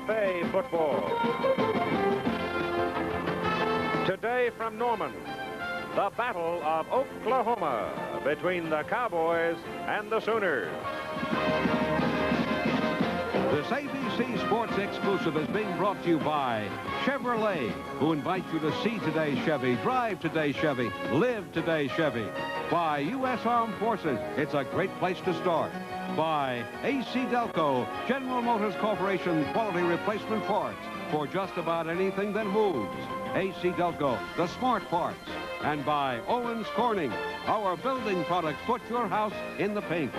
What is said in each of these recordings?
Cafe football. Today from Norman, the Battle of Oklahoma between the Cowboys and the Sooners. This ABC Sports exclusive is being brought to you by Chevrolet, who invites you to see today's Chevy, drive today's Chevy, live today's Chevy. By U.S. Armed Forces, it's a great place to start. By AC Delco, General Motors Corporation quality replacement parts for just about anything that moves. AC Delco, the smart parts. And by Owens Corning, our building products put your house in the pink.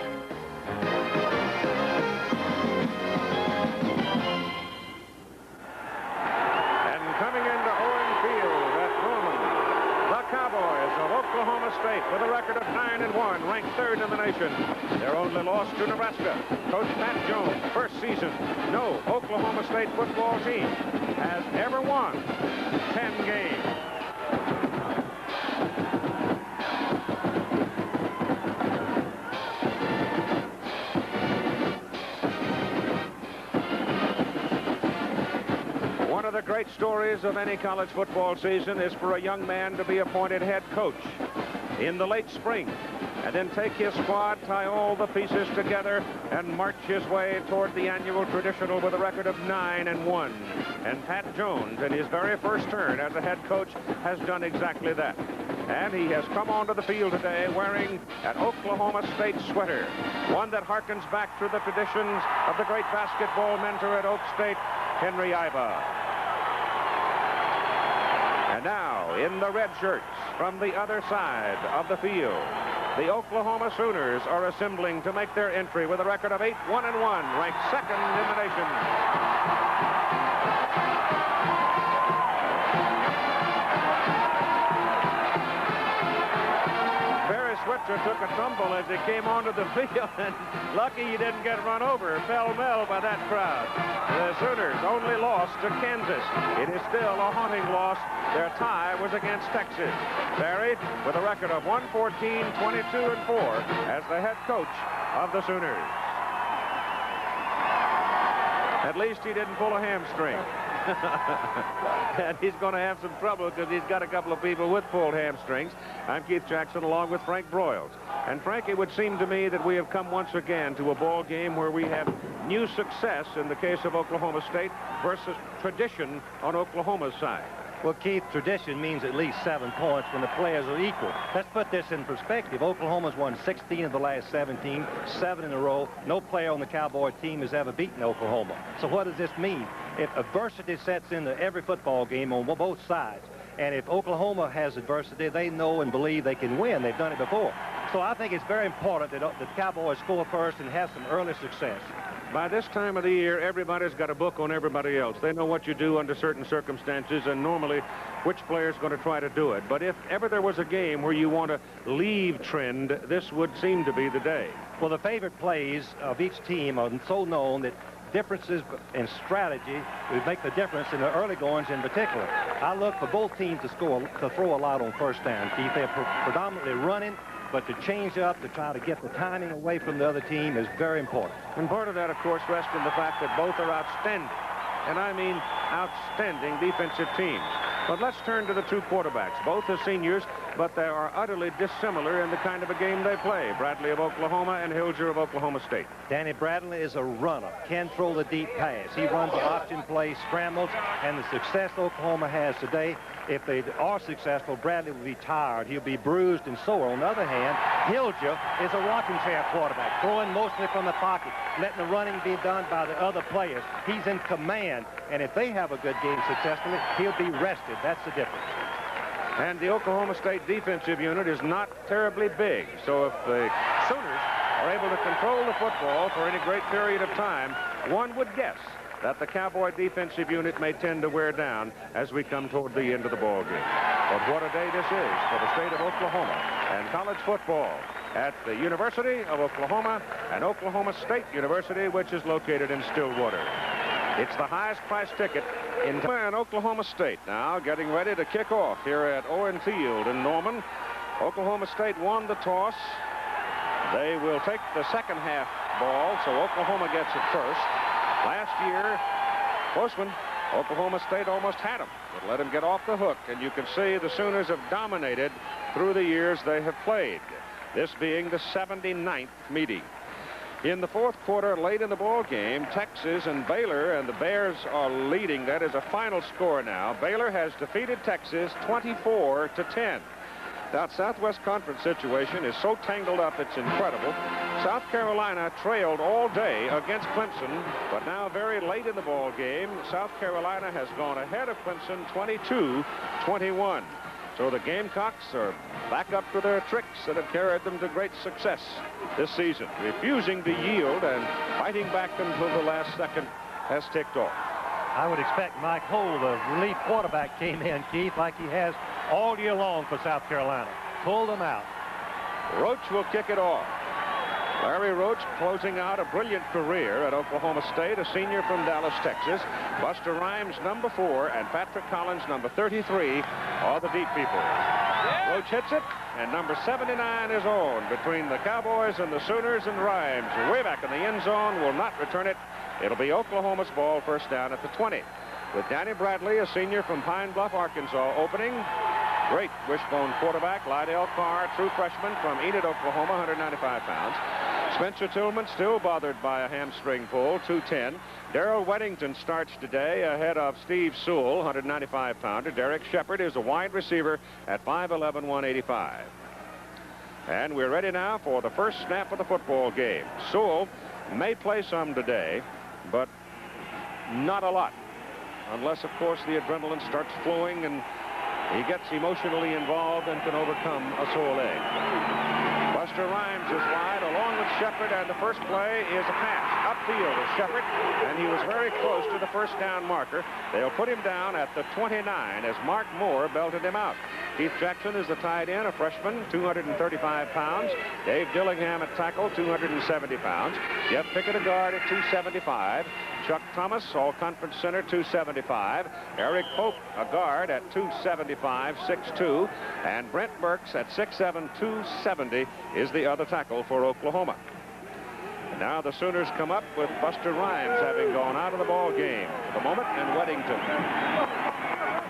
Oklahoma State with a record of 9-1, ranked 3rd in the nation. Their only loss to Nebraska. Coach Pat Jones, first season, no Oklahoma State football team has ever won 10 games. One of the great stories of any college football season is for a young man to be appointed head coach in the late spring and then take his squad, tie all the pieces together, and march his way toward the annual traditional with a record of 9-1. And Pat Jones, in his very first turn as a head coach, has done exactly that. And he has come onto the field today wearing an Oklahoma State sweater, one that harkens back to the traditions of the great basketball mentor at Oak State, Henry Iba. And now, in the red shirts, from the other side of the field, the Oklahoma Sooners are assembling to make their entry with a record of 8-1-1, ranked 2nd in the nation. Switzer took a tumble as he came onto the field, and lucky he didn't get run over, pell-mell by that crowd. The Sooners only lost to Kansas. It is still a haunting loss. Their tie was against Texas. Barry with a record of 114, 22-4 as the head coach of the Sooners. At least he didn't pull a hamstring. And he's going to have some trouble because he's got a couple of people with pulled hamstrings. I'm Keith Jackson along with Frank Broyles. And Frank, it would seem to me that we have come once again to a ball game where we have new success in the case of Oklahoma State versus tradition on Oklahoma's side. Well, Keith, tradition means at least 7 points when the players are equal. Let's put this in perspective. Oklahoma's won 16 of the last 17, 7 in a row. No player on the Cowboy team has ever beaten Oklahoma. So what does this mean? If adversity sets into every football game on both sides, and if Oklahoma has adversity, they know and believe they can win. They've done it before. So I think it's very important that the Cowboys score first and have some early success. By this time of the year, everybody's got a book on everybody else. They know what you do under certain circumstances and normally which player's going to try to do it. But if ever there was a game where you want to leave trend, this would seem to be the day. Well, the favorite plays of each team are so known that differences in strategy would make the difference in the early goings in particular. I look for both teams to throw a lot on first down. Keith, they're predominantly running, but to change up, to try to get the timing away from the other team is very important. And part of that, of course, rests in the fact that both are outstanding, and I mean outstanding defensive teams. But let's turn to the two quarterbacks. Both are seniors, but they are utterly dissimilar in the kind of a game they play. Bradley of Oklahoma and Hilger of Oklahoma State. Danny Bradley is a runner, can throw the deep pass. He runs the option play, scrambles, and the success Oklahoma has today, if they are successful, Bradley will be tired. He'll be bruised and sore. On the other hand, Hilger is a rocking chair quarterback, throwing mostly from the pocket, letting the running be done by the other players. He's in command, and if they have a good game successfully, he'll be rested. That's the difference. And the Oklahoma State defensive unit is not terribly big, so if the Sooners are able to control the football for any great period of time, one would guess that the Cowboy defensive unit may tend to wear down as we come toward the end of the ball game. But what a day this is for the state of Oklahoma and college football at the University of Oklahoma and Oklahoma State University, which is located in Stillwater. It's the highest price ticket in Oklahoma State now getting ready to kick off here at Owen Field in Norman. Oklahoma State won the toss. They will take the second half ball, so Oklahoma gets it first. Last year, Close one. Oklahoma State almost had him, but let him get off the hook, and you can see the Sooners have dominated through the years they have played, this being the 79th meeting. In the fourth quarter, late in the ball game, Texas and Baylor and the Bears are leading. That is a final score now. Baylor has defeated Texas 24-10. That Southwest Conference situation is so tangled up, it's incredible. South Carolina trailed all day against Clemson, but now very late in the ball game, South Carolina has gone ahead of Clemson 22-21. So the Gamecocks are back up to their tricks that have carried them to great success this season, refusing to yield and fighting back until the last second has ticked off. I would expect Mike Hull, the relief quarterback, came in, Keith, like he has all year long for South Carolina. Pulled them out. Roach will kick it off. Larry Roach closing out a brilliant career at Oklahoma State, a senior from Dallas, Texas. Buster Rhymes, number 4, and Patrick Collins, number 33, are the deep people. Roach hits it, and number 79 is on between the Cowboys and the Sooners, and Rhymes, way back in the end zone, will not return it. It'll be Oklahoma's ball, first down at the 20. With Danny Bradley, a senior from Pine Bluff, Arkansas, opening. Great wishbone quarterback. Lydell Carr, true freshman from Enid, Oklahoma, 195 pounds. Spencer Tillman still bothered by a hamstring pull, 210. Darrell Weddington starts today ahead of Steve Sewell, 195-pounder. Derek Shepard is a wide receiver at 5'11", 185. And we're ready now for the first snap of the football game. Sewell may play some today, but not a lot. Unless, of course, the adrenaline starts flowing and he gets emotionally involved and can overcome a sore leg. Buster Rhymes is wide along with Shepard, and the first play is a pass upfield to Shepard, and he was very close to the first down marker. They'll put him down at the 29 as Mark Moore belted him out. Keith Jackson is the tight end, a freshman, 235 pounds. Dave Dillingham at tackle, 270 pounds. Jeff Pickett, a guard at 275. Chuck Thomas, all-conference center, 275. Eric Pope, a guard at 275, 6'2". And Brent Burks at 6'7", 270 is the other tackle for Oklahoma. And now the Sooners come up with Buster Rhymes having gone out of the ball game for the moment, and Weddington.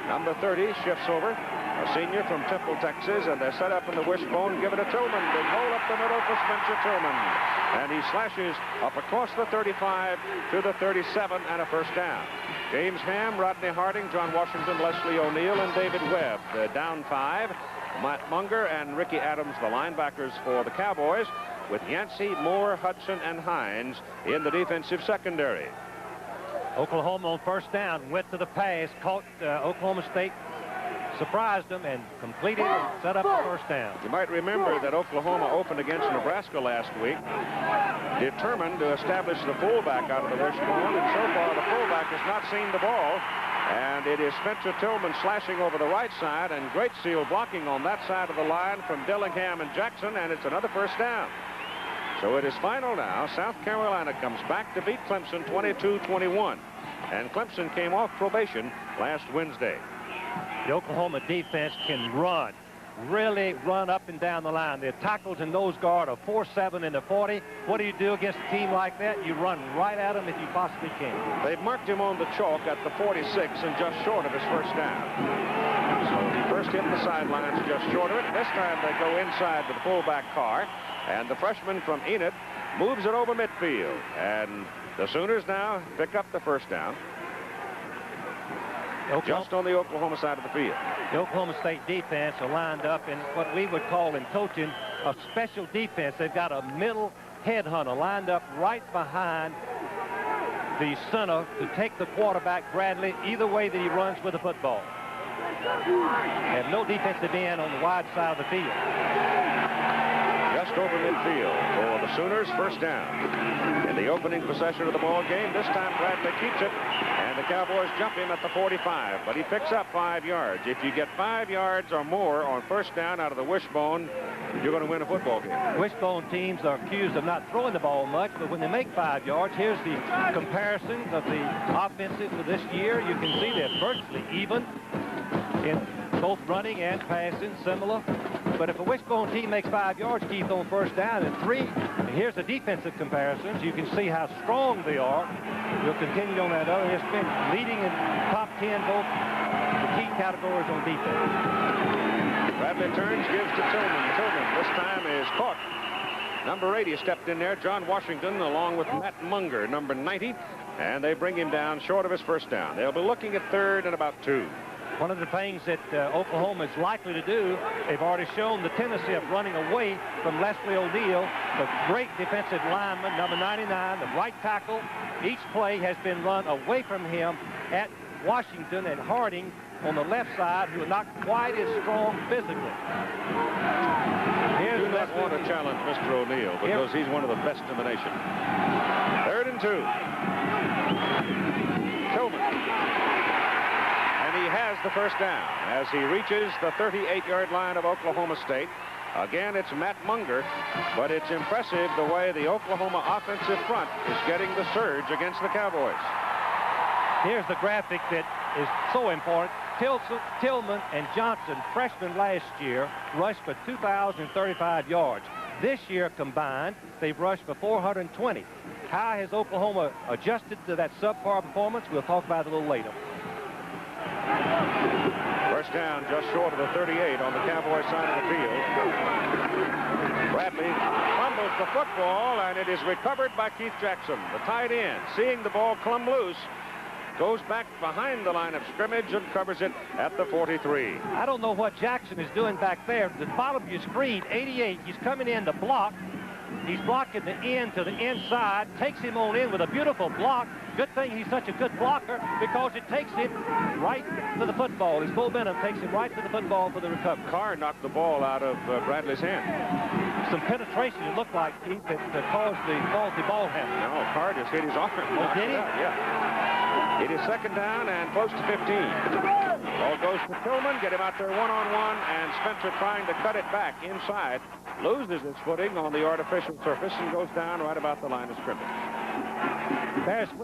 Number 30 shifts over, a senior from Temple, Texas, and they're set up in the wishbone. Give it to Tillman. Big hole up the middle for Spencer Tillman. And he slashes up across the 35 to the 37 and a first down. James Ham, Rodney Harding, John Washington, Leslie O'Neal, and David Webb. They're down 5. Matt Munger and Ricky Adams, the linebackers for the Cowboys, with Yancey, Moore, Hudson, and Hines in the defensive secondary. Oklahoma on first down went to the pass, caught Oklahoma State, surprised them, and completed and set up the first down. You might remember that Oklahoma opened against Nebraska last week, determined to establish the fullback out of the wishbone, and so far the fullback has not seen the ball. And it is Spencer Tillman slashing over the right side, and Great Seal blocking on that side of the line from Dillingham and Jackson, and it's another first down. So it is final now. South Carolina comes back to beat Clemson 22-21. And Clemson came off probation last Wednesday. The Oklahoma defense can run, really run up and down the line. Their tackles and nose guard are 4-7 in the 40. What do you do against a team like that? You run right at them if you possibly can. They've marked him on the chalk at the 46 and just short of his first down. So he first hit the sidelines just short of it. This time they go inside with the fullback Carr, and the freshman from Enid moves it over midfield. And the Sooners now pick up the first down. Just on the Oklahoma side of the field. The Oklahoma State defense are lined up in what we would call in coaching a special defense. They've got a middle headhunter lined up right behind the center to take the quarterback, Bradley, either way that he runs with the football. They have no defensive end on the wide side of the field. Just over midfield for the Sooners, first down. In the opening possession of the ball game, this time Bradley keeps it, and the Cowboys jump him at the 45, but he picks up 5 yards. If you get 5 yards or more on first down out of the wishbone, you're going to win a football game. Wishbone teams are accused of not throwing the ball much, but when they make 5 yards, here's the comparisons of the offenses for this year. You can see they're virtually even in both running and passing, similar. But if a wishbone team makes 5 yards, Keith, on first down and 3, and here's the defensive comparisons. You can see how strong they are He'll continue on that other. He's been leading in top 10 both the key categories on defense. Bradley turns, gives to Tillman. Tillman this time is caught. Number 80 stepped in there, John Washington, along with Matt Munger, number 90, and they bring him down short of his first down. They'll be looking at third and about 2. One of the things that Oklahoma is likely to do, they've already shown the tendency of running away from Leslie O'Neal, the great defensive lineman, number 99, the right tackle. Each play has been run away from him at Washington and Harding on the left side, who are not quite as strong physically. Do not want to challenge Mr. O'Neal because he's one of the best in the nation. Third and 2. Tillman. And he has the first down as he reaches the 38-yard line of Oklahoma State. Again, it's Matt Munger, but it's impressive the way the Oklahoma offensive front is getting the surge against the Cowboys. Here's the graphic that is so important. Tillman and Johnson, freshmen last year, rushed for 2,035 yards. This year combined, they've rushed for 420. How has Oklahoma adjusted to that subpar performance? We'll talk about it a little later. First down just short of the 38 on the Cowboy side of the field. Bradley fumbles the football, and it is recovered by Keith Jackson, the tight end. Seeing the ball come loose, goes back behind the line of scrimmage and covers it at the 43. I don't know what Jackson is doing back there. At the bottom of your screen, 88, he's coming in to block. He's blocking the end to the inside, takes him on in with a beautiful block. Good thing he's such a good blocker because it takes him right to the football. His momentum takes him right to the football for the recovery. Carr knocked the ball out of Bradley's hand. Some penetration, it looked like, Keith, that caused the faulty ball handling. No, Carr just hit his arm. Oh, did he? Yeah. It is second down and close to 15. Ball goes to Tillman, get him out there one-on-one, and Spencer trying to cut it back inside. Loses his footing on the artificial surface and goes down right about the line of scrimmage.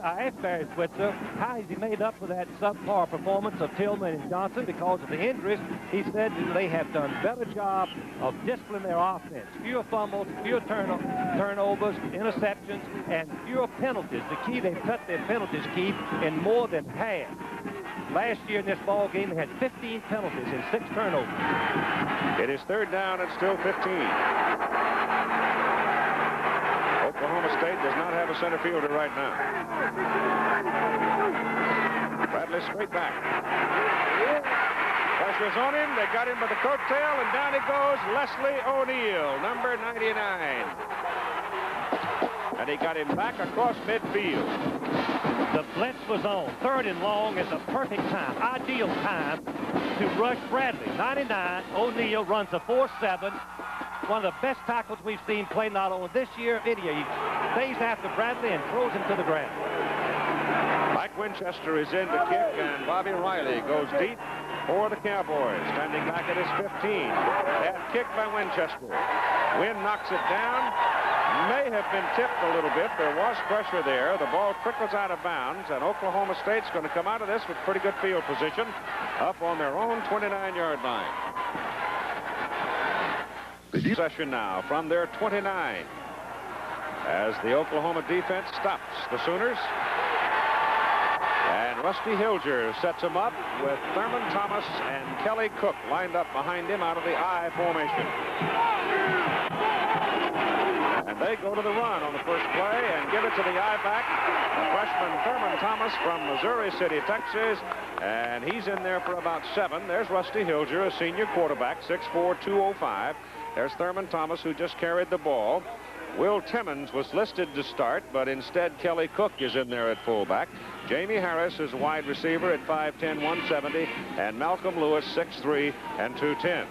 I asked Barry Switzer, how has he made up for that subpar performance of Tillman and Johnson because of the injuries? He said they have done a better job of disciplining their offense. Fewer fumbles, fewer turnovers, interceptions, and fewer penalties. The key, they've cut their penalties, Keith, in more than half. Last year in this ball game, they had 15 penalties and 6 turnovers. It is third down and still 15. Oklahoma State does not have a center fielder right now. Bradley straight back. Pressure's on him. They got him by the coattail, and down he goes, Leslie O'Neal, number 99. And he got him back across midfield. The blitz was on. Third and long at the perfect time, ideal time to rush Bradley. 99, O'Neal runs a 4.7. One of the best tackles we've seen play not only this year, any year. He stays after Bradley and throws him to the ground. Mike Winchester is in to kick, and Bobby Riley goes deep for the Cowboys. Standing back at his 15. Bad kick by Winchester. Wynn knocks it down. May have been tipped a little bit. There was pressure there. The ball trickles out of bounds, and Oklahoma State's going to come out of this with pretty good field position up on their own 29-yard line. Possession now from their 29 as the Oklahoma defense stops the Sooners. And Rusty Hilger sets him up with Thurman Thomas and Kelly Cook lined up behind him out of the I formation. And they go to the run on the first play and give it to the I-back, the freshman Thurman Thomas from Missouri City, Texas. And he's in there for about 7. There's Rusty Hilger, a senior quarterback, 6'4", 205. There's Thurman Thomas, who just carried the ball. Will Timmons was listed to start, but instead Kelly Cook is in there at fullback. Jamie Harris is wide receiver at 5'10", 170, and Malcolm Lewis, 6'3", and 210.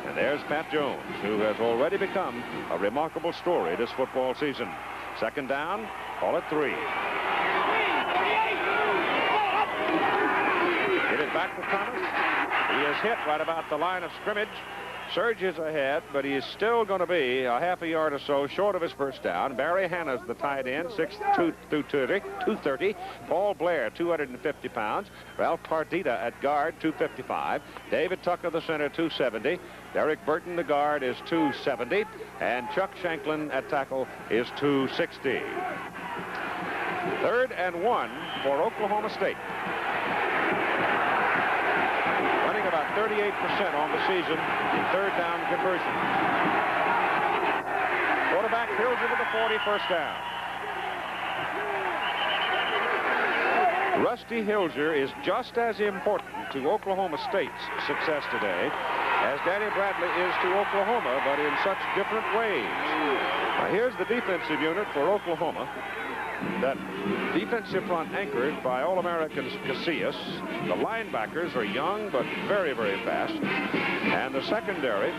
And there's Pat Jones, who has already become a remarkable story this football season. Second down, call it 3. Get it back to Thomas. He is hit right about the line of scrimmage. Surges ahead, but he is still going to be a half a yard or so short of his first down. Barry Hanna's the tight end, 6'2", 230. Paul Blair, 250 pounds. Ralph Pardita at guard, 255. David Tucker, the center, 270. Derek Burton, the guard, is 270. And Chuck Shanklin at tackle is 260. 3rd and 1 for Oklahoma State. Running about 38% on the season in 3rd down conversion. Quarterback Hilger to the 40, first down. Rusty Hilger is just as important to Oklahoma State's success today as Danny Bradley is to Oklahoma, but in such different ways. Now, here's the defensive unit for Oklahoma. That defensive front anchored by All-American Casillas. The linebackers are young but very, very fast. And the secondary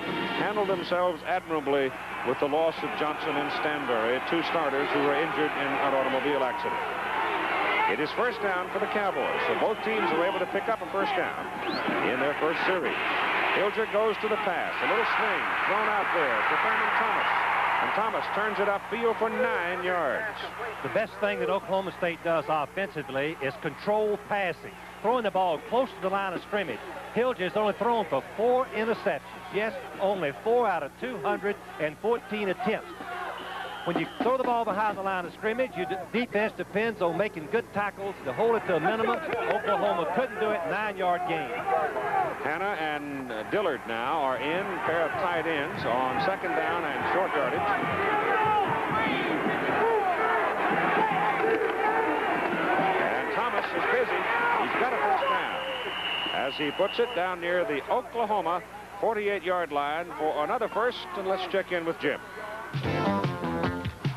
handled themselves admirably with the loss of Johnson and Stanberry, 2 starters who were injured in an automobile accident. It is first down for the Cowboys, so both teams are able to pick up a first down in their first series. Hilger goes to the pass. A little swing thrown out there to Thurman Thomas. And Thomas turns it upfield for 9 yards. The best thing that Oklahoma State does offensively is control passing, throwing the ball close to the line of scrimmage. Hilger has only thrown for 4 interceptions. Yes, only 4 out of 214 attempts. When you throw the ball behind the line of scrimmage, your defense depends on making good tackles to hold it to a minimum. Oklahoma couldn't do it. 9-yard gain. Hanna and Dillard now are in, pair of tight ends on 2nd down and short yardage. And Thomas is busy. He's got a first down as he puts it down near the Oklahoma 48-yard line for another first. And let's check in with Jim.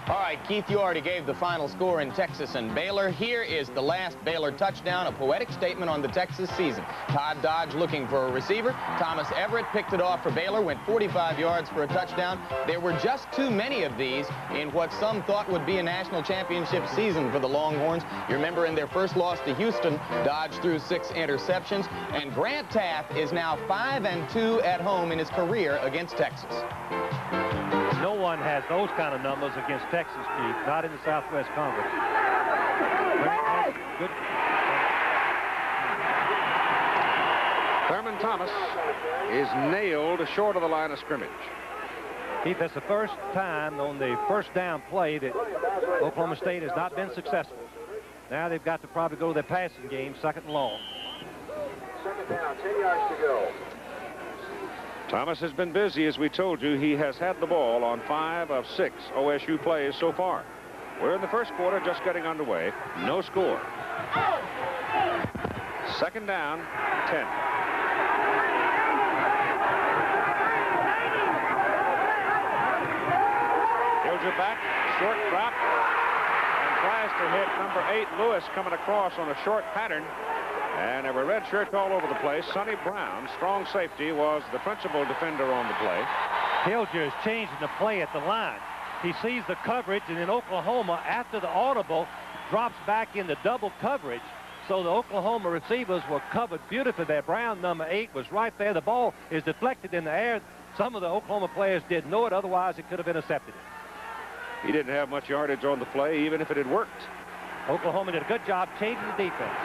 All right, Keith, you already gave the final score in Texas and Baylor. Here is the last Baylor touchdown, a poetic statement on the Texas season. Todd Dodge looking for a receiver. Thomas Everett picked it off for Baylor, went 45 yards for a touchdown. There were just too many of these in what some thought would be a national championship season for the Longhorns. You remember in their first loss to Houston, Dodge threw 6 interceptions, and Grant Taft is now 5-2 at home in his career against Texas. No one has those kind of numbers against Texas, Chief, not in the Southwest Conference. Good. Thurman Thomas is nailed short of the line of scrimmage. Keith, that's the first time on the first down play that Oklahoma State has not been successful. Now they've got to probably go to their passing game, 2nd and long. 2nd down, 10 yards to go. Thomas has been busy, as we told you. He has had the ball on 5 of 6 OSU plays so far. We're in the first quarter, just getting underway. No score. 2nd down, 10. Hilger back, short drop, and tries to hit number 8, Lewis, coming across on a short pattern. And there were red shirts all over the place. Sonny Brown, strong safety, was the principal defender on the play. Hilger is changing the play at the line. He sees the coverage, and then Oklahoma, after the audible, drops back into double coverage. So the Oklahoma receivers were covered beautifully there. Brown, number 8, was right there. The ball is deflected in the air. Some of the Oklahoma players didn't know it. Otherwise, it could have intercepted it. He didn't have much yardage on the play, even if it had worked. Oklahoma did a good job changing the defense.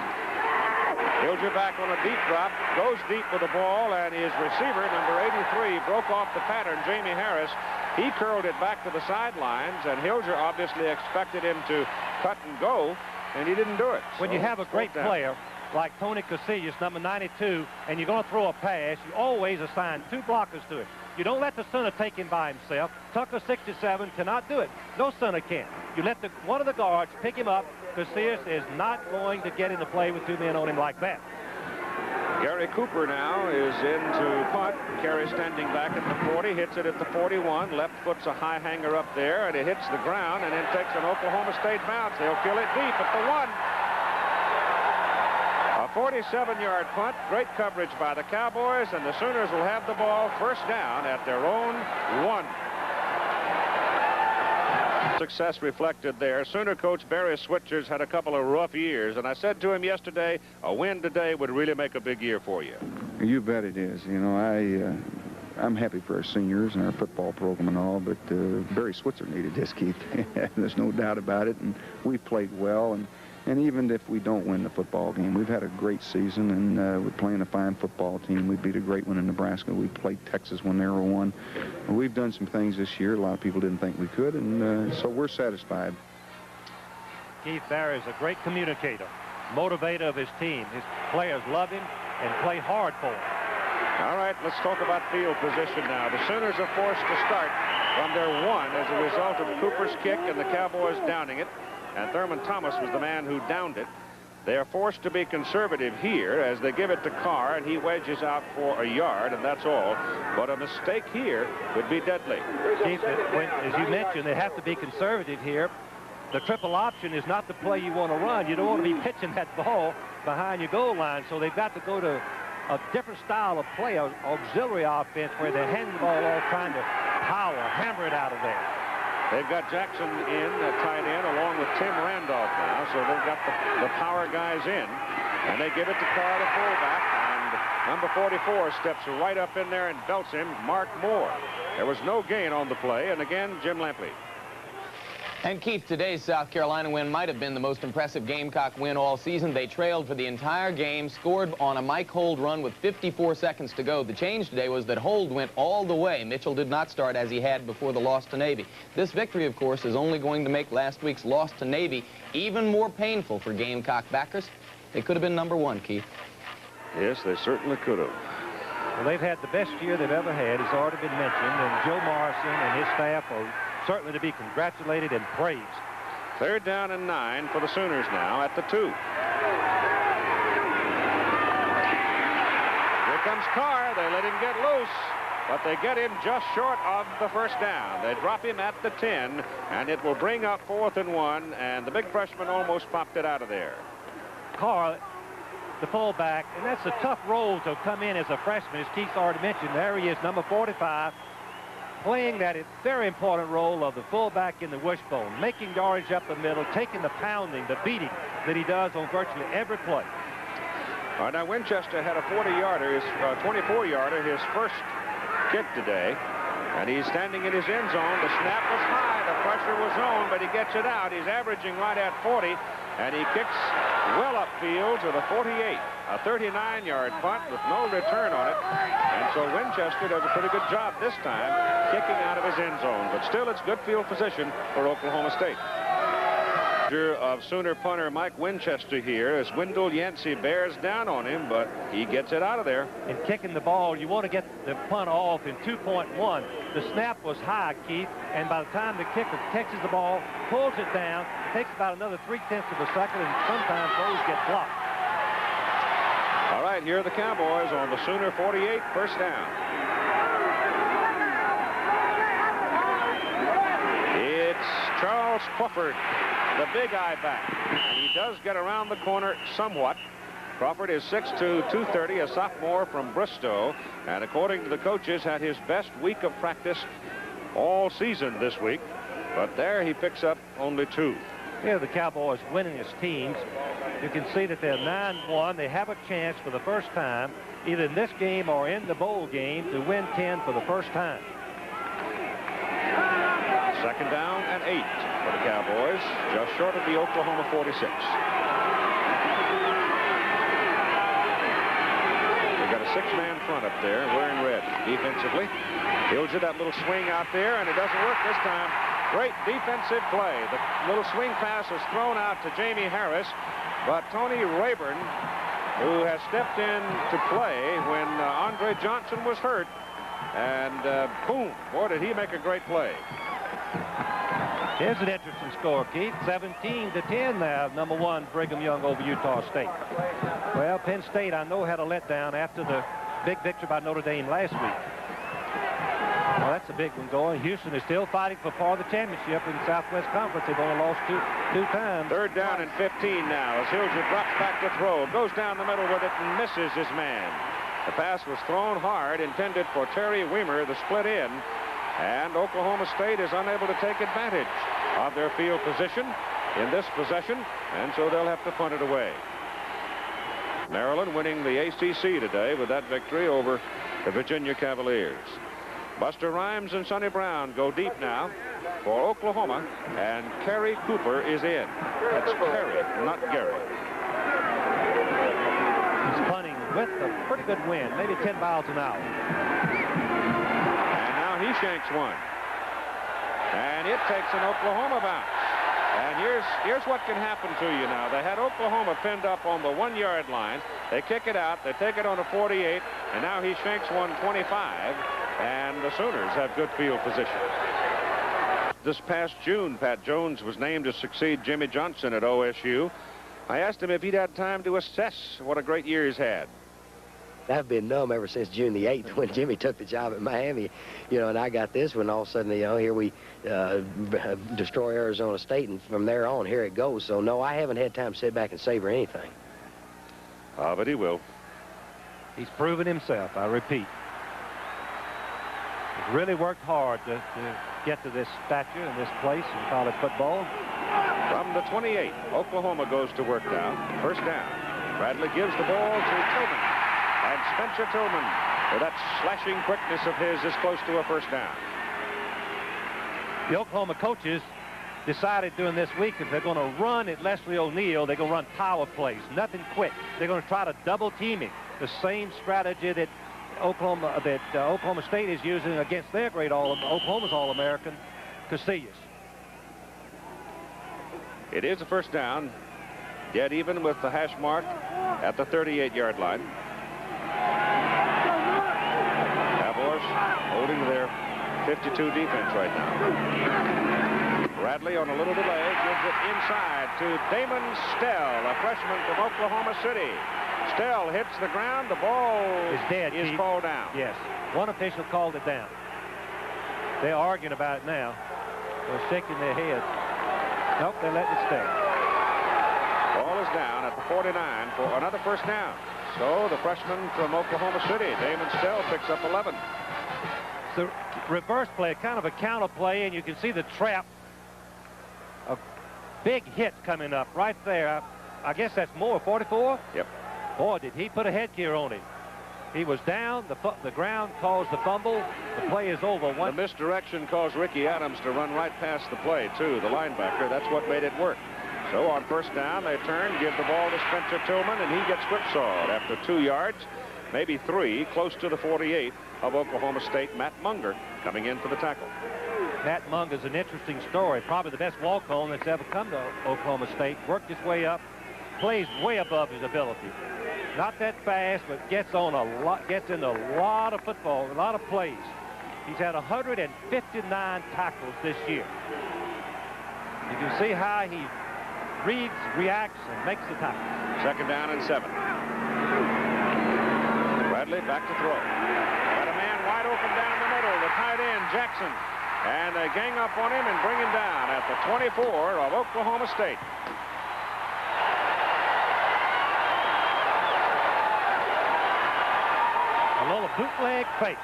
Hilger back on a deep drop, goes deep with the ball, and his receiver, number 83, broke off the pattern, Jamie Harris. He curled it back to the sidelines, and Hilger obviously expected him to cut and go, and he didn't do it. When you have a great player like Tony Casillas, number 92, and you're going to throw a pass, you always assign 2 blockers to it. You don't let the center take him by himself. Tucker, 67, cannot do it. No center can. You let one of the guards pick him up. Casillas is not going to get into play with 2 men on him like that. Gary Cooper now is into punt. Carey standing back at the 40, hits it at the 41. Left foot's a high hanger up there, and it hits the ground and then takes an Oklahoma State bounce. They'll kill it deep at the 1. A 47-yard punt. Great coverage by the Cowboys, and the Sooners will have the ball first down at their own 1. Success reflected there. Sooner coach Barry Switcher's had a couple of rough years, and I said to him yesterday, a win today would really make a big year for you. You bet it is. You know, I'm happy for our seniors and our football program and all, but Barry Switzer needed this, Keith. There's no doubt about it, and we've played well, and even if we don't win the football game, we've had a great season, and we're playing a fine football team. We beat a great one in Nebraska. We played Texas when they were 1. We've done some things this year a lot of people didn't think we could, and so we're satisfied. Keith Barry is a great communicator, motivator of his team. His players love him and play hard for him. All right, let's talk about field position now. The Sooners are forced to start from their 1 as a result of Cooper's kick and the Cowboys downing it. And Thurman Thomas was the man who downed it. They are forced to be conservative here as they give it to Carr, and he wedges out for a yard, and that's all. But a mistake here could be deadly. Keith, as you mentioned, they have to be conservative here. The triple option is not the play you want to run. You don't want to be pitching that ball behind your goal line, so they've got to go to a different style of play, an auxiliary offense where they're handing the ball off, trying to hammer it out of there. They've got Jackson in at tight end along with Tim Randolph now, so they've got the power guys in, and they give it to Carr, the fullback, and number 44 steps right up in there and belts him, Mark Moore. There was no gain on the play, and again, Jim Lampley. And Keith, today's South Carolina win might have been the most impressive Gamecock win all season. They trailed for the entire game, scored on a Mike Hold run with 54 seconds to go. The change today was that Hold went all the way. Mitchell did not start as he had before the loss to Navy. This victory, of course, is only going to make last week's loss to Navy even more painful for Gamecock backers. They could have been number 1, Keith. Yes, they certainly could have. Well, they've had the best year they've ever had. It's already been mentioned, and Joe Morrison and his staff are certainly to be congratulated and praised. 3rd down and 9 for the Sooners now at the 2. Here comes Carr. They let him get loose, but they get him just short of the 1st down. They drop him at the 10, and it will bring up 4th and 1, and the big freshman almost popped it out of there. Carr, the fullback, and that's a tough role to come in as a freshman, as Keith already mentioned. There he is, number 45. Playing that very important role of the fullback in the wishbone, making yardage up the middle, taking the pounding, the beating that he does on virtually every play. All right, now Winchester had a 40-yarder, his 24-yarder, his first kick today, and he's standing in his end zone. The snap was high, the pressure was on, but he gets it out. He's averaging right at 40, and he kicks well upfield to the 48. A 39-yard punt with no return on it. And so Winchester does a pretty good job this time kicking out of his end zone. But still, it's good field position for Oklahoma State. Of Sooner punter Mike Winchester here as Wendell Yancey bears down on him, but he gets it out of there. In kicking the ball, you want to get the punt off in 2.1. The snap was high, Keith, and by the time the kicker catches the ball, pulls it down, takes about another 0.3 of a second, and sometimes those get blocked. All right, here are the Cowboys on the Sooner 48, 1st down. It's Charles Crawford, the big eye back, and he does get around the corner somewhat. Crawford is 6'2", 230, a sophomore from Bristow, and according to the coaches, had his best week of practice all season this week, but there he picks up only 2. Here are the Cowboys winning his teams. You can see that they're 9-1. They have a chance for the first time, either in this game or in the bowl game, to win 10 for the first time. 2nd down and 8 for the Cowboys, just short of the Oklahoma 46. They've got a 6-man front up there wearing red defensively. He'll do that little swing out there, and it doesn't work this time. Great defensive play. The little swing pass is thrown out to Jamie Harris, but Tony Rayburn, who has stepped in to play when Andre Johnson was hurt, and boom, boy, did he make a great play. Here's an interesting score, Keith. 17-10 now, number 1 Brigham Young over Utah State. Well, Penn State, I know, had a letdown after the big victory by Notre Dame last week. Well, that's a big one going. Houston is still fighting for part of the championship in the Southwest Conference. They've only lost two times. 3rd down and 15 now as Hilger drops back to throw. Goes down the middle with it and misses his man. The pass was thrown hard, intended for Terry Weimer, the split end. And Oklahoma State is unable to take advantage of their field position in this possession, and so they'll have to punt it away. Maryland winning the ACC today with that victory over the Virginia Cavaliers. Buster Rhymes and Sonny Brown go deep now for Oklahoma, and Kerry Cooper is in. That's Kerry, not Gary. He's punting with a pretty good wind, maybe 10 miles an hour. He shanks one, and it takes an Oklahoma bounce. And here's what can happen to you now. They had Oklahoma pinned up on the 1-yard line. They kick it out. They take it on a 48. And now he shanks 125. And the Sooners have good field position. This past June, Pat Jones was named to succeed Jimmy Johnson at OSU. I asked him if he'd had time to assess what a great year he's had. I've been numb ever since June the 8th when Jimmy took the job at Miami, and I got this one. All of a sudden, here we destroy Arizona State, and from there on, here it goes. So, no, I haven't had time to sit back and savor anything. But he will. He's proven himself, I repeat. He's really worked hard to get to this stature in this place in college football. From the 28, Oklahoma goes to work now. First down. Bradley gives the ball to Tillman. And Spencer Tillman, with that slashing quickness of his, is close to a first down. The Oklahoma coaches decided during this week if they're going to run at Leslie O'Neal, they're going to run power plays, nothing quick. They're going to try to double team him. The same strategy that Oklahoma State is using against their great Oklahoma's All-American, Casillas. It is a first down, dead even with the hash mark at the 38-yard line. Cowboys holding their 52 defense right now. Bradley on a little delay gives it inside to Damon Stell, a freshman from Oklahoma City. Stell hits the ground. The ball is dead. Is called down. Yes. One official called it down. They're arguing about it now. They're shaking their heads. Nope, they're letting it stay. Ball is down at the 49 for another first down. So the freshman from Oklahoma City, Damon Stell, picks up 11. It's the reverse play, kind of a counter play, and you can see the trap. A big hit coming up right there. I guess that's Moore, 44? Yep. Boy, did he put a headgear on him. He was down. The ground caused the fumble. The play is over. The misdirection caused Ricky Adams to run right past the play, too, the linebacker. That's what made it work. So on first down, they turn, give the ball to Spencer Tillman, and he gets whipsawed after 2 yards, maybe 3, close to the 48 of Oklahoma State. Matt Munger coming in for the tackle. Matt Munger's an interesting story. Probably the best walk-on that's ever come to Oklahoma State. Worked his way up, plays way above his ability. Not that fast, but gets in a lot of football, a lot of plays. He's had 159 tackles this year. You can see how he reads, reacts, and makes the tackle. Second down and 7. Bradley back to throw. Got a man wide open down the middle, the tight end, Jackson. And they gang up on him and bring him down at the 24 of Oklahoma State. A little bootleg fake.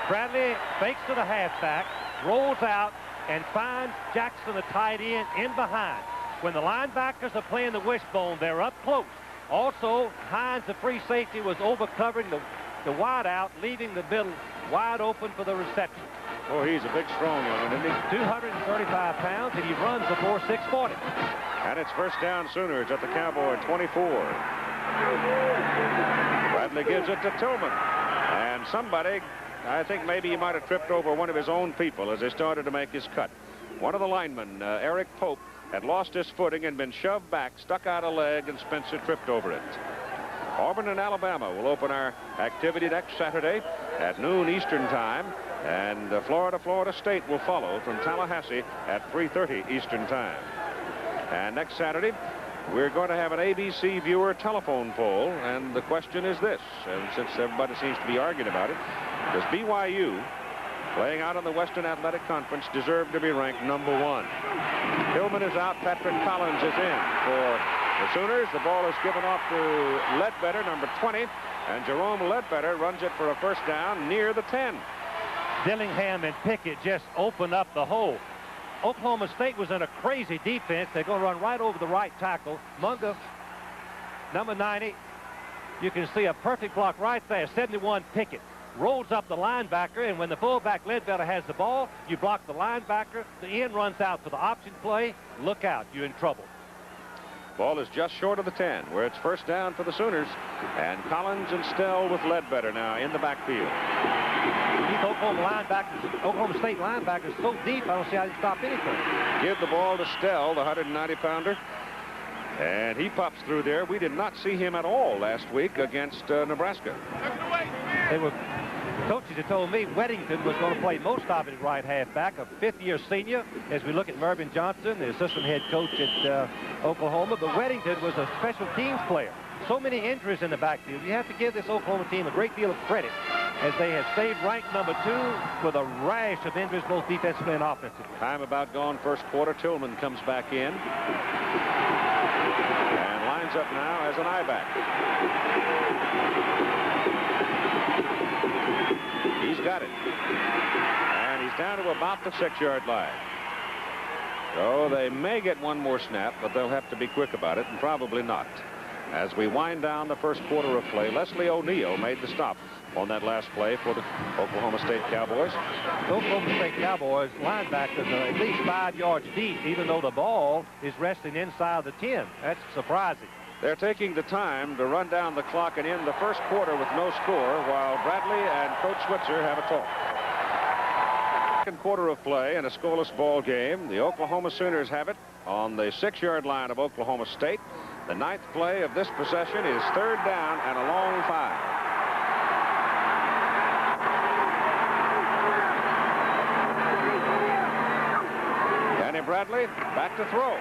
Bradley fakes to the halfback, rolls out, and finds Jackson, the tight end, in behind. When the linebackers are playing the wishbone, they're up close. Also, Hines, the free safety, was over-covering the wide out, leaving the middle wide open for the reception. Oh, he's a big, strong one, isn't he? 235 pounds, and he runs before 640. And it's first down Sooners at the Cowboy 24. Bradley gives it to Tillman. And somebody, I think maybe he might have tripped over one of his own people as they started to make his cut. One of the linemen, Eric Pope, had lost his footing and been shoved back, stuck out a leg, and Spencer tripped over it. Auburn and Alabama will open our activity next Saturday at noon Eastern time, and Florida State will follow from Tallahassee at 3:30 Eastern time. And next Saturday, we're going to have an ABC viewer telephone poll, and the question is this, and since everybody seems to be arguing about it, does BYU, playing out in the Western Athletic Conference, deserve to be ranked number 1? Hillman is out. Patrick Collins is in for the Sooners. The ball is given off to Ledbetter, number 20, and Jerome Ledbetter runs it for a first down near the 10. Dillingham and Pickett just opened up the hole. Oklahoma State was in a crazy defense. They're going to run right over the right tackle. Munger, number 90. You can see a perfect block right there. 71 Pickett rolls up the linebacker, and when the fullback Ledbetter has the ball, you block the linebacker. The end runs out for the option play. Look out, you're in trouble. Ball is just short of the 10, where it's first down for the Sooners. And Collins and Stell with Ledbetter now in the backfield. These Oklahoma State linebackers so deep, I don't see how they stop anything. Give the ball to Stell, the 190-pounder. And he pops through there. We did not see him at all last week against Nebraska. Coaches had told me Weddington was going to play most of it right halfback, a fifth-year senior, as we look at Mervyn Johnson, the assistant head coach at Oklahoma. But Weddington was a special teams player. So many injuries in the backfield. You have to give this Oklahoma team a great deal of credit, as they have stayed ranked number 2 with a rash of injuries, both defensively and offensively. Time about gone first quarter. Tillman comes back in. And lines up now as an I-back. He's got it. And he's down to about the 6-yard line. So they may get one more snap, but they'll have to be quick about it, and probably not. As we wind down the first quarter of play, Leslie O'Neal made the stop on that last play for the Oklahoma State Cowboys. The Oklahoma State Cowboys linebackers are at least 5 yards deep, even though the ball is resting inside the 10. That's surprising. They're taking the time to run down the clock and end the first quarter with no score, while Bradley and Coach Switzer have a talk. Second quarter of play in a scoreless ball game. The Oklahoma Sooners have it on the 6-yard line of Oklahoma State. The 9th play of this possession is 3rd down and a long 5. Danny Bradley back to throw.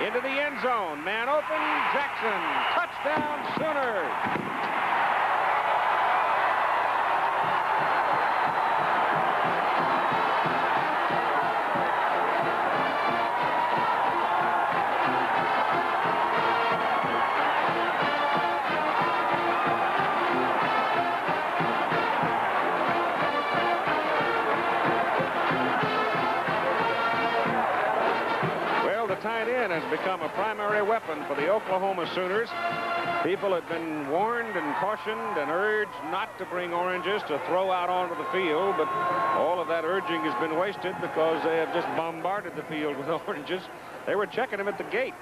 Into the end zone. Man open. Jackson. Touchdown Sooners. Tight end has become a primary weapon for the Oklahoma Sooners. People have been warned and cautioned and urged not to bring oranges to throw out onto the field, but all of that urging has been wasted because they have just bombarded the field with oranges. They were checking them at the gate,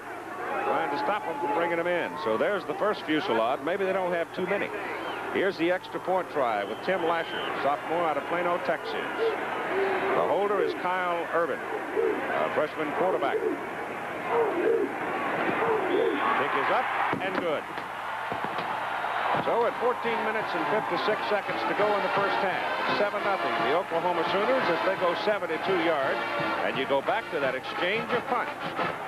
trying to stop them from bringing them in. So there's the first fusillade. Maybe they don't have too many. Here's the extra point try with Tim Lasher, sophomore out of Plano, Texas. The holder is Kyle Urban, a freshman quarterback. Kick is up and good. So at 14 minutes and 56 seconds to go in the first half, 7-0 the Oklahoma Sooners as they go 72 yards. And you go back to that exchange of punch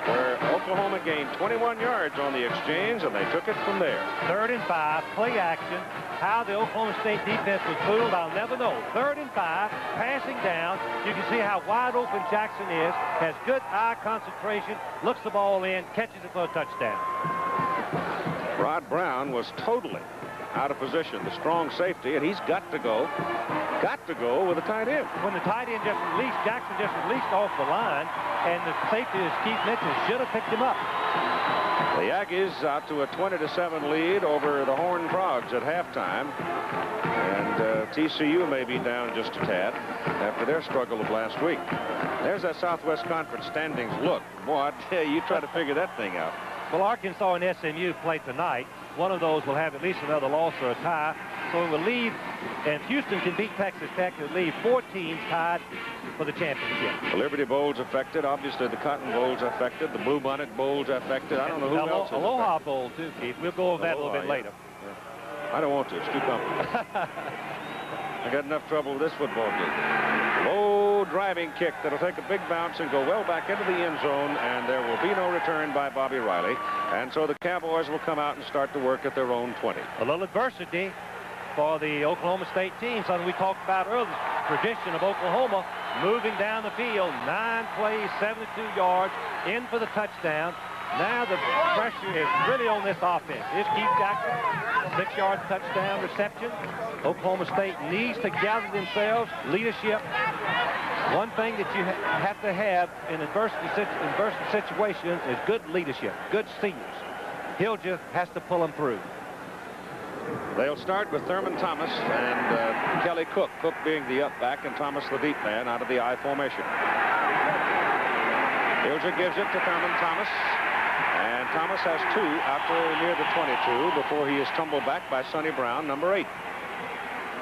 where Oklahoma gained 21 yards on the exchange, and they took it from there. 3rd and 5, play action. How the Oklahoma State defense was fooled, I'll never know. 3rd and 5, passing down. You can see how wide open Jackson is, has good eye concentration, looks the ball in, catches it for a touchdown. Rod Brown was totally out of position, the strong safety, and he's got to go with a tight end. When the tight end just released, Jackson just released off the line, and the safety, as Keith mentioned, should have picked him up. The Aggies out to a 20-7 lead over the Horned Frogs at halftime, and TCU may be down just a tad after their struggle of last week. There's that Southwest Conference standings look. Boy, I tell you, you try to figure that thing out. Well, Arkansas and SMU play tonight. One of those will have at least another loss or a tie. So it will leave, and Houston can beat Texas Tech. It will leave 4 teams tied for the championship. The Liberty Bowl's affected. Obviously, the Cotton Bowl's affected. The Bluebonnet Bowl's affected. I don't know who else is Aloha affected. Bowl, too, Keith. We'll go over that a little bit later. Yeah. I don't want to. It's too complicated. I got enough trouble with this football game. Low driving kick that'll take a big bounce and go well back into the end zone, and there will be no return by Bobby Riley. And so the Cowboys will come out and start to work at their own 20. A little adversity for the Oklahoma State team, something we talked about earlier. Tradition of Oklahoma moving down the field, 9 plays, 72 yards, in for the touchdown. Now the pressure is really on this offense. Here's Keith Jackson, 6-yard touchdown reception. Oklahoma State needs to gather themselves, leadership. One thing that you have to have in adversity situations is good leadership, good seniors. Hilger has to pull them through. They'll start with Thurman Thomas and Kelly Cook. Cook being the up back and Thomas the deep man out of the I formation. Hilger gives it to Thurman Thomas. And Thomas has 2 out there near the 22 before he is tumbled back by Sonny Brown, number 8.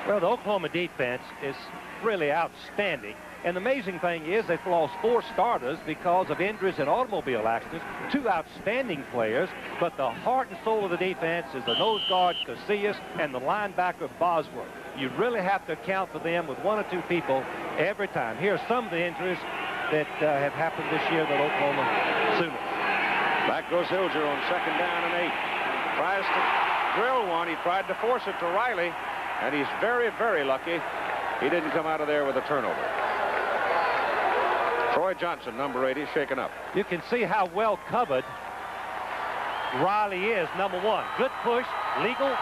Well, the Oklahoma defense is really outstanding. And the amazing thing is they've lost 4 starters because of injuries and automobile accidents. 2 outstanding players, but the heart and soul of the defense is the nose guard, Casillas, and the linebacker, Bosworth. You really have to account for them with 1 or 2 people every time. Here are some of the injuries that have happened this year that Oklahoma Sooners. Back goes Hilger on 2nd down and 8. Tries to drill one. He tried to force it to Riley, and he's very, very lucky he didn't come out of there with a turnover. Troy Johnson, number 80, shaken up. You can see how well covered Riley is, number 1. Good push, legal.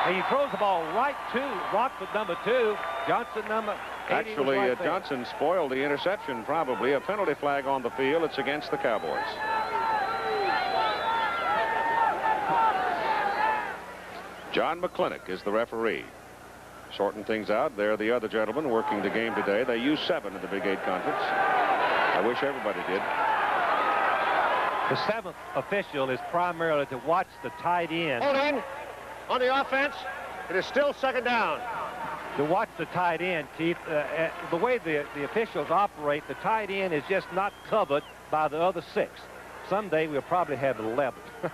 And he throws the ball right to Rockford, number 2. Johnson, number 80. Actually, right Johnson spoiled the interception, probably. A penalty flag on the field. It's against the Cowboys. John McClintock is the referee. Shorten things out. They're the other gentlemen working the game today. They use 7 in the Big 8 Conference. I wish everybody did. The 7th official is primarily to watch the tight end. Holding on the offense. It is still 2nd down. To watch the tight end, Keith. The way the officials operate, the tight end is just not covered by the other 6. Someday we'll probably have 11.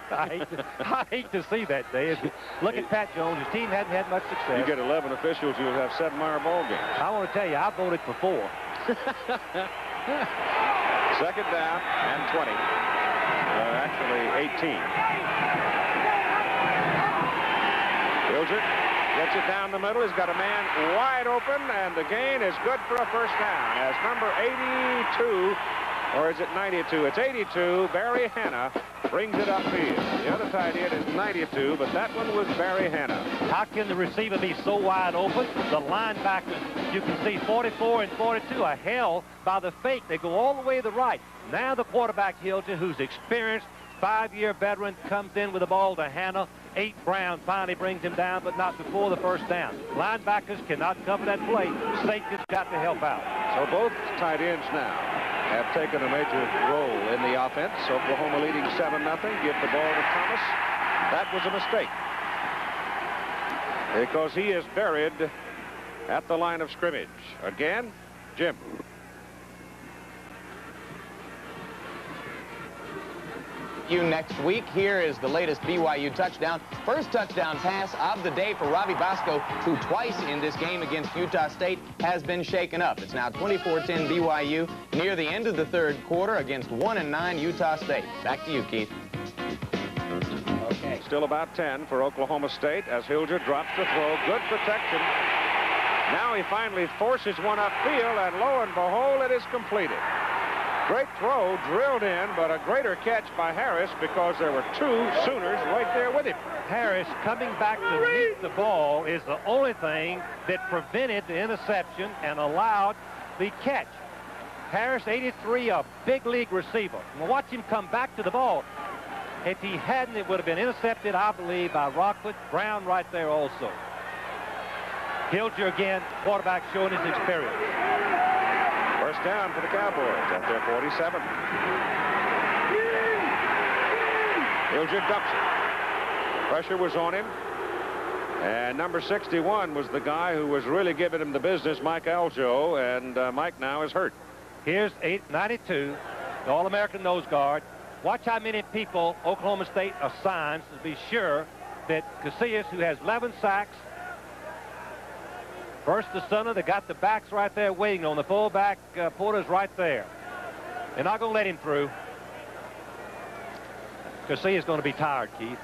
I hate to see that day. Look at Pat Jones. His team hadn't had much success. You get 11 officials, you'll have 7-hour ball games. I want to tell you, I voted for 4. 2nd down and 20. Actually, 18. Hilger gets it down the middle. He's got a man wide open, and the gain is good for a 1st down as number 82. Or is it 92? It's 82. Barry Hanna brings it upfield. The other tight end is 92, but that one was Barry Hanna. How can the receiver be so wide open? The linebackers, you can see 44 and 42 are held by the fake. They go all the way to the right. Now the quarterback, Hilger, who's experienced, 5-year veteran, comes in with the ball to Hanna. 8 Brown finally brings him down, but not before the 1st down. Linebackers cannot cover that play. Safety's got to help out. So both tight ends now have taken a major role in the offense. Oklahoma leading 7-0. Give the ball to Thomas. That was a mistake, because he is buried at the line of scrimmage. Again, Jim. Next week. Here is the latest BYU touchdown. First touchdown pass of the day for Robbie Bosco, who twice in this game against Utah State has been shaken up. It's now 24-10 BYU near the end of the 3rd quarter against 1-9 Utah State. Back to you, Keith. Okay. Still about 10 for Oklahoma State as Hilger drops the throw. Good protection. Now he finally forces one upfield, and lo and behold, it is completed. Great throw, drilled in, but a greater catch by Harris because there were 2 Sooners right there with him. Harris coming back to meet the ball is the only thing that prevented the interception and allowed the catch. Harris, 83, a big league receiver. And watch him come back to the ball. If he hadn't, it would have been intercepted, I believe, by Rockford. Brown right there also. Hilger again, quarterback showing his experience. 1st down for the Cowboys at their 47. Hilger dumps it. Pressure was on him. And number 61 was the guy who was really giving him the business, Mike Aljo, and Mike now is hurt. Here's 92, the All-American nose guard. Watch how many people Oklahoma State assigns to be sure that Casillas, who has 11 sacks, first the center, they got the backs right there waiting on the fullback. Porter's right there. They're not going to let him through. Casillas is going to be tired, Keith.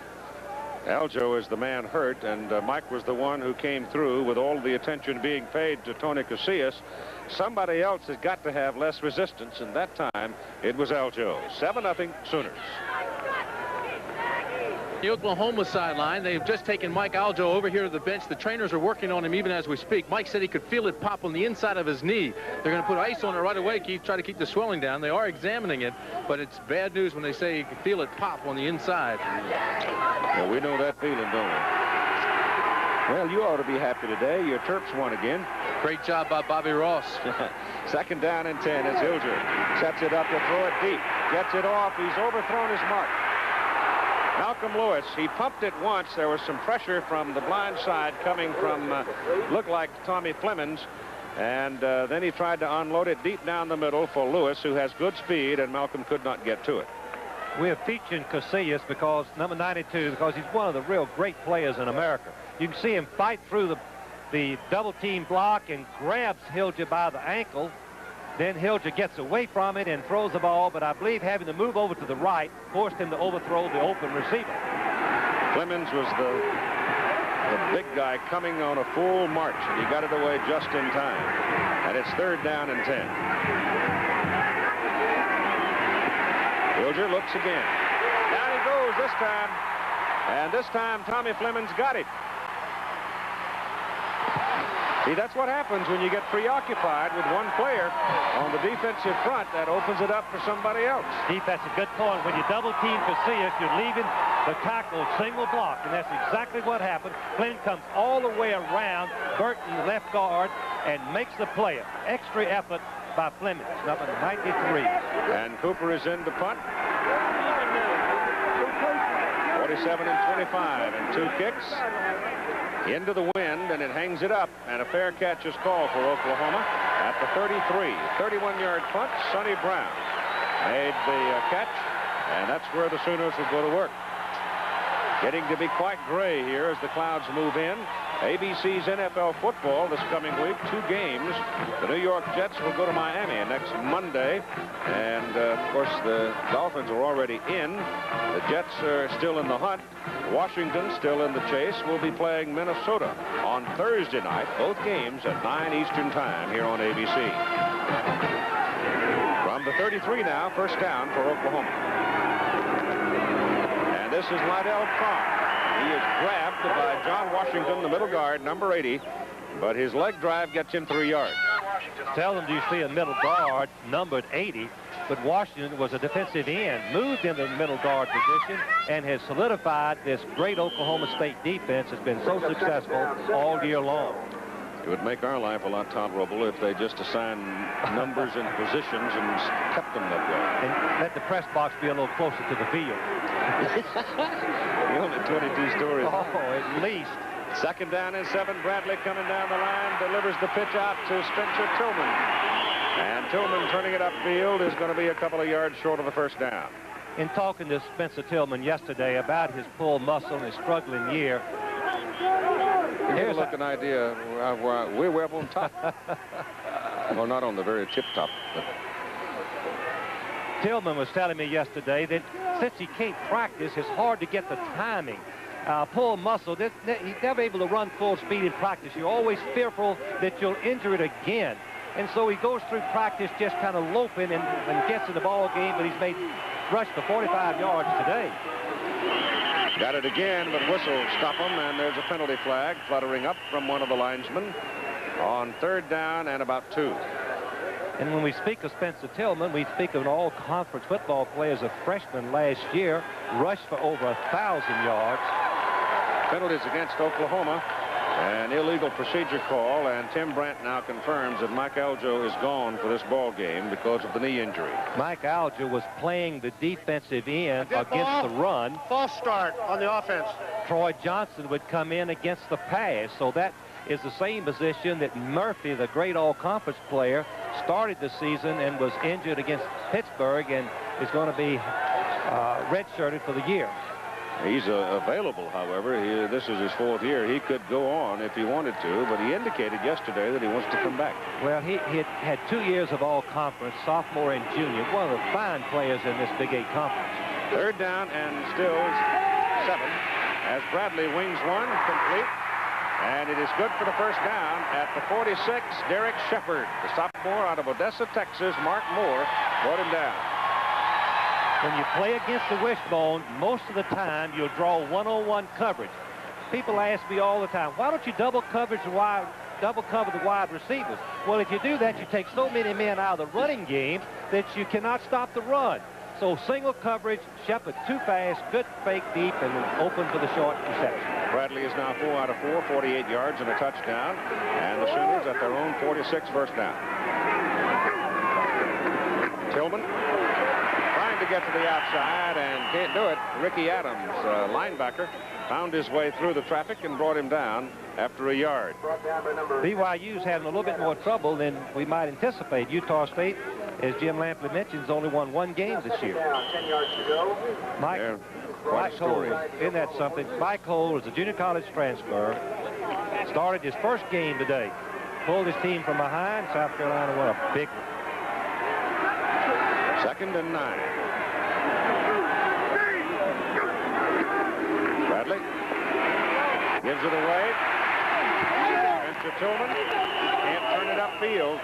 Aljo is the man hurt, and Mike was the one who came through with all the attention being paid to Tony Casillas. Somebody else has got to have less resistance, and that time it was Aljo. 7-0 Sooners. The Oklahoma sideline, they've just taken Mike Aljo over here to the bench. The trainers are working on him even as we speak. Mike said he could feel it pop on the inside of his knee. They're going to put ice on it right away, Keith, try to keep the swelling down. They are examining it, but it's bad news when they say you can feel it pop on the inside. Well, we know that feeling, don't we? Well, you ought to be happy today. Your Terps won again. Great job by Bobby Ross. 2nd down and 10 as Hilger sets it up to throw it deep. Gets it off. He's overthrown his mark. Malcolm Lewis, he pumped it once. There was some pressure from the blind side coming from, looked like Tommy Flemings. And then he tried to unload it deep down the middle for Lewis, who has good speed, and Malcolm could not get to it. We're featuring Casillas because number 92, because he's one of the real great players in America. You can see him fight through the double team block and grabs Hilger by the ankle. Then Hilger gets away from it and throws the ball, but I believe having to move over to the right forced him to overthrow the open receiver. Flemings was the big guy coming on a full march, and he got it away just in time. And it's 3rd down and 10. Hilger looks again. Down he goes this time. And this time Tommy Flemings got it. See, that's what happens when you get preoccupied with one player on the defensive front. That opens it up for somebody else. Steve, that's a good point. When you double team Casillas, you're leaving the tackle single block, and that's exactly what happened. Flynn comes all the way around Burton, the left guard, and makes the play. Extra effort by Flemings, number 93. And Cooper is in to punt. 47 and 25, and 2 kicks. Into the wind, and it hangs it up, and a fair catch is called for Oklahoma at the 33. 31-yard punt. Sonny Brown made the catch, and that's where the Sooners will go to work. Getting to be quite gray here as the clouds move in. ABC's NFL football this coming week, 2 games. The New York Jets will go to Miami next Monday, and of course the Dolphins are already in. The Jets are still in the hunt. Washington still in the chase. Will be playing Minnesota on Thursday night, both games at 9 Eastern time here on ABC. From the 33 now, 1st down for Oklahoma. And this is Lydell Carr. He is grabbed by John Washington, the middle guard, number 80, but his leg drive gets him 3 yards. Seldom do you see a middle guard numbered 80, but Washington was a defensive end, moved into the middle guard position, and has solidified this great Oklahoma State defense. Has been so successful all year long. It would make our life a lot tolerable if they just assigned numbers and positions and kept them that way. And let the press box be a little closer to the field. Only 22 stories. Oh, at least. 2nd down and 7. Bradley coming down the line, delivers the pitch out to Spencer Tillman. And Tillman turning it upfield is going to be a couple of yards short of the 1st down. In talking to Spencer Tillman yesterday about his pull muscle and his struggling year, here's an idea of where we're up on top. Well, not on the very tip top. But Tillman was telling me yesterday that since he can't practice, it's hard to get the timing. Pull muscle, he's never able to run full speed in practice. You're always fearful that you'll injure it again. And so he goes through practice just kind of loping and gets in the ball game, but he's made rush for 45 yards today. Got it again, but whistle stop him, and there's a penalty flag fluttering up from one of the linesmen on 3rd down and about 2. And when we speak of Spencer Tillman, we speak of an all-conference football player as a freshman last year, rushed for over 1,000 yards. Penalties against Oklahoma, an illegal procedure call, and Tim Brandt now confirms that Mike Aljo is gone for this ball game because of the knee injury. Mike Aljo was playing the defensive end against the run. False start on the offense. Troy Johnson would come in against the pass, so that is the same position that Murphy, the great all-conference player, started the season and was injured against Pittsburgh and is going to be redshirted for the year. He's available, however. This is his 4th year. He could go on if he wanted to, but he indicated yesterday that he wants to come back. Well, he had 2 years of all-conference, sophomore and junior. One of the fine players in this Big 8 conference. 3rd down and still 7 as Bradley wings one complete. And it is good for the 1st down at the 46. Derek Shepard, the sophomore out of Odessa, Texas. Mark Moore brought him down. When you play against the wishbone, most of the time you'll draw one-on-one coverage. People ask me all the time, why don't you double cover the wide receivers? Well, if you do that, you take so many men out of the running game that you cannot stop the run. So single coverage, Shepard too fast, good fake deep, and then open for the short reception. Bradley is now 4 out of 4, 48 yards and a touchdown. And the Sooners at their own 46, 1st down. Tillman trying trying to get to the outside and can't do it. Ricky Adams, linebacker, found his way through the traffic and brought him down after a yard. BYU's having a little bit more trouble than we might anticipate. Utah State, as Jim Lampley mentioned, has only won 1 game this year. 10 yards to go. Mike Cole, isn't that something? Mike Cole is a junior college transfer. Started his first game today. Pulled his team from behind. South Carolina won a big one. 2nd and 9. Bradley gives it away. Mr. Tillman can't turn it upfield.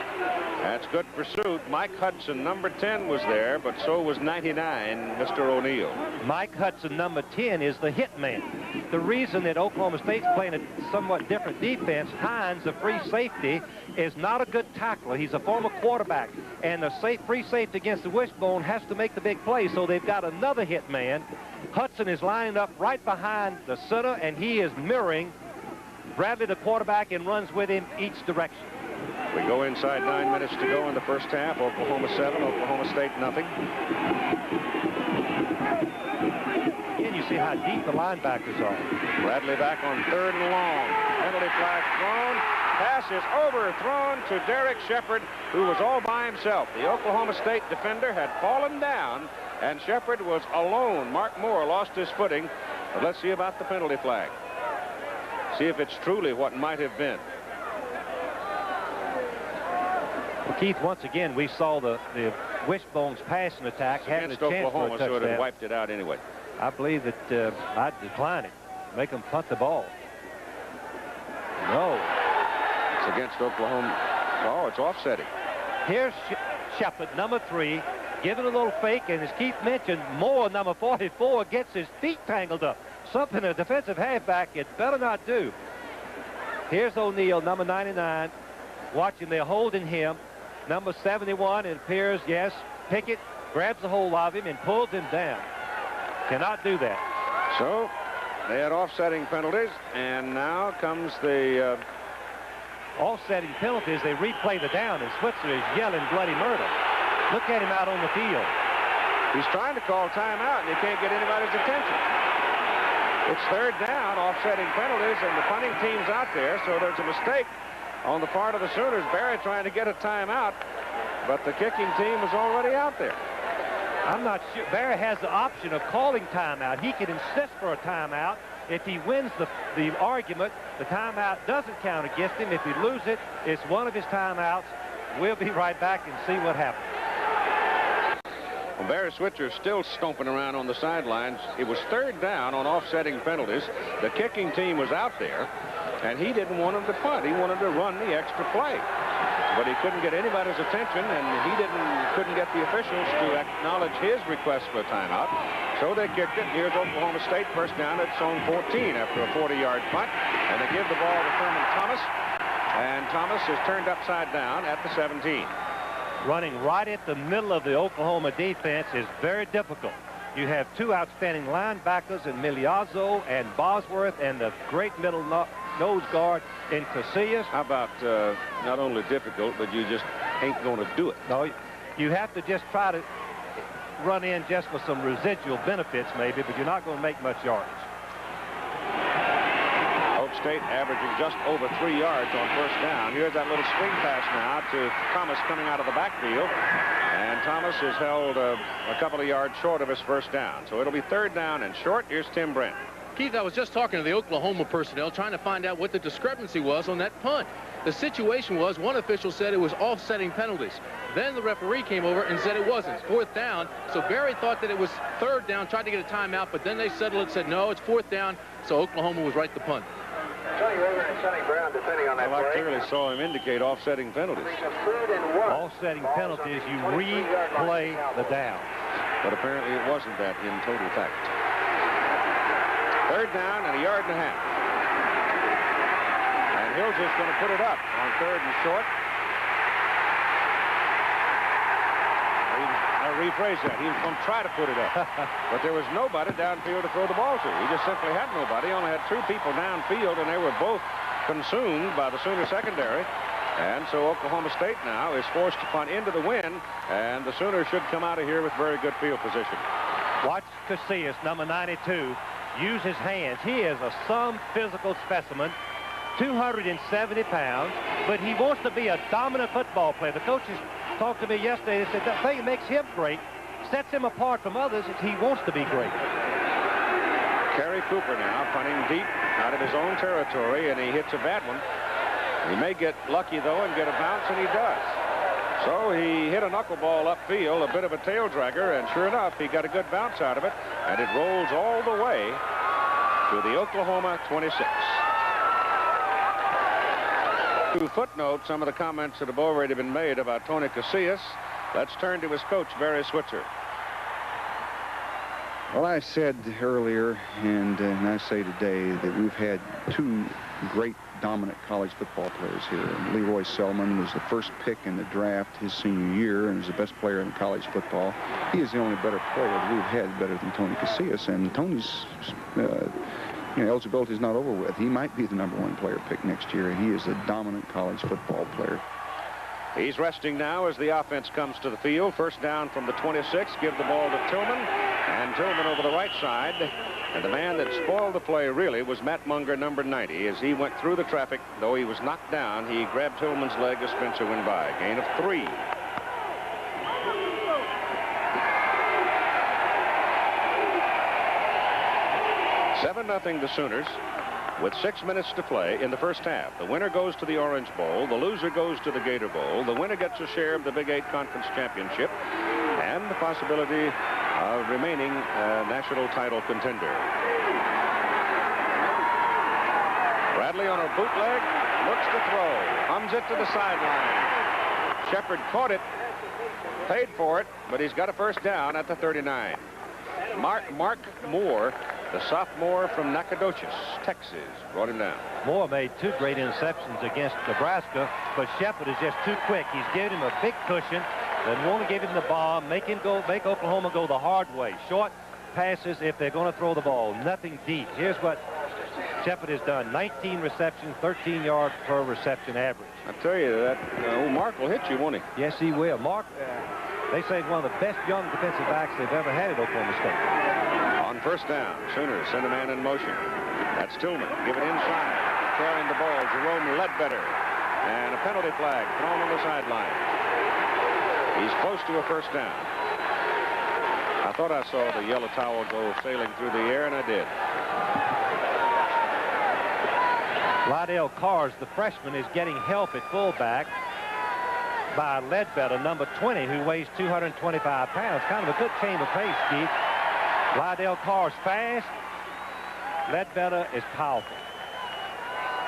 That's good pursuit. Mike Hudson, number 10, was there, but so was 99, Mr. O'Neill. Mike Hudson, number 10, is the hit man. The reason that Oklahoma State's playing a somewhat different defense, Hines, the free safety, is not a good tackler. He's a former quarterback, and the free safety against the wishbone has to make the big play, so they've got another hit man. Hudson is lined up right behind the center, and he is mirroring Bradley, the quarterback, and runs with him each direction. We go inside 9 minutes to go in the first half. Oklahoma 7, Oklahoma State nothing. Again, you see how deep the linebackers are. Bradley back on 3rd and long. Penalty flag thrown. Pass is overthrown to Derek Shepard, who was all by himself. The Oklahoma State defender had fallen down, and Shepard was alone. Mark Moore lost his footing. But let's see about the penalty flag. See if it's truly what might have been. Well, Keith, once again, we saw the Wishbone's passing attack having a chance Oklahoma, for a so it had touchdown. wiped it out anyway. I believe that I'd decline it. Make them punt the ball. No. It's against Oklahoma. Oh, it's offsetting. Here's Shepard, number 3, giving a little fake, and as Keith mentioned, Moore, number 44, gets his feet tangled up. Something a defensive halfback had better not do. Here's O'Neill, number 99, watching. They're holding him. Number 71, it appears, yes, Pickett grabs a hold of him and pulls him down. Cannot do that. So they had offsetting penalties, and now comes the offsetting penalties. They replay the down, and Switzer is yelling bloody murder. Look at him out on the field. He's trying to call timeout, and he can't get anybody's attention. It's 3rd down, offsetting penalties, and the punting team's out there, so there's a mistake on the part of the Sooners. Barry trying to get a timeout, but the kicking team was already out there. I'm not sure. Barry has the option of calling timeout. He can insist for a timeout. If he wins the argument, the timeout doesn't count against him. If he loses it, it's one of his timeouts. We'll be right back and see what happens. Well, Barry Switzer still stomping around on the sidelines. It was 3rd down on offsetting penalties. The kicking team was out there, and he didn't want him to punt. He wanted to run the extra play. But he couldn't get anybody's attention, and he couldn't get the officials to acknowledge his request for a timeout. So they kicked it. Here's Oklahoma State, first down at its own 14 after a 40-yard punt. And they give the ball to Thurman Thomas. And Thomas is turned upside down at the 17. Running right at the middle of the Oklahoma defense is very difficult. You have 2 outstanding linebackers in Miliazzo and Bosworth, and the great middle nose guard in Casillas. How about not only difficult, but you just ain't going to do it? No, you have to just try to run in just for some residual benefits maybe, but you're not going to make much yardage. Oak State averaging just over 3 yards on first down. Here's that little swing pass now to Thomas coming out of the backfield. And Thomas is held a couple of yards short of his first down. So it'll be 3rd down and short. Here's Tim Brent. Keith, I was just talking to the Oklahoma personnel trying to find out what the discrepancy was on that punt. The situation was one official said it was offsetting penalties. Then the referee came over and said it wasn't. It's 4th down. So Barry thought that it was 3rd down, tried to get a timeout, but then they settled it, said no, it's 4th down. So Oklahoma was right to punt. Sonny Raver and Sonny Brown depending on that Well, I play. clearly saw him indicate offsetting penalties. Offsetting penalties, you replay the down. But apparently it wasn't that in total fact. 3rd down and a yard and a half. And Hills is going to put it up on 3rd and short. I rephrase that. He was going to try to put it up. But there was nobody downfield to throw the ball to. He just simply had nobody. He only had 2 people downfield, and they were both consumed by the Sooner secondary. And so Oklahoma State now is forced to punt into the wind, and the Sooners should come out of here with very good field position. Watch Casillas, number 92, use his hands. He is some physical specimen, 270 pounds, but he wants to be a dominant football player. The coaches talked to me yesterday. They said the thing that makes him great, sets him apart from others, is he wants to be great. Kerry Cooper now punting deep out of his own territory, and he hits a bad one. He may get lucky, though, and get a bounce, and he does. So he hit a knuckleball upfield, a bit of a tail dragger, and sure enough, he got a good bounce out of it, and it rolls all the way to the Oklahoma 26. To footnote some of the comments that have already been made about Tony Casillas, let's turn to his coach, Barry Switzer. Well, I said earlier, and I say today, that we've had two great dominant college football players here. Leroy Selman was the first pick in the draft his senior year and was the best player in college football. He is the only better player that we've had better than Tony Casillas, and Tony's eligibility is not over with. He might be the #1 player pick next year. He is a dominant college football player. He's resting now as the offense comes to the field. First down from the 26. Give the ball to Tillman. And Tillman over the right side. And the man that spoiled the play, really, was Matt Munger, number 90. As he went through the traffic, though he was knocked down, he grabbed Tillman's leg as Spencer went by. Gain of 3. "7-0 the Sooners. With 6 minutes to play in the first half. The winner goes to the Orange Bowl. The loser goes to the Gator Bowl. The winner gets a share of the Big 8 Conference Championship and the possibility of remaining a national title contender." Bradley on a bootleg, looks to throw, hums it to the sideline. Shepard caught it, paid for it, but he's got a first down at the 39. Mark Moore, the sophomore from Nacogdoches, Texas, brought him down. Moore made 2 great interceptions against Nebraska, but Shepard is just too quick. He's giving him a big cushion. Then want to give him the ball, make Oklahoma go the hard way. Short passes if they're going to throw the ball, nothing deep. Here's what Shepard has done: 19 receptions, 13 yards per reception average. I tell you that Mark will hit you, won't he? Yes, he will. Mark, they say he's one of the best young defensive backs they've ever had at Oklahoma State. On first down, Sooners send a man in motion. That's Tillman. Give it inside. Carrying the ball, Jerome Ledbetter. And a penalty flag thrown on the sideline. He's close to a first down. I thought I saw the yellow towel go sailing through the air, and I did. Lydell Cars, the freshman, is getting help at fullback by Ledbetter, number 20, who weighs 225 pounds. Kind of a good change of pace, Keith. Lydell Cars fast. Ledbetter is powerful.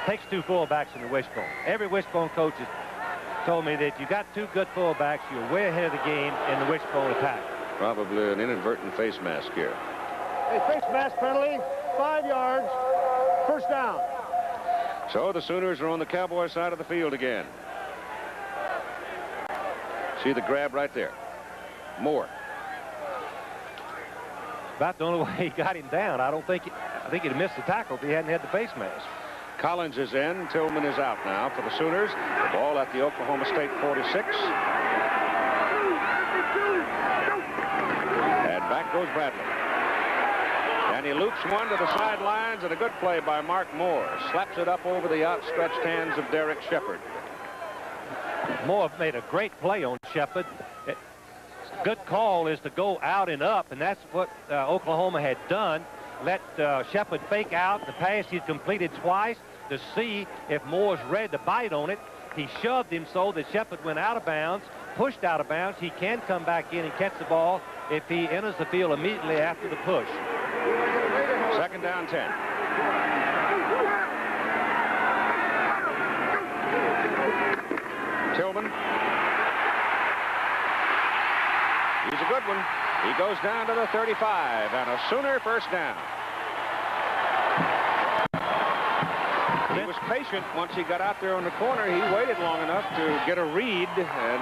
Takes 2 fullbacks in the wishbone. Every wishbone coach has told me that if you got 2 good fullbacks, you're way ahead of the game in the wishbone attack. Probably an inadvertent face mask here. A face mask penalty, 5 yards, first down. So the Sooners are on the Cowboy side of the field again. See the grab right there. Moore. About the only way he got him down. I think he'd have missed the tackle if he hadn't had the face mask. Collins is in. Tillman is out now for the Sooners. The ball at the Oklahoma State 46. And back goes Bradley. And he loops one to the sidelines, and a good play by Mark Moore. Slaps it up over the outstretched hands of Derek Shepard. Moore made a great play on Shepard. Good call is to go out and up, and that's what Oklahoma had done. Let Shepard fake out the pass he'd completed twice to see if Moore's ready to bite on it. He shoved him so that Shepard went out of bounds, pushed out of bounds. He can come back in and catch the ball if he enters the field immediately after the push. Second down 10. Tillman. He's a good one. He goes down to the 35, and a Sooner first down. He was patient once he got out there on the corner. He waited long enough to get a read and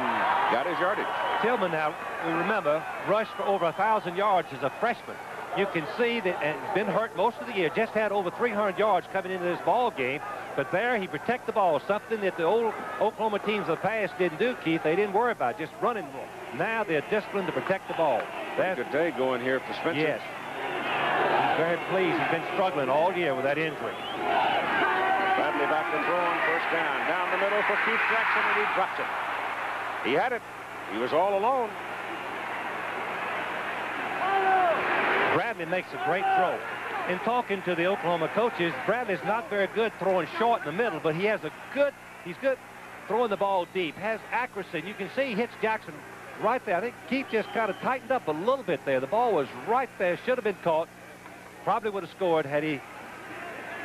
got his yardage. Tillman, now, remember, rushed for over 1,000 yards as a freshman. You can see that, and he's been hurt most of the year, just had over 300 yards coming into this ball game. But there he protected the ball, something that the old Oklahoma teams of the past didn't do, Keith. They didn't worry about just running the ball. Now they're disciplined to protect the ball. That's a good day going here for Spencer. Yes. He's very pleased. He's been struggling all year with that injury. Bradley back to throw on first down. Down the middle for Keith Jackson, and he dropped it. He had it. He was all alone. Bradley makes a great throw. In talking to the Oklahoma coaches, Bradley's not very good throwing short in the middle, but he's good throwing the ball deep, has accuracy. You can see he hits Jackson right there. I think Keith just kind of tightened up a little bit there. The ball was right there, should have been caught. Probably would have scored had he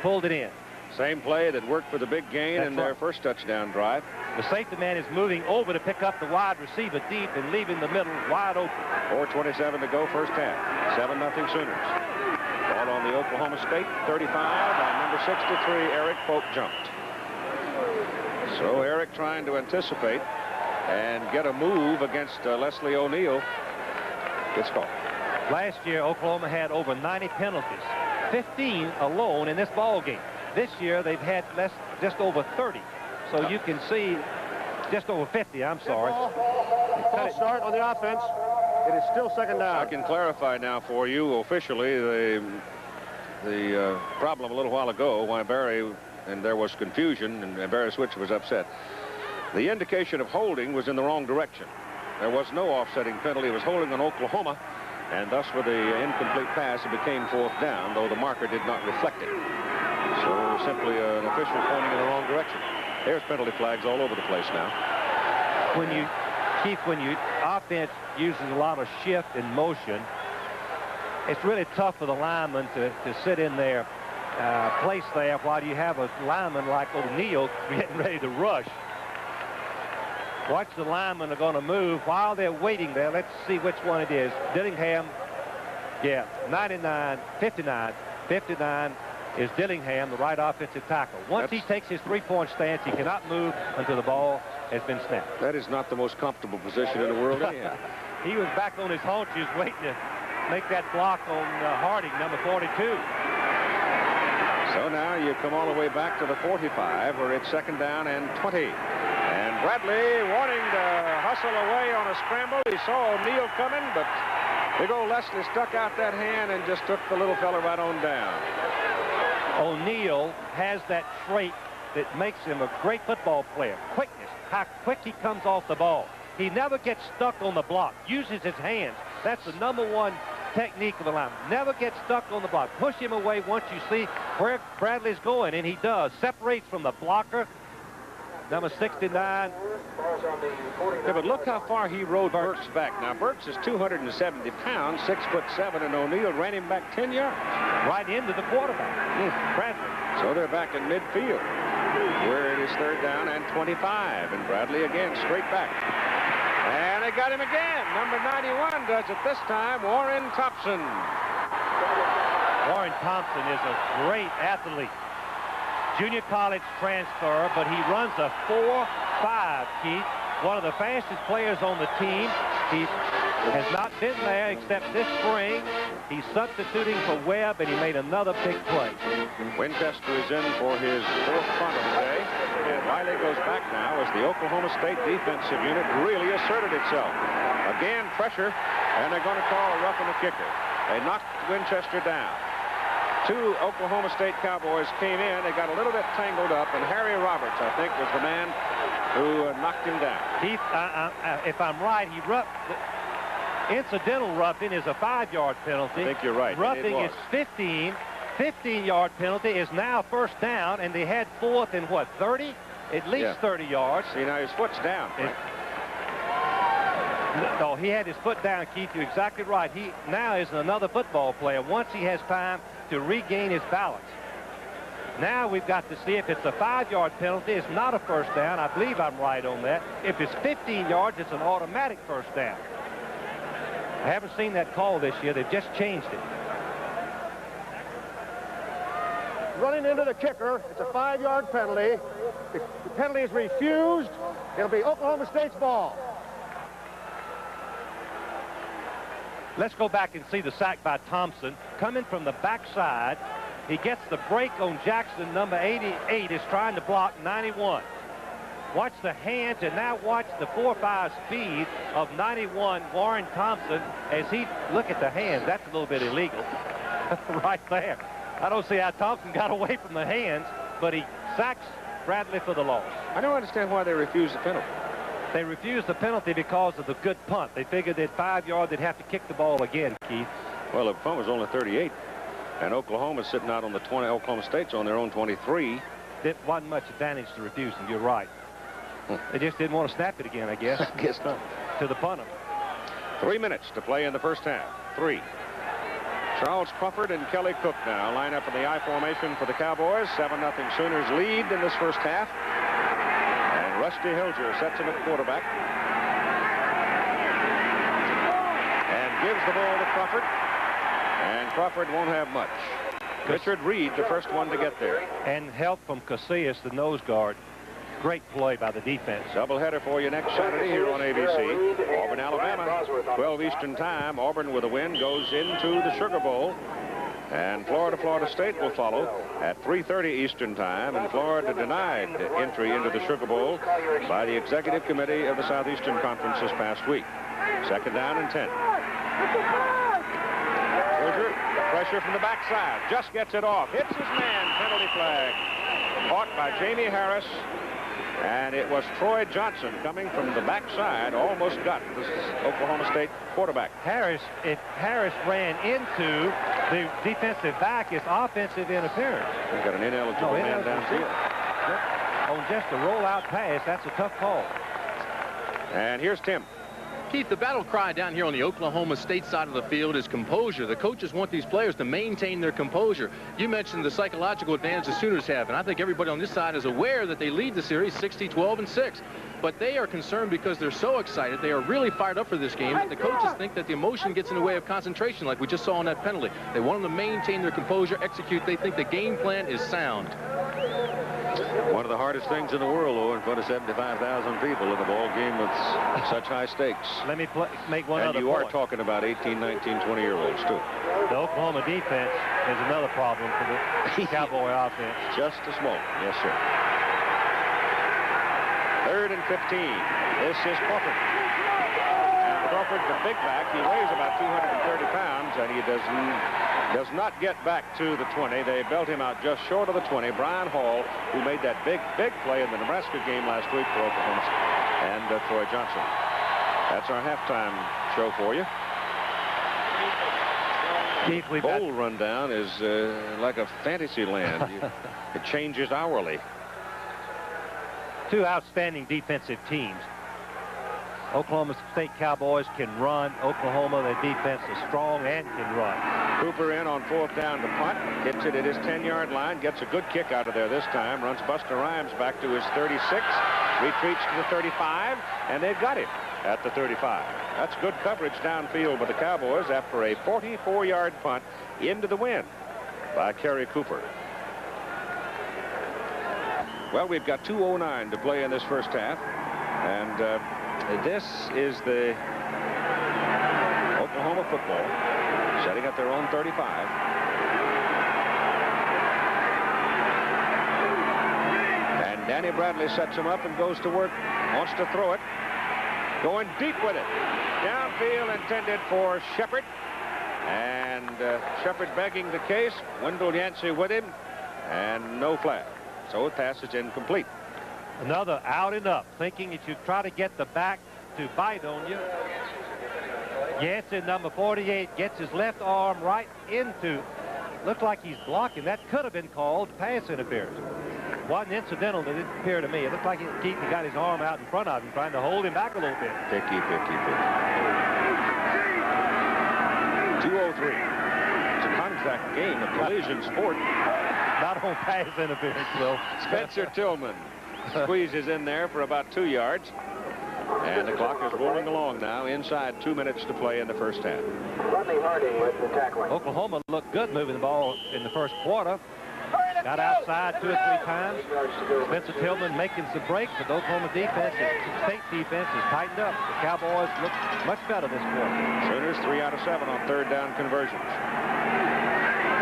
pulled it in. Same play that worked for the big gain in their first touchdown drive. The safety man is moving over to pick up the wide receiver deep and leaving the middle wide open. 4:27 to go, first half. 7-0 Sooners. Ball on the Oklahoma State 35, and number 63, Eric Pope jumped. So Eric trying to anticipate and get a move against Leslie O'Neal. It's called. Last year, Oklahoma had over 90 penalties, 15 alone in this ball game. This year, they've had just over 30. So you can see just over 50, I'm sorry. False start on the offense. It is still second down. I can clarify now for you officially the problem a little while ago why Barry, and there was confusion, and Barry Switch was upset. The indication of holding was in the wrong direction. There was no offsetting penalty. It was holding on Oklahoma, and thus with the incomplete pass, it became fourth down, though the marker did not reflect it. So simply an official pointing in the wrong direction. There's penalty flags all over the place now. Keith, when you offense uses a lot of shift and motion, it's really tough for the lineman to sit in their place there while you have a lineman like O'Neal getting ready to rush. Watch the linemen are going to move while they're waiting there. Let's see which one it is. Dillingham, yeah, 99, 59, 59 is Dillingham, the right offensive tackle. Once he takes his three-point stance, he cannot move until the ball has been snapped. That is not the most comfortable position in the world. He was back on his haunches waiting to make that block on Harding, number 42. So now you come all the way back to the 45, where it's second down and 20. And Bradley wanting to hustle away on a scramble. He saw O'Neal coming, but big old Leslie stuck out that hand and just took the little fella right on down. O'Neal has that trait that makes him a great football player. Quickness, how quick he comes off the ball. He never gets stuck on the block, uses his hands. That's the #1 technique of the lineman. Never get stuck on the block. Push him away once you see where Bradley's going, and he does. Separates from the blocker. Number 69. Yeah, but look how far he rode Burks back. Now, Burks is 270 pounds, 6'7", and O'Neal ran him back 10 yards. Right into the quarterback, Bradley. So they're back in midfield, where it is third down and 25. And Bradley again straight back. And they got him again. Number 91 does it this time, Warren Thompson. Warren Thompson is a great athlete. Junior college transfer, but he runs a 4.5, Keith. One of the fastest players on the team. He has not been there except this spring. He's substituting for Webb, and he made another big play. Winchester is in for his fourth punt of the day. And Riley goes back now as the Oklahoma State defensive unit really asserted itself. Again, pressure, and they're going to call a roughing the kicker. They knocked Winchester down. Two Oklahoma State Cowboys came in. They got a little bit tangled up, and Harry Roberts, I think, was the man who knocked him down. Keith, if I'm right, he incidental roughing is a 5-yard penalty. I think you're right. Roughing is 15. 15-yard penalty is now first down, and they had fourth and what, 30? At least 30 yards. See, now his foot's down. No, he had his foot down, Keith. You're exactly right. He now is another football player once he has time to regain his balance. Now we've got to see if it's a 5-yard penalty. It's not a first down. I believe I'm right on that. If it's 15 yards, it's an automatic first down. I haven't seen that call this year. They've just changed it. Running into the kicker. It's a 5-yard penalty. The penalty is refused. It'll be Oklahoma State's ball. Let's go back and see the sack by Thompson. Coming from the backside, He gets the break on Jackson. Number 88 is trying to block 91. Watch the hands, and now watch the 4.5 speed of 91 Warren Thompson as he look at the hands. That's a little bit illegal right there. I don't see how Thompson got away from the hands, but he sacks Bradley for the loss. I don't understand why they refused the penalty. They refused the penalty because of the good punt. They figured at 5 yards they'd have to kick the ball again, Keith. Well, the punt was only 38, and Oklahoma's sitting out on the 20. Oklahoma State's on their own 23. There wasn't much advantage to refusing. You're right. They just didn't want to snap it again, I guess. I guess not. To the punter. 3 minutes to play in the first half. 3. Charles Crawford and Kelly Cook now line up in the I formation for the Cowboys. 7-0 Sooners lead in this first half. And Rusty Hilger sets him at quarterback. And gives the ball to Crawford. And Crawford won't have much. Richard Reed, the first one to get there. And help from Casillas, the nose guard. Great play by the defense. Doubleheader for you next Saturday here on ABC. Auburn, Alabama, 12 Eastern time. Auburn with a win goes into the Sugar Bowl. And Florida State will follow at 3:30 Eastern time. And Florida denied entry into the Sugar Bowl by the Executive Committee of the Southeastern Conference this past week. Second down and 10. Hilger, pressure from the backside. Just gets it off. Hits his man. Penalty flag. Caught by Jamie Harris. And it was Troy Johnson coming from the backside, almost got this Oklahoma State quarterback. If Harris ran into the defensive back, it's offensive interference. We've got an ineligible man downfield. On just a rollout pass, that's a tough call. And here's Tim. Keith, the battle cry down here on the Oklahoma State side of the field is composure. The coaches want these players to maintain their composure. You mentioned the psychological advantage the Sooners have, and I think everybody on this side is aware that they lead the series 60-12-6. But they are concerned because they're so excited. They are really fired up for this game. The coaches think that the emotion gets in the way of concentration, like we just saw on that penalty. They want them to maintain their composure, execute. They think the game plan is sound. One of the hardest things in the world, though, in front of 75,000 people in a ball game with such high stakes. Let me make one other point. And you are talking about 18, 19, 20-year-olds, too. The Oklahoma defense is another problem for the Cowboy offense. Just a small. Yes, sir. 3rd and 15. This is Crawford. And Crawford, the big back, he weighs about 230 pounds, and he does not get back to the 20. They belt him out just short of the 20. Brian Hall, who made that big play in the Nebraska game last week for Oklahoma State, and Troy Johnson. That's our halftime show for you. Keith, Bowl rundown is like a fantasy land. It changes hourly. Two outstanding defensive teams. Oklahoma State Cowboys can run. Oklahoma, their defense is strong and can run. Cooper in on 4th down to punt. Hits it at his 10-yard line. Gets a good kick out of there this time. Runs Buster Rhymes back to his 36. Retreats to the 35. And they've got him at the 35. That's good coverage downfield by the Cowboys after a 44-yard punt into the wind by Kerry Cooper. Well, we've got 2:09 to play in this first half. And this is the Oklahoma football setting up their own 35. And Danny Bradley sets him up and goes to work. Wants to throw it. Going deep with it. Downfield intended for Shepard. And Shepard begging the case. Wendell Yancey with him. And no flag. So the pass is incomplete. Another out and up, thinking that you try to get the back to bite on you. Yancey, number 48, gets his left arm right into, looks like he's blocking. That could have been called pass interference. Wasn't incidental, it didn't appear to me. It looked like he got his arm out in front of him, trying to hold him back a little bit. Picky. 2:03. It's a contact game, a collision sport. Not on pass interference, though. Spencer Tillman squeezes in there for about 2 yards. And the clock is rolling along now. Inside 2 minutes to play in the first half. Oklahoma looked good moving the ball in the first quarter. Got outside 2 or 3 times. Spencer Tillman making some breaks, but the Oklahoma defense, State defense, is tightened up. The Cowboys look much better this quarter. Sooners 3 out of 7 on 3rd down conversions.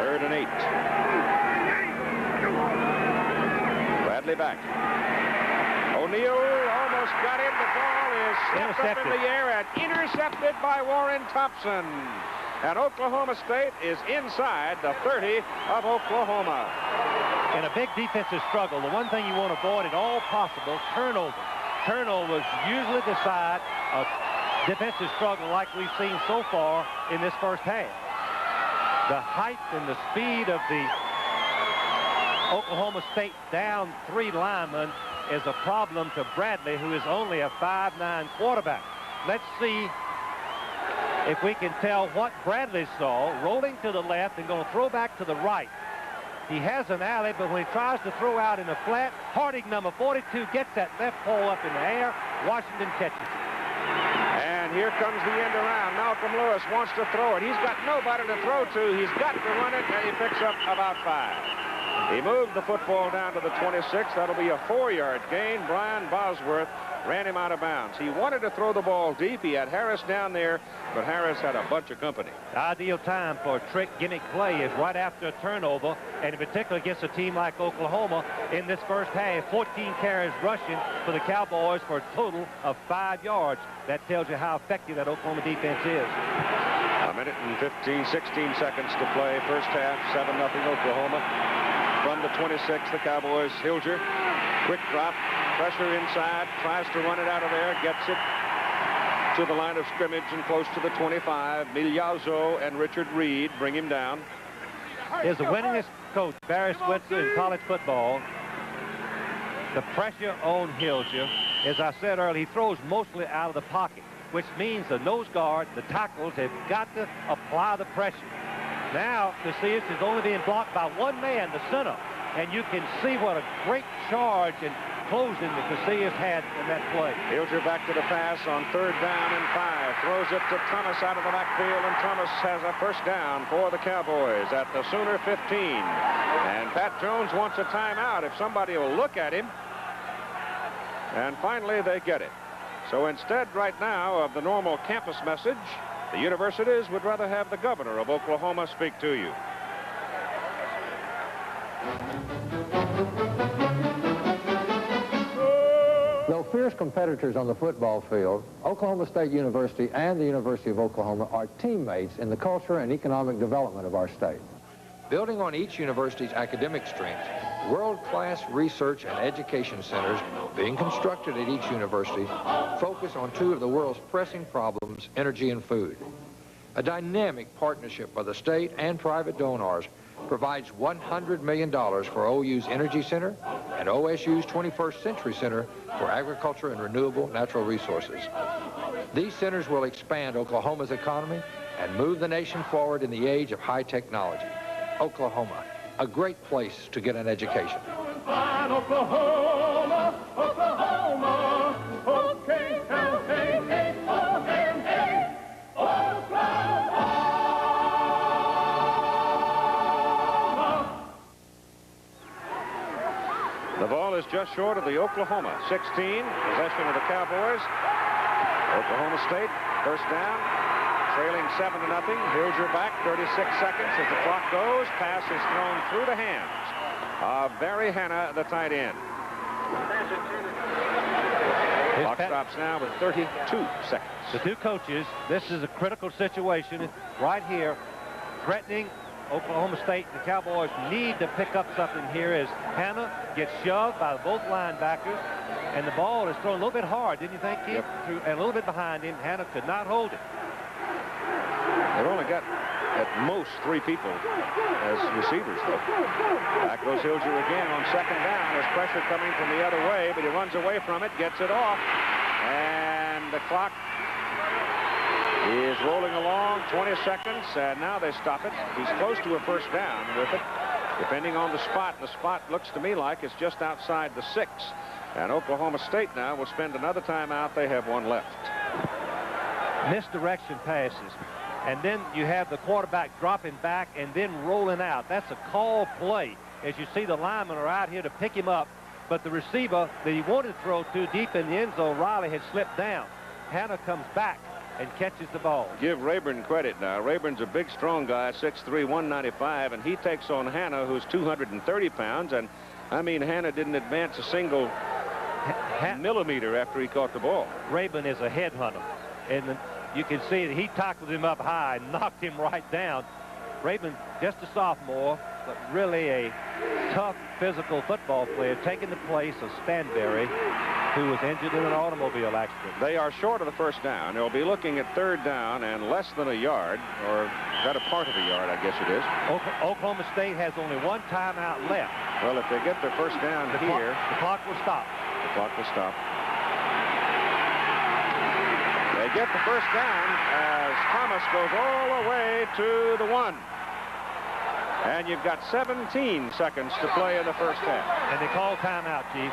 3rd and 8. Bradley back. O'Neal almost got in. The ball is snapped up in the air and intercepted by Warren Thompson. And Oklahoma State is inside the 30 of Oklahoma. In a big defensive struggle, the one thing you want to avoid at all possible, turnovers. Turnovers usually decide a defensive struggle like we've seen so far in this first half. The height and the speed of the Oklahoma State down 3 linemen is a problem to Bradley, who is only a 5'9" quarterback. Let's see if we can tell what Bradley saw, rolling to the left and going to throw back to the right. He has an alley, but when he tries to throw out in the flat, Harding, number 42, gets that left pole up in the air. Washington catches it. And here comes the end around. Malcolm Lewis wants to throw it. He's got nobody to throw to. He's got to run it, and he picks up about 5. He moved the football down to the 26. That'll be a 4-yard gain. Brian Bosworth ran him out of bounds. He wanted to throw the ball deep. He had Harris down there, but Harris had a bunch of company. The ideal time for a trick gimmick play is right after a turnover, and in particular against a team like Oklahoma in this first half. 14 carries rushing for the Cowboys for a total of 5 yards. That tells you how effective that Oklahoma defense is. A minute and 16 seconds to play. First half, 7-0 Oklahoma. From the 26, the Cowboys, Hilger, quick drop, pressure inside, tries to run it out of there, gets it to the line of scrimmage and close to the 25. Migliazzo and Richard Reed bring him down. Is the winningest coach, Barry Switzer, in college football. The pressure on Hilger, as I said earlier, he throws mostly out of the pocket, which means the nose guard, the tackles, have got to apply the pressure. Now, Casillas is only being blocked by one man, the center, and you can see what a great charge and closing that Casillas had in that play. Hilger back to the pass on 3rd down and 5. Throws it to Thomas out of the backfield, and Thomas has a first down for the Cowboys at the Sooner 15. And Pat Jones wants a timeout if somebody will look at him. And finally, they get it. So instead, right now, of the normal campus message, the universities would rather have the governor of Oklahoma speak to you. Though fierce competitors on the football field, Oklahoma State University and the University of Oklahoma are teammates in the culture and economic development of our state. Building on each university's academic strengths, world-class research and education centers being constructed at each university focus on 2 of the world's pressing problems, energy and food. A dynamic partnership by the state and private donors provides $100 million for OU's Energy Center and OSU's 21st Century Center for Agriculture and Renewable Natural Resources. These centers will expand Oklahoma's economy and move the nation forward in the age of high technology. Oklahoma, a great place to get an education. Oklahoma, Oklahoma, O-K-L-A-H-O-M-A, Oklahoma. The ball is just short of the Oklahoma 16. Possession of the Cowboys. Oklahoma State, first down. Trailing 7-0. Hilger back, 36 seconds as the clock goes. Pass is thrown through the hands of Barry Hanna, the tight end. Clock stops now with 32 seconds. The 2 coaches, this is a critical situation right here, threatening Oklahoma State. The Cowboys need to pick up something here as Hanna gets shoved by both linebackers, and the ball is thrown a little bit hard, didn't you think, Keith? Yep. And a little bit behind him. Hanna could not hold it. They've only got at most 3 people as receivers, though. Back goes Hilger again on 2nd down. There's pressure coming from the other way, but he runs away from it, gets it off, and the clock is rolling along. 20 seconds, and now they stop it. He's close to a first down with it, depending on the spot. The spot looks to me like it's just outside the 6. And Oklahoma State now will spend another timeout. They have 1 left. Misdirection passes. And then you have the quarterback dropping back and then rolling out. That's a call play. As you see, the linemen are out here to pick him up, but the receiver that he wanted to throw to deep in the end zone, Riley, had slipped down. Hanna comes back and catches the ball. Give Rayburn credit now. Rayburn's a big, strong guy, 6'3", 195, and he takes on Hanna, who's 230 pounds. And, I mean, Hanna didn't advance a single millimeter after he caught the ball. Rayburn is a headhunter, and you can see that he tackled him up high and knocked him right down. Rayburn, just a sophomore, but really a tough, physical football player, taking the place of Stanberry, who was injured in an automobile accident. They are short of the first down. They'll be looking at 3rd down and less than a yard, or got a part of a yard, I guess it is. Oklahoma State has only 1 timeout left. Well, if they get their first down here, the clock will stop. The clock will stop. They get the first down as Thomas goes all the way to the 1. And you've got 17 seconds to play in the first half. And they call timeout, Chief,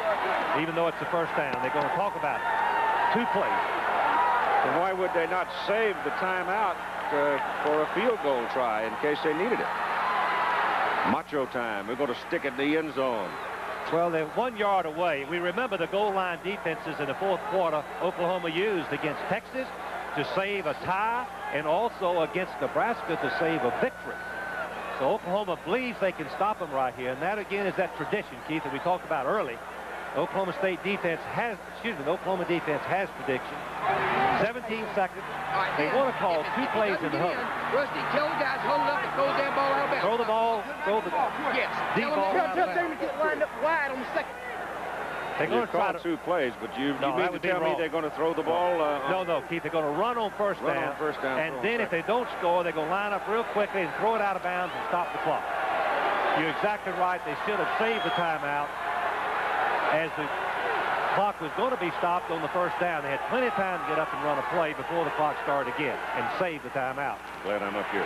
even though it's the first down. They're going to talk about it. 2 plays. And why would they not save the timeout for a field goal try in case they needed it? Macho time. We're going to stick it in the end zone. Well, they're 1 yard away. We remember the goal line defenses in the 4th quarter Oklahoma used against Texas to save a tie and also against Nebraska to save a victory. So Oklahoma believes they can stop them right here. And that, again, is that tradition, Keith, that we talked about early. Oklahoma defense has prediction. 17 seconds. They want to call 2 plays in the huddle. Rusty, tell the guys hold up and throw that ball out of bounds. Throw the ball, yes. deep ball out of Tell bounds. them to get lined up wide on the second. They're going to try 2 plays, but you mean to tell me they're going to throw the ball? No, Keith. They're going to run on first down. And then if they don't score, they're going to line up real quickly and throw it out of bounds and stop the clock. You're exactly right. They should have saved the timeout as the clock was going to be stopped on the first down. They had plenty of time to get up and run a play before the clock started again and save the timeout. Glad I'm up here.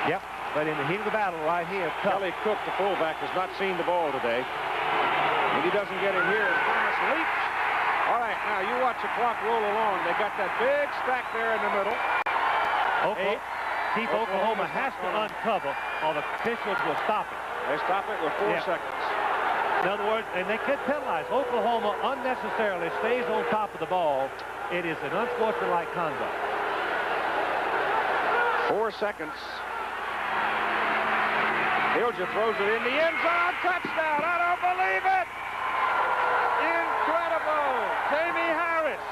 Yep. But in the heat of the battle right here, Kelly Cook, the fullback, has not seen the ball today. If he doesn't get it here, Thomas leaps. All right, now you watch the clock roll along. They got that big stack there in the middle. Oklahoma has to uncover, or the officials will stop it. They stop it with 4 seconds. In other words, and they could penalize. Oklahoma unnecessarily stays on top of the ball. It is an unsportsmanlike conduct. 4 seconds. Hilger throws it in the end zone. Touchdown. I don't believe it. Incredible. Jamie Harris.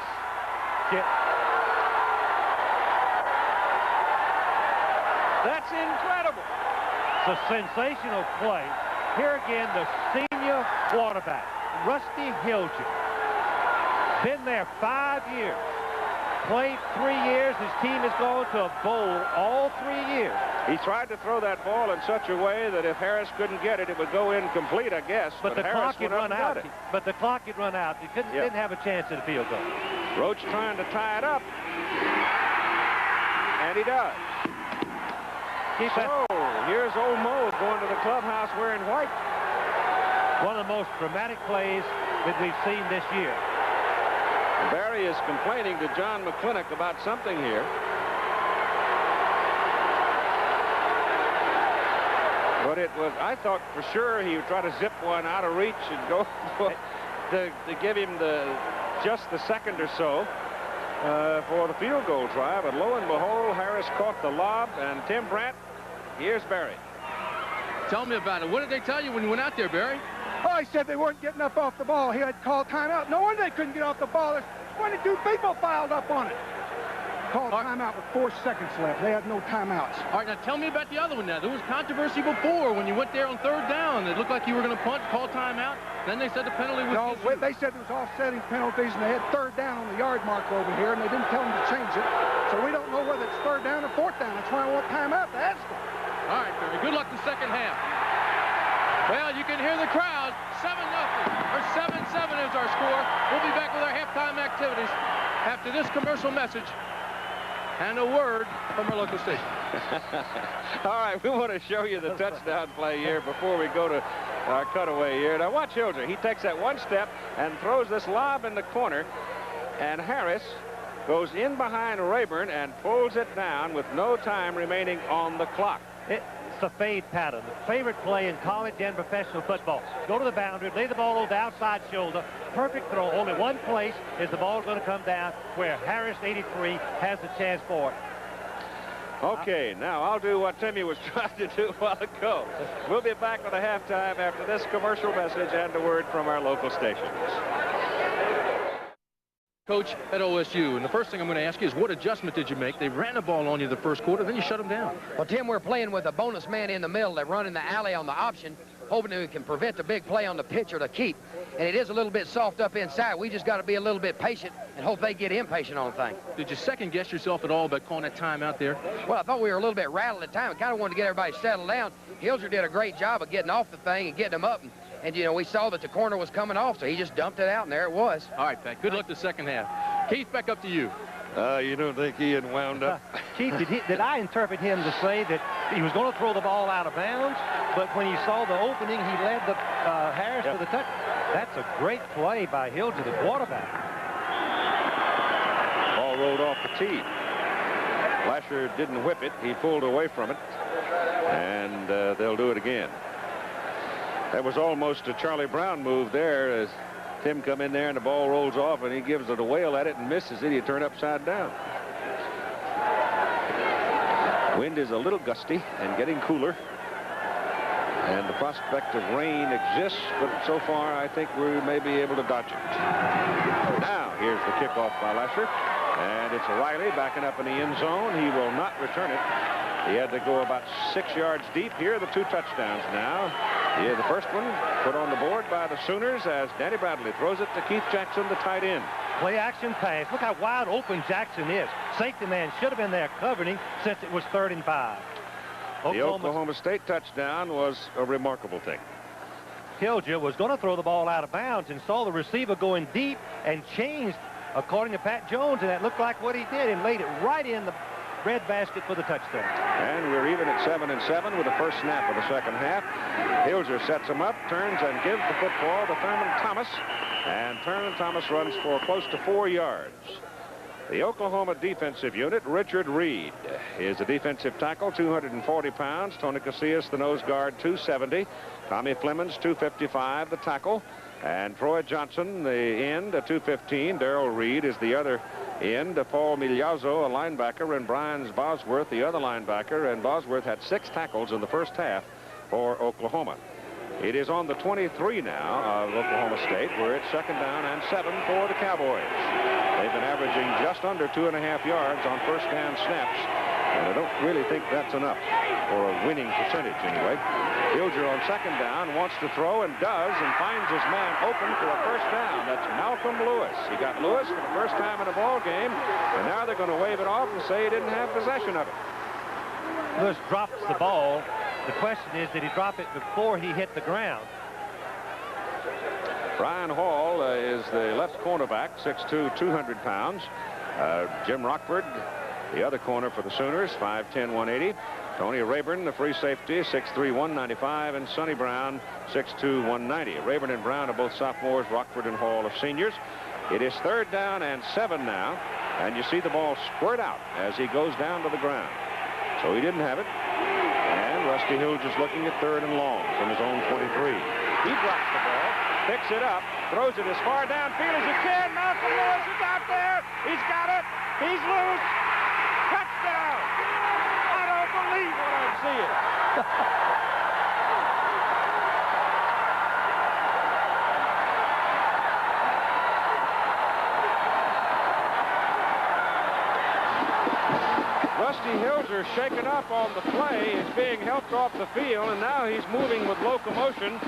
That's incredible. It's a sensational play. Here again, the senior quarterback, Rusty Hilger. Been there 5 years. Played 3 years. His team has gone to a bowl all 3 years. He tried to throw that ball in such a way that if Harris couldn't get it, it would go incomplete, I guess. But the Harris clock had run out. But the clock had run out. He didn't have a chance at a field goal. Roach trying to tie it up. And he does. So, here's old Mo going to the clubhouse wearing white. One of the most dramatic plays that we've seen this year. Barry is complaining to John McClintock about something here. But it was, I thought for sure he would try to zip one out of reach and go to give him just the second or so for the field goal try. But lo and behold, Harris caught the lob, and Tim Brandt, here's Barry. Tell me about it. What did they tell you when you went out there, Barry? Oh, he said they weren't getting up off the ball. He had called timeout. No wonder they couldn't get off the ball. There's 22 people piled up on it. Called timeout with 4 seconds left. They had no timeouts. All right, now tell me about the other one now. There was controversy before when you went there on 3rd down. It looked like you were going to punt, call timeout. Then they said the penalty was... No, they said it was offsetting penalties, and they had 3rd down on the yard marker over here, and they didn't tell them to change it. So we don't know whether it's 3rd down or 4th down. That's why I want timeout to ask them. All right, Barry. Good luck the second half. Well, you can hear the crowd. 7-0 or 7-7 is our score. We'll be back with our halftime activities after this commercial message and a word from our local station. All right, we want to show you the touchdown play here before we go to our cutaway here. Now watch Hilger. He takes that one step and throws this lob in the corner, and Harris goes in behind Rayburn and pulls it down with no time remaining on the clock. It's the fade pattern, the favorite play in college and professional football. Go to the boundary, lay the ball over the outside shoulder, perfect throw. Only one place is the ball going to come down where Harris, 83, has the chance for it. Okay, now I'll do what Timmy was trying to do a while ago. We'll be back with a halftime after this commercial message and a word from our local stations. Coach, at OSU, and the first thing I'm going to ask you is what adjustment did you make? They ran the ball on you the first quarter, then you shut them down. Well, Tim, we're playing with a bonus man in the middle. They're running the alley on the option, hoping that we can prevent the big play on the pitch or the keep. And it is a little bit soft up inside. We just got to be a little bit patient and hope they get impatient on things. Did you second-guess yourself at all about calling that time out there? Well, I thought we were a little bit rattled at the time. I kind of wanted to get everybody settled down. Hilger did a great job of getting off the thing and getting them up. And, you know, we saw that the corner was coming off, so he just dumped it out, and there it was. All right, Pat. Good luck the second half. Keith, back up to you. You don't think he had wound up? Keith, did I interpret him to say that he was going to throw the ball out of bounds, but when he saw the opening, he led the Harris to the touch? That's a great play by Hilger, the quarterback. Ball rolled off the tee. Lasher didn't whip it. He pulled away from it, and they'll do it again. That was almost a Charlie Brown move there as Tim come in there and the ball rolls off and he gives it a whale at it and misses it. He turned upside down. Wind is a little gusty and getting cooler. And the prospect of rain exists, but so far I think we may be able to dodge it. Now here's the kickoff by Lasher. And it's Riley backing up in the end zone. He will not return it. He had to go about 6 yards deep. Here are the two touchdowns now. Here, the first one put on the board by the Sooners as Danny Bradley throws it to Keith Jackson, the tight end. Play action pass. Look how wide open Jackson is. Safety man should have been there covering him since it was 3rd and 5. The Oklahoma State touchdown was a remarkable thing. Hilger was going to throw the ball out of bounds and saw the receiver going deep and changed, according to Pat Jones, and that looked like what he did and laid it right in the red basket for the touchdown. And we're even at 7-7 with the first snap of the second half. Hilger sets him up, turns and gives the football to Thurman Thomas. And Thurman Thomas runs for close to 4 yards. The Oklahoma defensive unit, Richard Reed, is a defensive tackle, 240 pounds. Tony Casillas, the nose guard, 270. Tommy Flemons, 255, the tackle. And Troy Johnson, the end, 215. Darrell Reed is the other end. Paul Migliazzo, a linebacker, and Brian Bosworth, the other linebacker. And Bosworth had 6 tackles in the first half for Oklahoma. It is on the 23 now of Oklahoma State, where it's 2nd down and 7 for the Cowboys. They've been averaging just under 2.5 yards on first down snaps. And I don't really think that's enough for a winning percentage anyway. Hilger on 2nd down wants to throw and does and finds his man open for a first down. That's Malcolm Lewis. He got Lewis for the first time in a ball game, and now they're going to wave it off and say he didn't have possession of it. Lewis drops the ball. The question is, did he drop it before he hit the ground? Brian Hall is the left cornerback, 6'2", 200 pounds. Jim Rockford, the other corner for the Sooners, 5'10", 180. Tony Rayburn, the free safety, 6'3", 195. And Sonny Brown, 6'2", 190. Rayburn and Brown are both sophomores. Rockford and Hall are seniors. It is 3rd down and 7 now. And you see the ball squirt out as he goes down to the ground. So he didn't have it. And Rusty Hilger's looking at 3rd and long from his own 23. He drops the ball, picks it up, throws it as far downfield as he can. Malcolm Lewis is out there. He's got it. He's loose. Touchdown. I don't believe what I'm seeing. Rusty Hilger shaken up on the play. He's being helped off the field, and now he's moving with locomotion.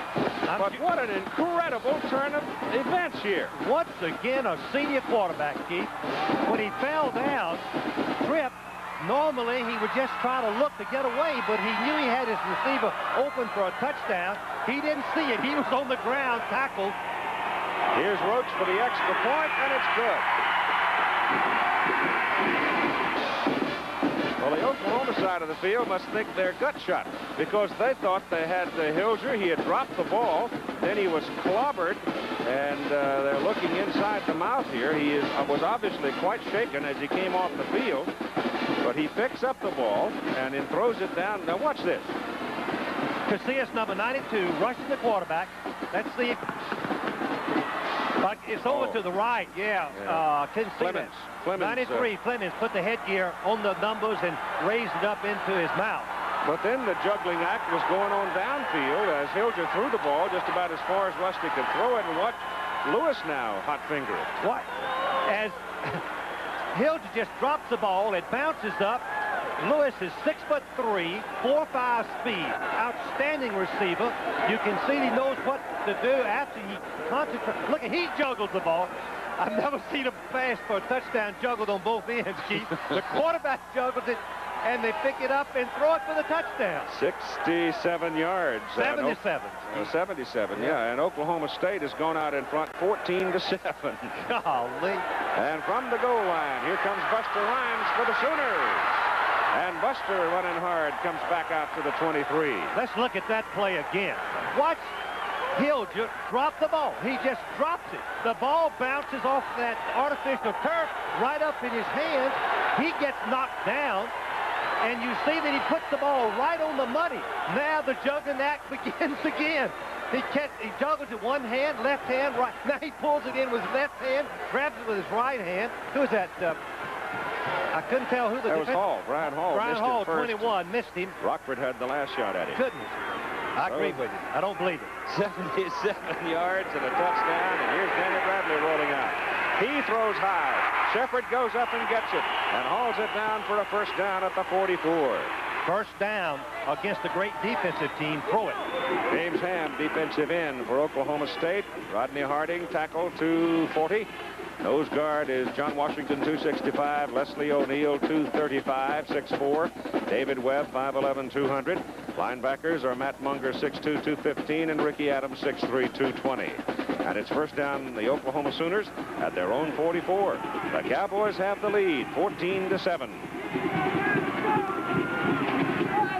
But what an incredible turn of events here. Once again, a senior quarterback, Keith. When he fell down, tripped, normally he would just try to look to get away, but he knew he had his receiver open for a touchdown. He didn't see it. He was on the ground, tackled. Here's Roach for the extra point, and it's good. Well, the Oklahoma side of the field must think they're gut shot because they thought they had Hilger. He had dropped the ball. Then he was clobbered, and they're looking inside the mouth here. He was obviously quite shaken as he came off the field, but he picks up the ball and then throws it down. Now, watch this. Casillas, number 92, rushing the quarterback. Let's see. But it's over to the right, yeah. Couldn't see that. 93, Flemings put the headgear on the numbers and raised it up into his mouth. But then the juggling act was going on downfield as Hilger threw the ball just about as far as Rusty could throw it. And watch Lewis now hot finger it. What? As Hilger just drops the ball, it bounces up. Lewis is 6'3", 4'5" speed. Outstanding receiver. You can see he knows what to do after he concentrates. Look, he juggles the ball. I've never seen a pass for a touchdown juggled on both ends, Keith. The quarterback juggles it, and they pick it up and throw it for the touchdown. 67 yards. 77. 77, yeah. And Oklahoma State has gone out in front 14-7. Golly. And from the goal line, here comes Buster Rhymes for the Sooners. And Buster, running hard, comes back out to the 23. Let's look at that play again. Watch Hilger drop the ball. He just drops it. The ball bounces off that artificial turf right up in his hands. He gets knocked down, and you see that he puts the ball right on the money. Now the juggling act begins again. He juggles it one hand, left hand, right. Now he pulls it in with his left hand, grabs it with his right hand. Who is that? I couldn't tell who the That was Hall. Brian Hall. Brian missed Hall, him first. 21, missed him. Rockford had the last shot at him. Goodness. I agree with you. I don't believe it. 77 yards and a touchdown, and here's Danny Bradley rolling out. He throws high. Shepard goes up and gets it and hauls it down for a first down at the 44. First down against a great defensive team. Throw it. James Ham, defensive end for Oklahoma State. Rodney Harding, tackle, 240. Nose guard is John Washington, 265. Leslie O'Neal, 235, 6'4". David Webb, 5'11", 200. Linebackers are Matt Munger, 6'2", 215, and Ricky Adams, 6'3", 220. And it's first down the Oklahoma Sooners at their own 44. The Cowboys have the lead, 14-7.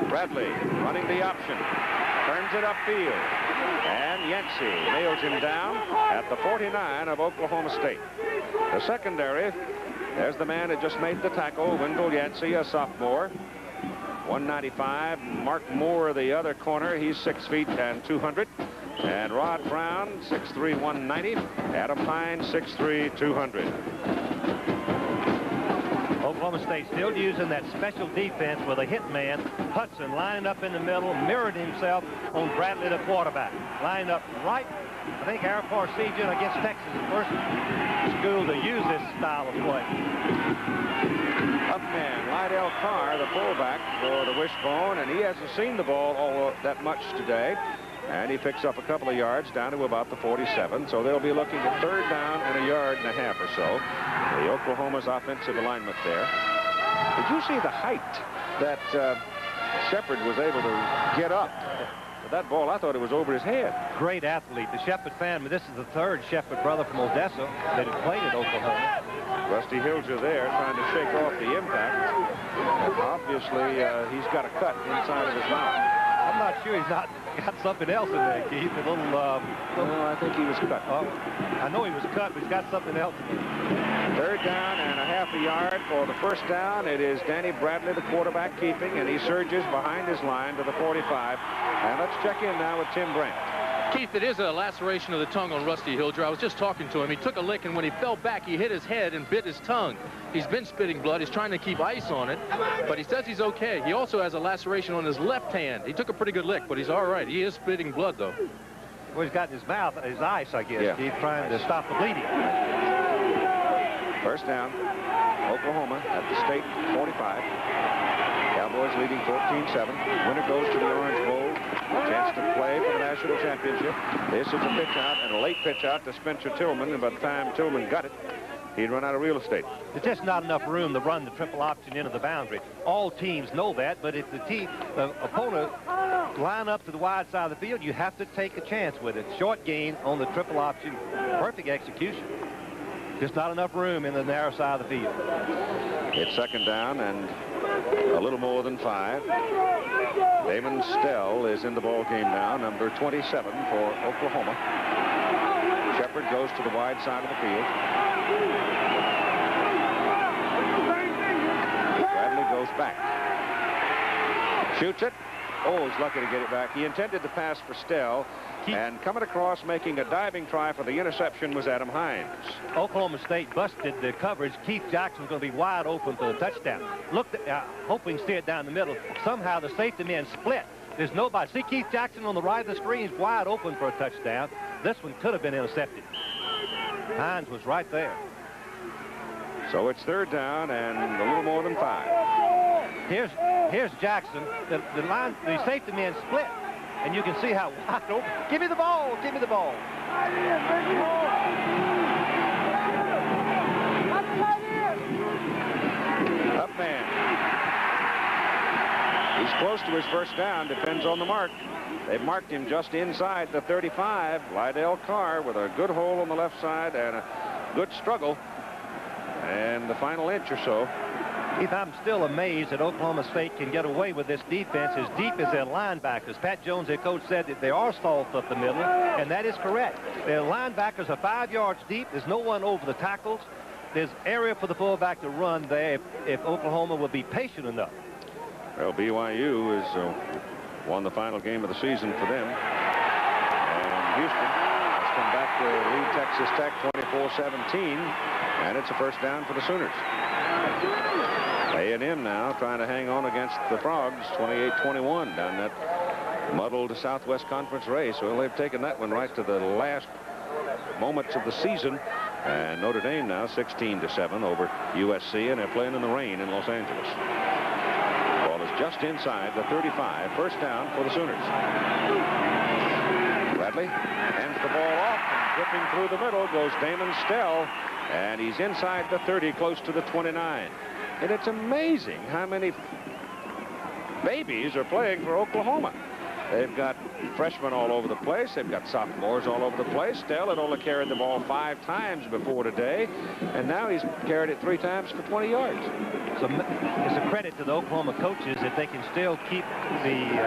Bradley running the option. Turns it upfield. And Yancey nails him down at the 49 of Oklahoma State. The secondary, there's the man that just made the tackle, Wendell Yancey, a sophomore. 195. Mark Moore, the other corner. He's 6 feet and 200. And Rod Brown, 6'3", 190. Adam Hines, 6'3", 200. Oklahoma State still using that special defense with a hit man, Hudson, lining up in the middle, mirrored himself on Bradley, the quarterback. Lined up right, I think Air Force Region against Texas, the first school to use this style of play. Up man, Lydell Carr, the fullback for the Wishbone, and he hasn't seen the ball all that much today. And he picks up a couple of yards down to about the 47. So they'll be looking at third down and a yard and a half or so. The Oklahoma's offensive alignment there. Did you see the height that Shepard was able to get up? That ball, I thought it was over his head. Great athlete. The Shepard family. This is the third Shepard brother from Odessa that had played at Oklahoma. Rusty Hilger there trying to shake off the impact. Obviously, he's got a cut inside of his mouth. I'm not sure he's not got something else in there, Keith. A little. No, I think he was cut. I know he was cut, but he's got something else in there. Third down and a half a yard for the first down. It is Danny Bradley, the quarterback, keeping, and he surges behind his line to the 45. And let's check in now with Tim Brandt. Keith, it is a laceration of the tongue on Rusty Hilger. I was just talking to him. He took a lick, and when he fell back, he hit his head and bit his tongue. He's been spitting blood. He's trying to keep ice on it, but he says he's okay. He also has a laceration on his left hand. He took a pretty good lick, but he's all right. He is spitting blood, though. Well, he's got in his mouth, his ice, I guess. Yeah. He's trying to stop the bleeding. First down, Oklahoma at the state 45. Cowboys leading 14-7. Winner goes to the Orange Bowl. A chance to play for the national championship. This is a pitch out and a late pitch out to Spencer Tillman, and by the time Tillman got it, he'd run out of real estate. There's just not enough room to run the triple option into the boundary. All teams know that, but if the opponent line up to the wide side of the field, you have to take a chance with it. Short gain on the triple option. Perfect execution. Just not enough room in the narrow side of the field. It's second down and a little more than 5. Damon Stell is in the ball game now, number 27 for Oklahoma. Shepard goes to the wide side of the field. Bradley goes back. Shoots it. Oh, he's lucky to get it back. He intended to pass for Stell, and coming across, making a diving try for the interception was Adam Hines. Oklahoma State busted the coverage. Keith Jackson's going to be wide open for the touchdown. Looked, hoping to steer it down the middle. Somehow the safety men split. There's nobody. See Keith Jackson on the right of the screen is wide open for a touchdown. This one could have been intercepted. Hines was right there. So it's 3rd down and a little more than 5. Here's Jackson. The safety men split, and you can see how wide open. Give me the ball. Give me the ball. Up man. He's close to his first down. Depends on the mark. They've marked him just inside the 35. Lydell Carr with a good hole on the left side and a good struggle. And the final inch or so. Keith, I'm still amazed that Oklahoma State can get away with this defense as deep as their linebackers. Pat Jones, their coach, said that they are soft up the middle, and that is correct. Their linebackers are 5 yards deep. There's no one over the tackles. There's area for the fullback to run there if Oklahoma will be patient enough. Well, BYU has won the final game of the season for them. And Houston has come back to lead Texas Tech 24-17, and it's a first down for the Sooners. A&M now trying to hang on against the Frogs, 28-21 down that muddled Southwest Conference race. Well, they've taken that one right to the last moments of the season. And Notre Dame now 16-7 over USC, and they're playing in the rain in Los Angeles. Ball is just inside the 35. First down for the Sooners. Bradley hands the ball off, and dripping through the middle goes Damon Stell, and he's inside the 30, close to the 29. And it's amazing how many babies are playing for Oklahoma. They've got freshmen all over the place. They've got sophomores all over the place. Stell had only carried the ball 5 times before today, and now he's carried it 3 times for 20 yards. So it's a credit to the Oklahoma coaches that they can still keep the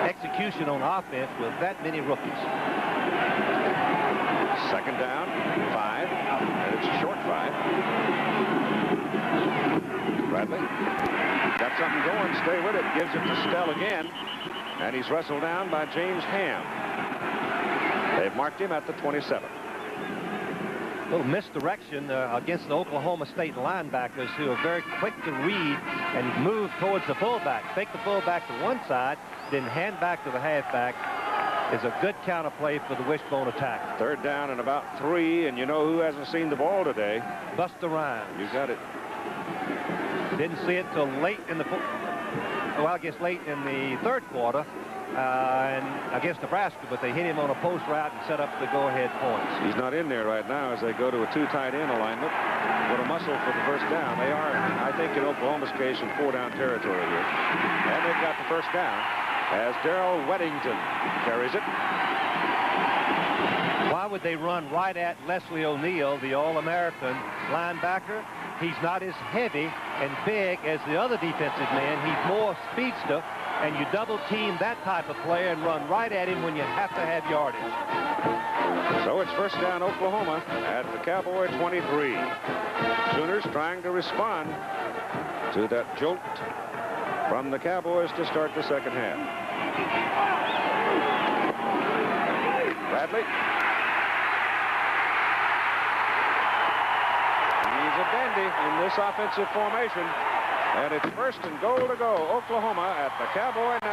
execution on offense with that many rookies. 2nd down, 5, and it's a short 5. Bradley got something going. Stay with it. Gives it to Stell again. And he's wrestled down by James Ham. They've marked him at the 27. A little misdirection against the Oklahoma State linebackers, who are very quick to read and move towards the fullback. Fake the fullback to one side, then hand back to the halfback. Is a good counter play for the wishbone attack. 3rd down and about 3, and you know who hasn't seen the ball today? Buster Rhymes. You got it. Didn't see it till late in the well, I guess late in the 3rd quarter and against Nebraska, but they hit him on a post route and set up the go-ahead points. He's not in there right now as they go to a 2 tight end alignment. With a muscle for the first down. They are, I think, in Oklahoma's case, in 4-down territory here. And they've got the first down as Darrell Weddington carries it. Why would they run right at Leslie O'Neal, the All-American linebacker? He's not as heavy and big as the other defensive man. He's more speedster, and you double team that type of player and run right at him when you have to have yardage. So it's first down Oklahoma at the Cowboy 23. Sooners trying to respond to that jolt from the Cowboys to start the 2nd half. Bradley. He's a dandy in this offensive formation. And it's 1st and goal to go. Oklahoma at the Cowboy 9.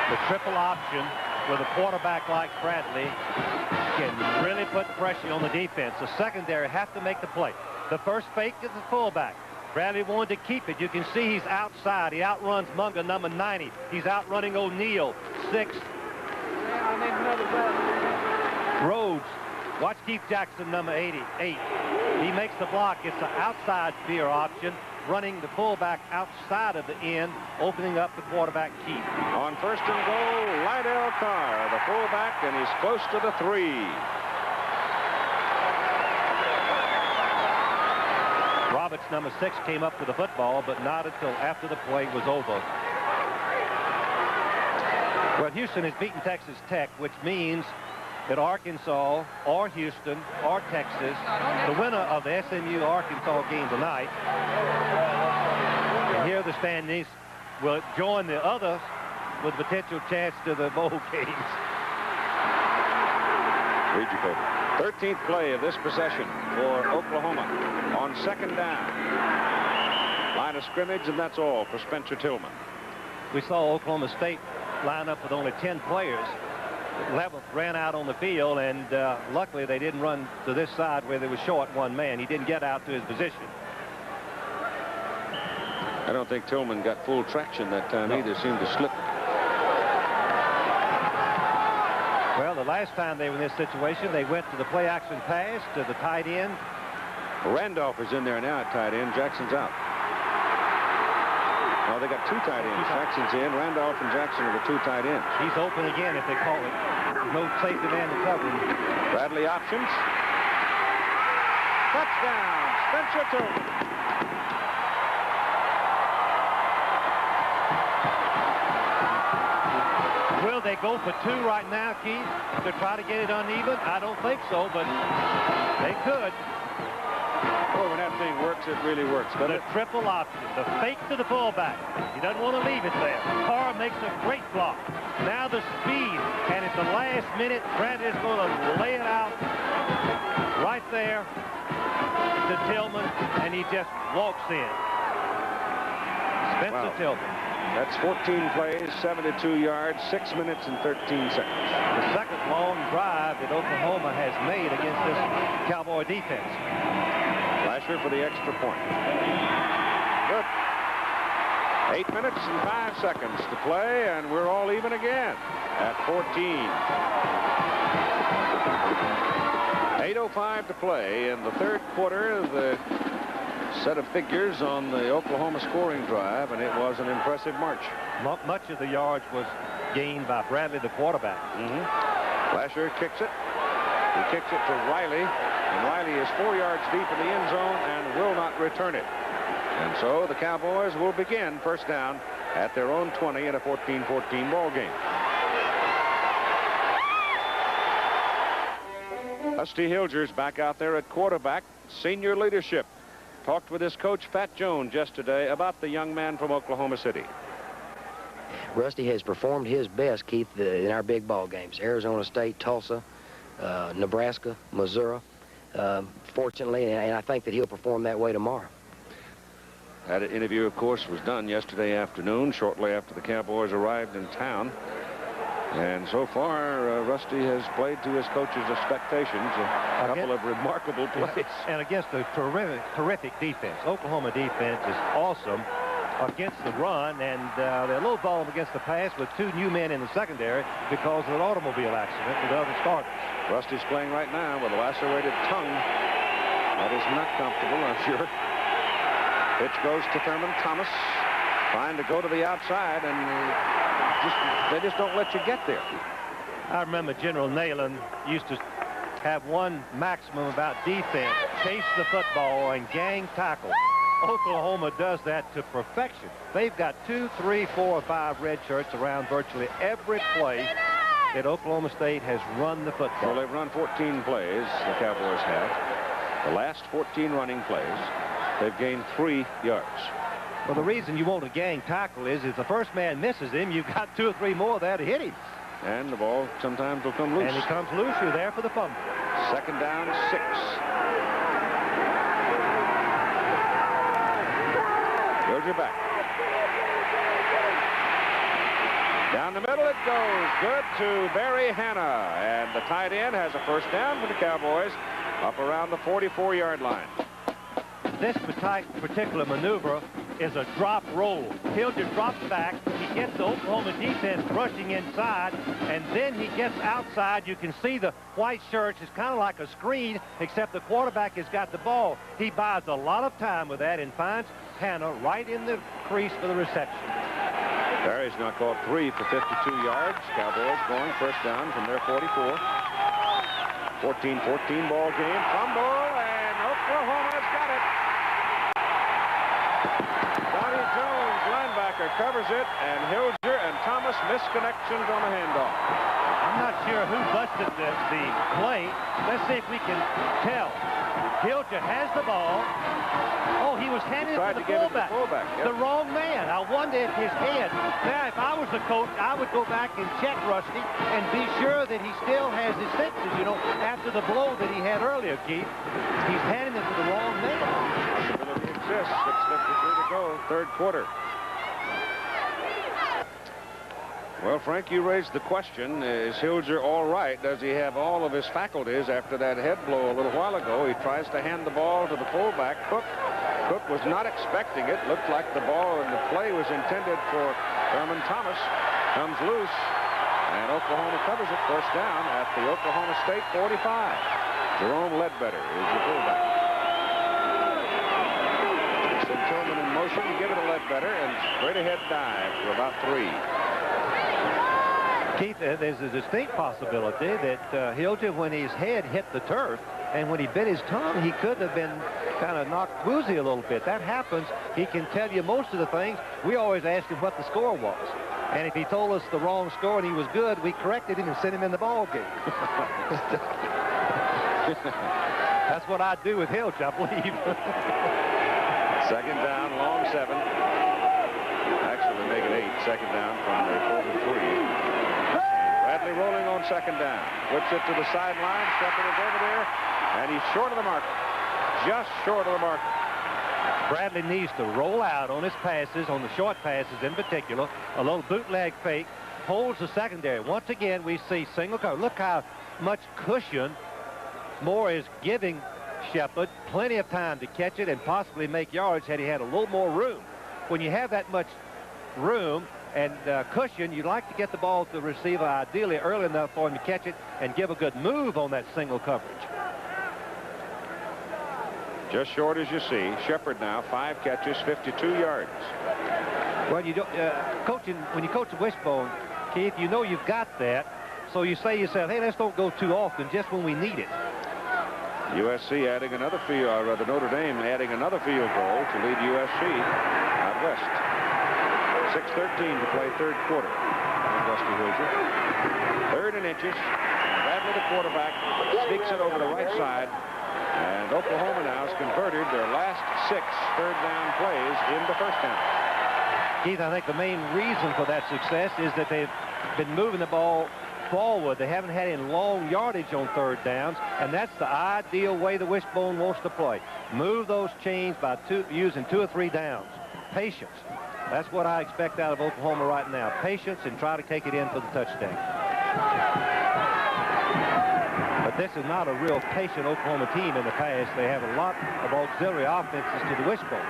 The triple option with a quarterback like Bradley can really put pressure on the defense. The secondary have to make the play. The first fake is the fullback. Bradley wanted to keep it. You can see he's outside. He outruns Munga, number 90. He's outrunning O'Neal, 6. Rhodes. Watch Keith Jackson, number 88. He makes the block. It's an outside veer option, running the fullback outside of the end, opening up the quarterback keep. On 1st and goal, Lydell Carr, the fullback, and he's close to the 3. Roberts, number 6, came up to the football, but not until after the play was over. Well, Houston has beaten Texas Tech, which means that Arkansas or Houston or Texas, the winner of the SMU-Arkansas game tonight, and here are the standings. will join the others with potential chance to the bowl games. Read your code. 13th play of this possession for Oklahoma on second down. Line of scrimmage, and that's all for Spencer Tillman. We saw Oklahoma State line up with only 10 players. 11th ran out on the field, and luckily they didn't run to this side where they were short one man. He didn't get out to his position. I don't think Tillman got full traction that time either. Seemed to slip. Well, the last time they were in this situation, they went to the play action pass to the tight end. Randolph is in there now at tight end. Jackson's out. No, they got two tight ends. Jackson's in. Randolph and Jackson are the two tight ends. He's open again if they call it. No safety man to cover him. Bradley options. Touchdown, Spencer Tillman. Will they go for two right now, Keith, to try to get it uneven? I don't think so, but they could. Boy, when that thing works, it really works. The triple option, the fake to the fullback. He doesn't want to leave it there. Carr makes a great block. Now the speed, and at the last minute, Brad is going to lay it out right there to Tillman, and he just walks in. Spencer Tillman. That's 14 plays, 72 yards, 6 minutes and 13 seconds. The second long drive that Oklahoma has made against this Cowboy defense. Lasher for the extra point. Good. 8 minutes and 5 seconds to play, and we're all even again at 14. 8:05 to play in the third quarter. The set of figures on the Oklahoma scoring drive, and it was an impressive march. Much of the yards was gained by Bradley, the quarterback. Lasher kicks it. He kicks it to Riley, and Riley is 4 yards deep in the end zone and will not return it. And so the Cowboys will begin first down at their own 20 in a 14-14 ball game. Rusty Hilger's back out there at quarterback. Senior leadership. Talked with his coach, Pat Jones, yesterday about the young man from Oklahoma City. Rusty has performed his best, Keith, in our big ball games. Arizona State, Tulsa, Nebraska, Missouri. Fortunately, and I think that he'll perform that way tomorrow. That interview, of course, was done yesterday afternoon, shortly after the Cowboys arrived in town. And so far, Rusty has played to his coach's expectations. A couple of remarkable plays. And against a terrific defense. Oklahoma defense is awesome against the run, and they're a little vulnerable against the pass with two new men in the secondary because of an automobile accident with other starters. Rusty's playing right now with a lacerated tongue. That is not comfortable, I'm sure. Pitch goes to Thurman Thomas, trying to go to the outside, and they just don't let you get there. I remember General Neyland used to have one maximum about defense: chase the football and gang tackle. Oklahoma does that to perfection. They've got 2, 3, 4, 5 red shirts around virtually every play that Oklahoma State has run the football. Well, they've run 14 plays, the Cowboys have. The last 14 running plays, they've gained 3 yards. Well, the reason you want a gang tackle is if the first man misses him, you've got 2 or 3 more there to hit him. And the ball sometimes will come loose. And he comes loose. You're there for the fumble. Second down, 6. Hilger back. Down the middle it goes. Good to Barry Hanna. And the tight end has a first down for the Cowboys up around the 44-yard line. This particular maneuver is a drop roll. Hilger drops back. He gets the Oklahoma defense rushing inside, and then he gets outside. You can see the white shirts. It's kind of like a screen, except the quarterback has got the ball. He buys a lot of time with that and finds Hanna right in the crease for the reception. Barry's now caught 3 for 52 yards. Cowboys going first down from their 44. 14-14 ball game. Fumble, and Oklahoma's got it. Donnie Jones, linebacker, covers it, and Hilger and Thomas miss connections on the handoff. I'm not sure who busted the play. Let's see if we can tell. Hilger has the ball. Oh, he was handed it tried to the to give it to the fullback. fullback. Yep. The wrong man. I wonder if his head. Now, if I was the coach, I would go back and check Rusty and be sure that he still has his senses, you know, after the blow that he had earlier, Keith. He's handing it to the wrong man. Possibility exists. 6:53 to go, third quarter. Well, Frank, you raised the question, is Hilger all right? Does he have all of his faculties after that head blow a little while ago? He tries to hand the ball to the fullback, Cook. Cook was not expecting it. Looked like the ball and the play was intended for Thurman Thomas. Comes loose, and Oklahoma covers it. First down at the Oklahoma State 45. Jerome Ledbetter is the fullback. Send Tillman in motion, give it to Ledbetter, and straight ahead dive for about 3. Keith, there's a distinct possibility that Hilger, when his head hit the turf and when he bit his tongue, he could have been kind of knocked woozy a little bit. That happens. He can tell you most of the things. We always ask him what the score was. And if he told us the wrong score and he was good, we corrected him and sent him in the ball game. That's what I'd do with Hilger, I believe. Second down, long 7. Actually, make it 8. Second down from the 43. Bradley rolling on second down. Flips it to the sideline. Shepard is over there, and he's short of the marker. Just short of the marker. Bradley needs to roll out on his passes, on the short passes in particular. A little bootleg fake. Holds the secondary. Once again, we see single cover. Look how much cushion Moore is giving Shepard. Plenty of time to catch it and possibly make yards had he had a little more room. When you have that much room and cushion, you'd like to get the ball to the receiver ideally early enough for him to catch it and give a good move on that single coverage. Just short as you see. Shepard now 5 catches, 52 yards. Well, you don't when you coach a wishbone, Keith, you know you've got that, so you say to yourself, hey, let's don't go too often, just when we need it. USC adding another field, or rather Notre Dame adding another field goal to lead USC out west. 6:13 to play third quarter. And Rusty Hilger. 3rd and inches. Bradley, the quarterback, sneaks it over the right side. And Oklahoma now has converted their last 6 third down plays into first down. Keith, I think the main reason for that success is that they've been moving the ball forward. They haven't had any long yardage on third downs, and that's the ideal way the wishbone wants to play. Move those chains by using 2 or 3 downs. Patience. That's what I expect out of Oklahoma right now. Patience and try to take it in for the touchdown. But this is not a real patient Oklahoma team in the past. They have a lot of auxiliary offenses to the wishbone.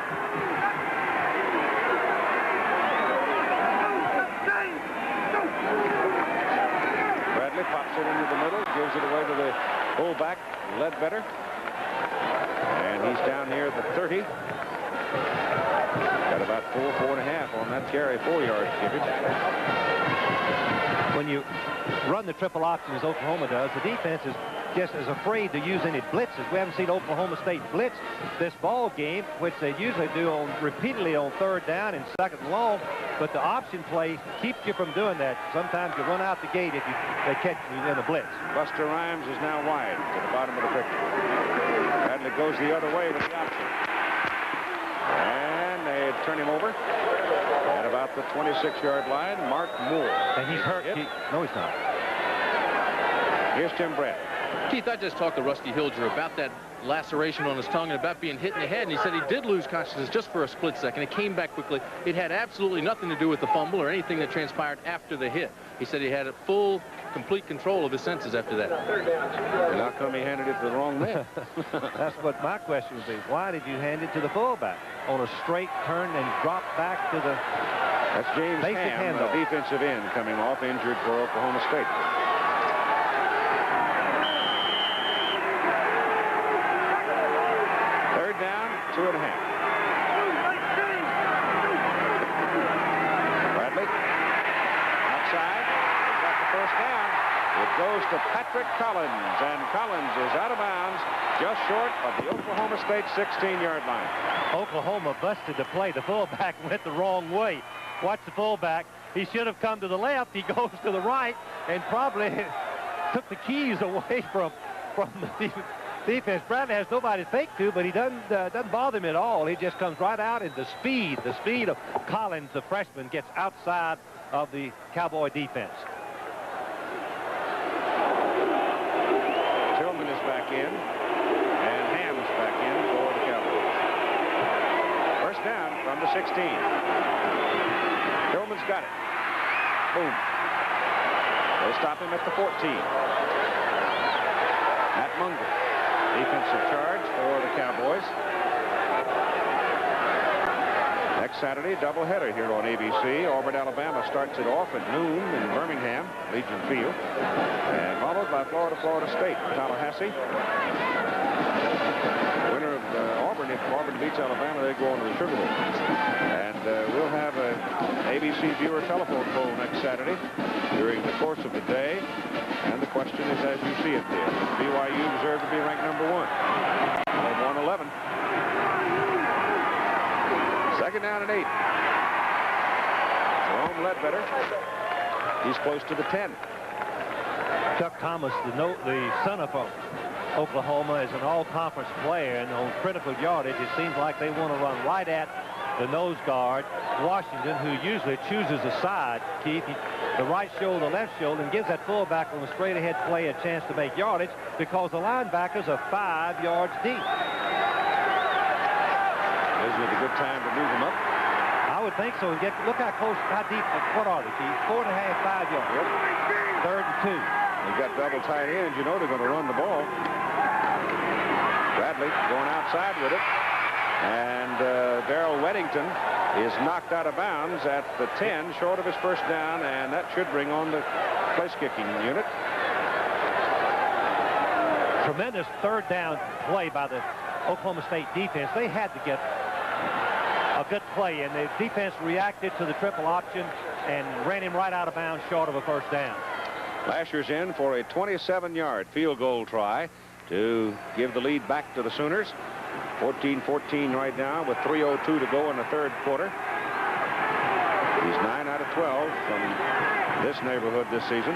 Bradley pops it into the middle, gives it away to the fullback, Ledbetter. And he's down here at the 30. Got about 4.5 on that carry, 4 yards. When you run the triple option as Oklahoma does, the defense is just as afraid to use any blitzes. We haven't seen Oklahoma State blitz this ball game, which they usually do repeatedly on third down and second and long. But the option play keeps you from doing that. Sometimes you run out the gate if they catch you in a blitz. Buster Rhymes is now wide to the bottom of the picture. Bradley goes the other way with the option. And they turn him over at about the 26-yard line. Mark Moore. And he's hurt. No, he's not. Here's Tim Brett. Keith, I just talked to Rusty Hilger about that laceration on his tongue and about being hit in the head, and he said he did lose consciousness just for a split second. It came back quickly. It had absolutely nothing to do with the fumble or anything that transpired after the hit. He said he had a full, complete control of his senses after that. And how come he handed it to the wrong man? That's what my question would be. Why did you hand it to the fullback on a straight turn and drop back to the That's James Ham, the defensive end, coming off injured for Oklahoma State. Third down, 2.5. Bradley outside. They've got the first down. It goes to Patrick Collins, and Collins is out of bounds just short of the Oklahoma State 16-yard line. Oklahoma busted the play. The fullback went the wrong way. Watch the fullback. He should have come to the left. He goes to the right and probably took the keys away from the defense. Bradley has nobody to fake to, but he doesn't bother him at all. He just comes right out, and the speed of Collins, the freshman, gets outside of the Cowboy defense. Tillman is back in, and Ham's back in for the Cowboys. First down from the 16. Tillman's got it. Boom. They stop him at the 14. Matt Munger, defensive charge for the Cowboys. Next Saturday, doubleheader here on ABC. Auburn, Alabama starts it off at noon in Birmingham, Legion Field, and followed by Florida State, Tallahassee. Winner of Auburn, if Auburn beats Alabama, they go on to the Sugar Bowl. And we'll have an ABC viewer telephone poll next Saturday during the course of the day. And the question is, as you see it there, does BYU deserve to be ranked number 1? 111. Second down and 8. Jerome Ledbetter. He's close to the 10. Chuck Thomas, the son of Oklahoma, is an all-conference player, and on critical yardage, it seems like they want to run right at the nose guard, Washington, who usually chooses a side, Keith, the right shoulder, the left shoulder, and gives that fullback on the straight-ahead play a chance to make yardage because the linebackers are 5 yards deep. Is it a good time to move them up? I would think so. Look how close, how deep, what are they, Keith? 4.5, 5 yards. Yep. 3rd and 2. They've got double tight ends. You know they're going to run the ball. Bradley going outside with it. And Darrell Weddington is knocked out of bounds at the 10, short of his first down, and that should bring on the place-kicking unit. Tremendous 3rd down play by the Oklahoma State defense. They had to get a good play, and the defense reacted to the triple option and ran him right out of bounds short of a first down. Lasher's in for a 27-yard field goal try to give the lead back to the Sooners. 14-14 right now with 3:02 to go in the 3rd quarter. He's 9 out of 12 from this neighborhood this season.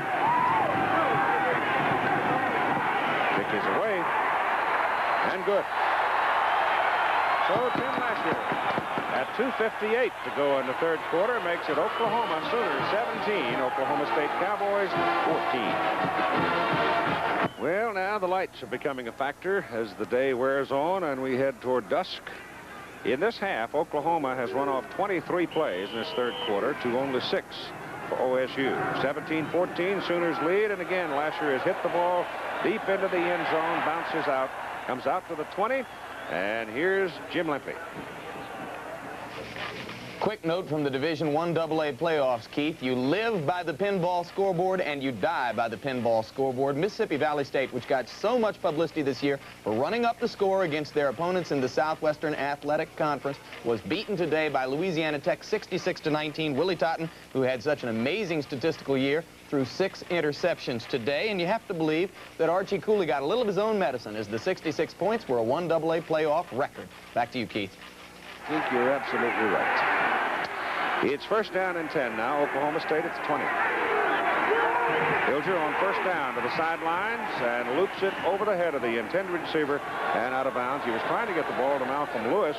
Kick is away and good. So Tim Lasher at 2:58 to go in the 3rd quarter makes it Oklahoma Sooners 17, Oklahoma State Cowboys 14. Well, now the lights are becoming a factor as the day wears on and we head toward dusk. In this half, Oklahoma has run off 23 plays in this 3rd quarter to only 6 for OSU. 17-14, Sooners lead, and again, Lasher has hit the ball deep into the end zone, bounces out, comes out to the 20, and here's Jim Lempe. Quick note from the Division I AA playoffs, Keith. You live by the pinball scoreboard and you die by the pinball scoreboard. Mississippi Valley State, which got so much publicity this year for running up the score against their opponents in the Southwestern Athletic Conference, was beaten today by Louisiana Tech 66-19. Willie Totten, who had such an amazing statistical year, threw 6 interceptions today, and you have to believe that Archie Cooley got a little of his own medicine as the 66 points were a 1 AA playoff record. Back to you, Keith. I think you're absolutely right. It's first down and 10 now. Oklahoma State at the 20. Hilger on first down to the sidelines and loops it over the head of the intended receiver and out of bounds. He was trying to get the ball to Malcolm Lewis,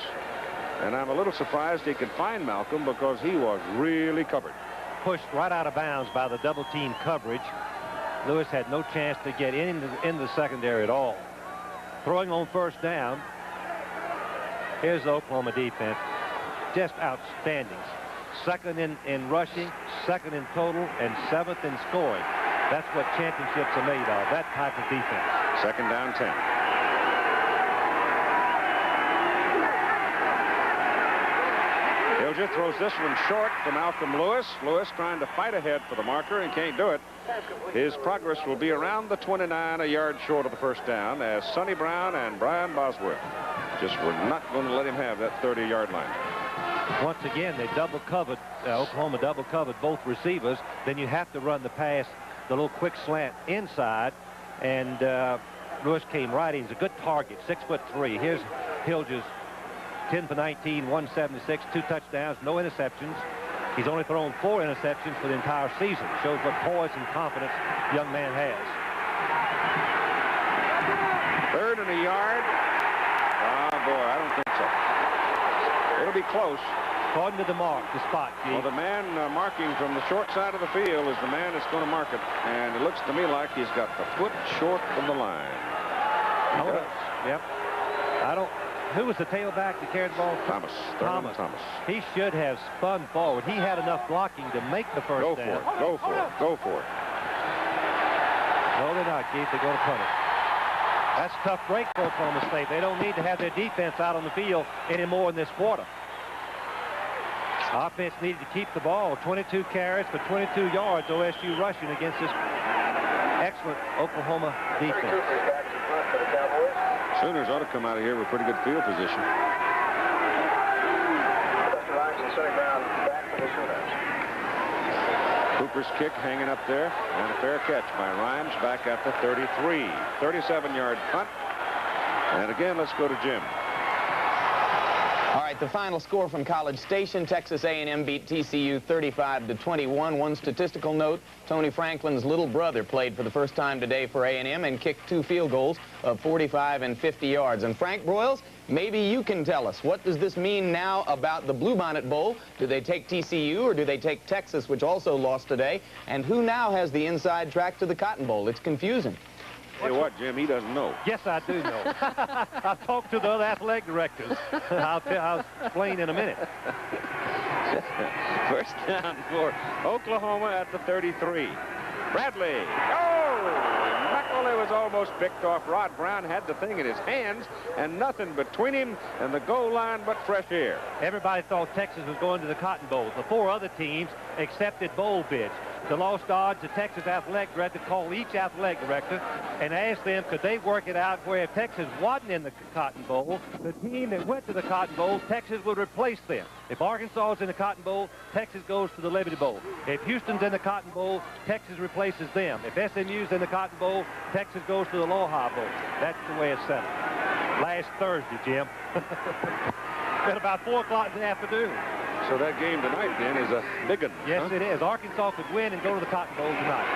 and I'm a little surprised he could find Malcolm because he was really covered. Pushed right out of bounds by the double team coverage. Lewis had no chance to get into the secondary at all. Throwing on first down. Here's the Oklahoma defense. Just outstanding. 2nd in rushing, 2nd in total, and 7th in scoring. That's what championships are made of, that type of defense. 2nd down 10. Hilger throws this one short to Malcolm Lewis. Lewis trying to fight ahead for the marker and can't do it. His progress will be around the 29, a yard short of the first down, as Sonny Brown and Brian Boswell just were not going to let him have that 30-yard line. Once again, they double covered, Oklahoma double covered both receivers. Then you have to run the pass, the little quick slant inside, and Lewis came right in. He's a good target, 6'3". Here's Hilger's 10 for 19, 176, 2 touchdowns, no interceptions. He's only thrown 4 interceptions for the entire season. Shows what poise and confidence the young man has. Third and a yard. Oh, boy, I don't think so. It'll be close. According to the mark, the spot, Keith. Well, the man marking from the short side of the field is the man that's going to mark it. And it looks to me like he's got the foot short of the line. Yep. Who was the tailback that carried the ball? Thomas. Thomas. He should have spun forward. He had enough blocking to make the first down. Go for it. No, they're not, Keith. They're going to punt it. That's a tough break for Oklahoma State. They don't need to have their defense out on the field anymore in this quarter. Offense needed to keep the ball. 22 carries for 22 yards. OSU rushing against this excellent Oklahoma defense. Sooners ought to come out of here with pretty good field position. Cooper's kick hanging up there, and a fair catch by Rhymes back at the 33. 37-yard punt. And again, let's go to Jim. All right, the final score from College Station. Texas A&M beat TCU 35-21. One statistical note, Tony Franklin's little brother played for the first time today for A&M and kicked 2 field goals of 45 and 50 yards. And Frank Broyles, maybe you can tell us, what does this mean now about the Bluebonnet Bowl? Do they take TCU or do they take Texas, which also lost today? And who now has the inside track to the Cotton Bowl? It's confusing. Hey, what, Jim? He doesn't know. Yes, I do know. I've talked to the other athletic directors. I'll explain in a minute. First down for Oklahoma at the 33. Bradley. Oh! Macaulay was almost picked off. Rod Brown had the thing in his hands, and nothing between him and the goal line but fresh air. Everybody thought Texas was going to the Cotton Bowl. The 4 other teams accepted bowl bids. The Lost Odds, the Texas athletic director called each athletic director and asked them could they work it out where if Texas wasn't in the Cotton Bowl, the team that went to the Cotton Bowl, Texas would replace them. If Arkansas is in the Cotton Bowl, Texas goes to the Liberty Bowl. If Houston's in the Cotton Bowl, Texas replaces them. If SMU's in the Cotton Bowl, Texas goes to the Aloha Bowl. That's the way it's settled. Last Thursday, Jim. At about 4 o'clock in the afternoon. So that game tonight, then, is a big one. Yes, it is. Arkansas could win and go to the Cotton Bowl tonight.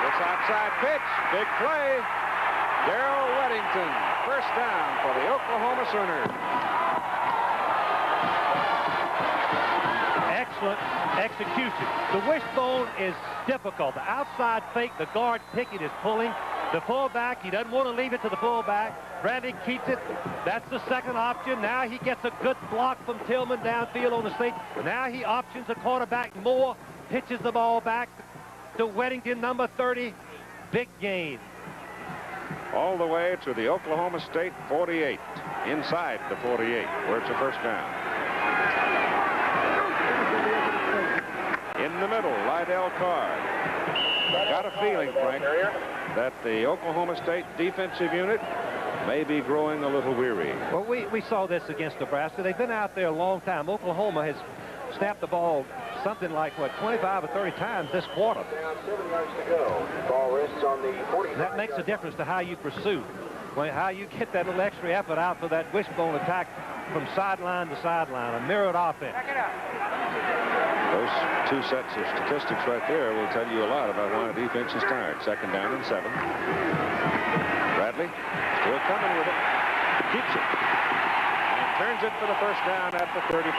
This outside pitch. Big play. Darrell Weddington. First down for the Oklahoma Sooners. Excellent execution. The wishbone is difficult. The outside fake, the guard Pickett is pulling. The fullback, he doesn't want to leave it to the fullback. Bradley keeps it. That's the second option. Now he gets a good block from Tillman downfield on the state. Now he options the quarterback more, pitches the ball back to Weddington, number 30. Big gain. All the way to the Oklahoma State 48. Inside the 48, where it's a first down. In the middle, Lydell Card. Got a feeling, Frank, that the Oklahoma State defensive unit may be growing a little weary. Well, we saw this against Nebraska. They've been out there a long time. Oklahoma has snapped the ball something like, 25 or 30 times this quarter. Down 7 yards to go. Ball rests on the 45. That makes a difference to how you pursue. How you get that little extra effort out for that wishbone attack from sideline to sideline, a mirrored offense. Those 2 sets of statistics right there will tell you a lot about why the defense is tired. Second down and 7. Bradley still coming with it. Keeps it. And turns it for the first down at the 35.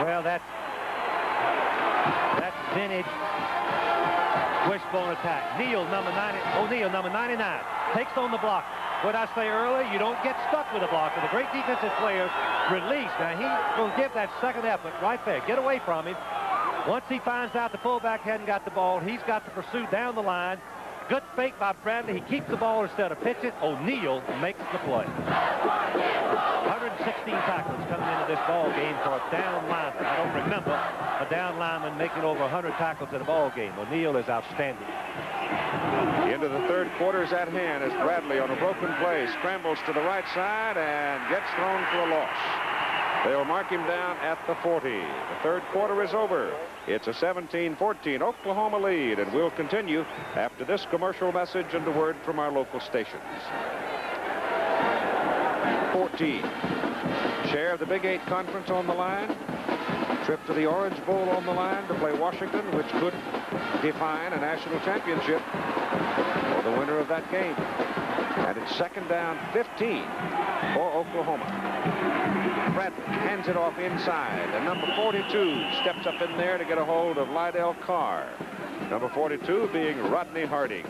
Well, that's vintage wishbone attack. O'Neal, number 99, takes on the block. What I say earlier, you don't get stuck with a blocker. The great defensive players release. Now, he will give that second effort right there. Get away from him. Once he finds out the fullback hadn't got the ball, he's got to pursue down the line. Good fake by Bradley. He keeps the ball instead of pitch it. O'Neal makes the play. 116 tackles coming into this ball game for a down lineman. I don't remember a down lineman making over 100 tackles in a ball game. O'Neal is outstanding. The end of the third quarter is at hand as Bradley on a broken play scrambles to the right side and gets thrown for a loss. They'll mark him down at the 40. The third quarter is over. It's a 17-14 Oklahoma lead, and we'll continue after this commercial message and a word from our local stations. 14. Share of the Big 8 Conference on the line. Trip to the Orange Bowl on the line to play Washington, which could define a national championship for the winner of that game. And it's second down 15 for Oklahoma. Bradley hands it off inside, and number 42 steps up in there to get a hold of Lydell Carr. Number 42 being Rodney Harding.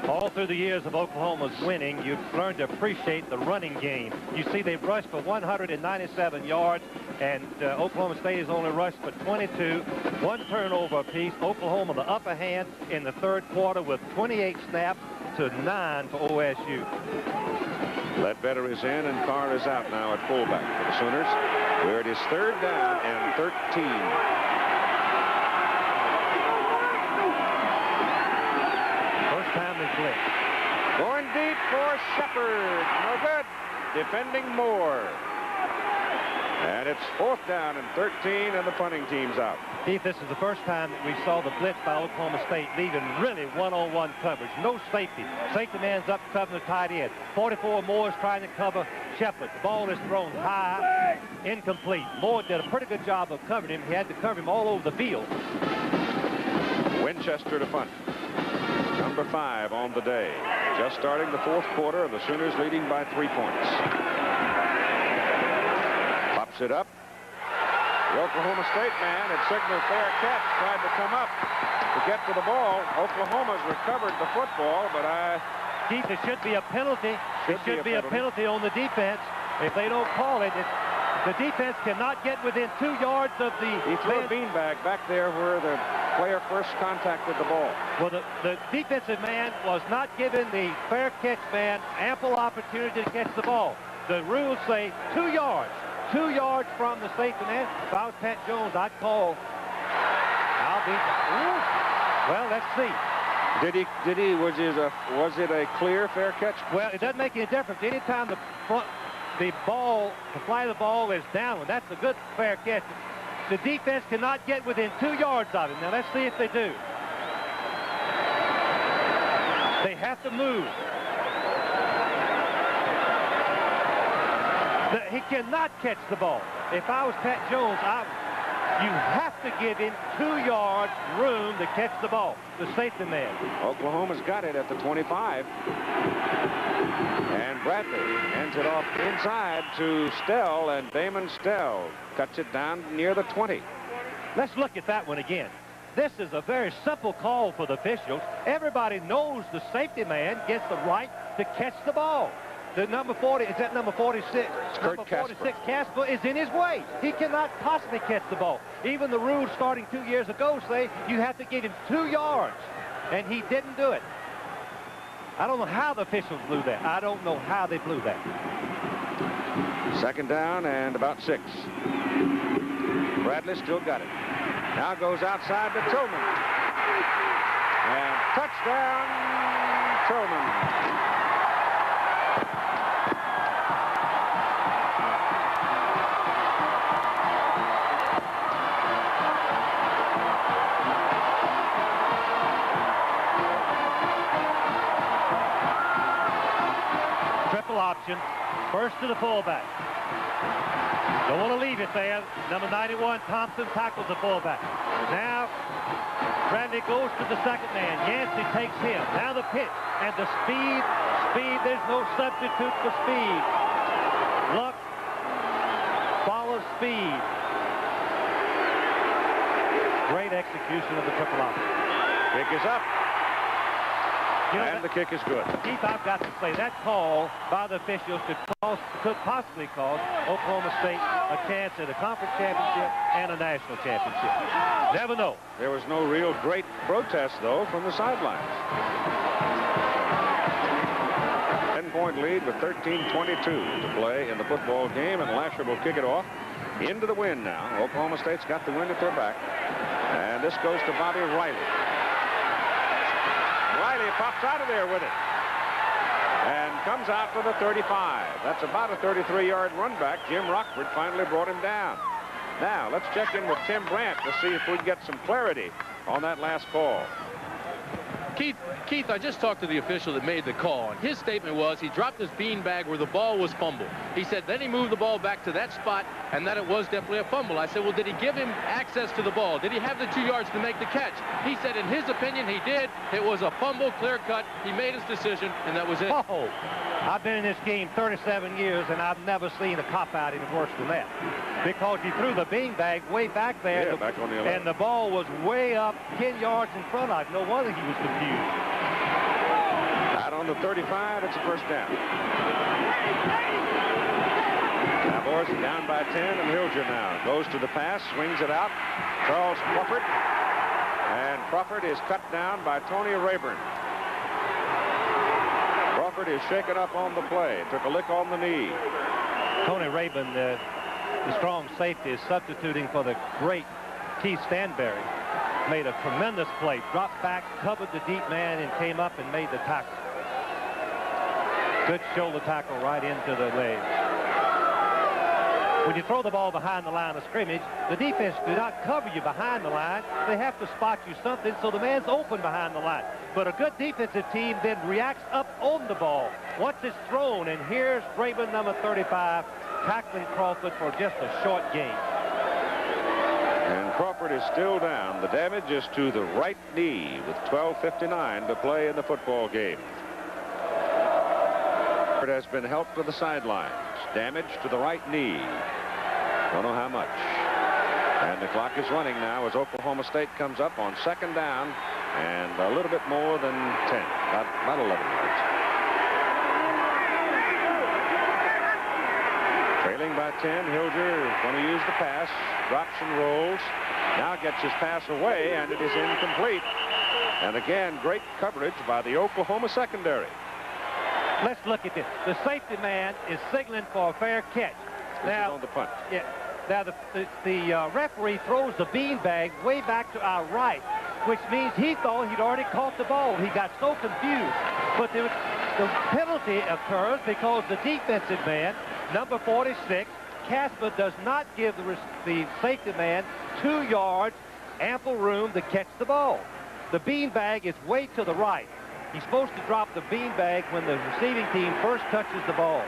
All through the years of Oklahoma's winning, you've learned to appreciate the running game. You see they've rushed for 197 yards, and Oklahoma State has only rushed for 22. One turnover apiece. Oklahoma the upper hand in the third quarter with 28 snaps to 9 for OSU. Ledbetter is in, and Carr is out now at fullback for the Sooners, where it is third down and 13. Going deep for Shepard. No good. Defending Moore. And it's fourth down and 13, and the punting team's out. Keith, this is the first time that we saw the blitz by Oklahoma State leaving really one-on-one coverage. No safety. Safety man's up covering the tight end. 44 Moore is trying to cover Shepard. The ball is thrown high, incomplete. Moore did a pretty good job of covering him. He had to cover him all over the field. Winchester to punt. Number 5 on the day. Just starting the fourth quarter, and the Sooners leading by 3 points. Pops it up. The Oklahoma State man had signaled fair catch, tried to come up to get to the ball. Oklahoma's recovered the football, but Keith, it should be a penalty. It should be a penalty on the defense. If they don't call it, the defense cannot get within 2 yards of the... He threw a beanbag back there where the player first contacted the ball. Well, the defensive man was not giving the fair catch man ample opportunity to catch the ball. The rules say 2 yards. 2 yards from the safety man. If I was Pat Jones, I'd call. Well, let's see. Was it a clear fair catch? Well, it doesn't make any difference. Anytime the fly of the ball is downward, that's a good fair catch. The defense cannot get within 2 yards of him. Now, let's see if they do. They have to move. He cannot catch the ball. If I was Pat Jones, you have to give him 2 yards room to catch the ball, the safety man. Oklahoma's got it at the 25. And Bradley hands it off inside to Stell, and Damon Stell cuts it down near the 20. Let's look at that one again. This is a very simple call for the officials. Everybody knows the safety man gets the right to catch the ball. The number 40, is that number 46? Number 46, Casper, is in his way. He cannot possibly catch the ball. Even the rules starting 2 years ago say you have to give him 2 yards, and he didn't do it. I don't know how the officials blew that. I don't know how they blew that. Second down and about 6. Bradley still got it. Now goes outside to Tillman. And touchdown, Tillman. Option. First to the fullback. Don't want to leave it there. Number 91, Thompson, tackles the fullback. Now, Bradley goes to the second man. Yancey takes him. Now the pitch. And the speed, there's no substitute for speed. Luck follows speed. Great execution of the triple option. Kick is up. And the kick is good. Keith, I've got to say, that call by the officials could possibly cost Oklahoma State a chance at a conference championship and a national championship. Never know. There was no real great protest, though, from the sidelines. 10-point lead with 13:22 to play in the football game, and Lasher will kick it off into the wind now. Oklahoma State's got the wind at their back. And this goes to Bobby Riley. Riley pops out of there with it and comes out to the 35. That's about a 33-yard run back. Jim Rockford finally brought him down. Now, let's check in with Tim Brandt to see if we can get some clarity on that last call. Keith, I just talked to the official that made the call, and his statement was he dropped his beanbag where the ball was fumbled. He said then he moved the ball back to that spot, and that it was definitely a fumble. I said, well, did he give him access to the ball? Did he have the 2 yards to make the catch? He said in his opinion he did. It was a fumble, clear cut. He made his decision, and that was it. Oh, I've been in this game 37 years, and I've never seen a cop-out any worse than that. Because he threw the beanbag way back there, back on the 11. and the ball was way up 10 yards in front of him. No wonder he was confused. Out on the 35, it's a first down. Cowboys down by 10, and Hilger now goes to the pass, swings it out. Charles Crawford, and Crawford is cut down by Tony Rayburn. Crawford is shaken up on the play. Took a lick on the knee. Tony Rayburn, the strong safety, is substituting for the great Keith Stanberry. Made a tremendous play. Dropped back, covered the deep man, and came up and made the tackle. Good shoulder tackle right into the leg. When you throw the ball behind the line of scrimmage, the defense do not cover you behind the line. They have to spot you something, so the man's open behind the line. But a good defensive team then reacts up on the ball once it's thrown. And here's Rayburn, number 35, tackling Crawford for just a short gain. And Crawford is still down. The damage is to the right knee with 12:59 to play in the football game. Crawford has been helped to the sidelines. Damage to the right knee. Don't know how much. And the clock is running now as Oklahoma State comes up on second down and a little bit more than 10, about 11 yards. Trailing by 10, Hilger is going to use the pass, drops and rolls, now gets his pass away, and it is incomplete. And again, great coverage by the Oklahoma secondary. Let's look at this. The safety man is signaling for a fair catch. Now on the punt. Yeah. Now the referee throws the beanbag way back to our right, which means he thought he'd already caught the ball. He got so confused. But the penalty occurs because the defensive man, number 46, Casper, does not give the safety man 2 yards, ample room to catch the ball. The beanbag is way to the right. He's supposed to drop the beanbag when the receiving team first touches the ball.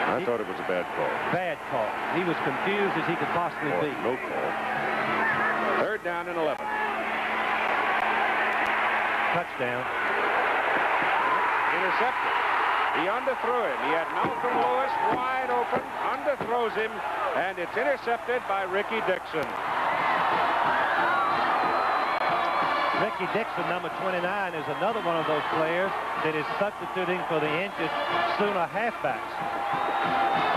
I thought it was a bad call. Bad call. He was confused as he could possibly be. No call. Third down and 11. Touchdown. Intercepted. He underthrew him. He had Malcolm Lewis wide open, underthrows him, and it's intercepted by Ricky Dixon. Ricky Dixon, number 29, is another one of those players that is substituting for the injured Sooner halfbacks.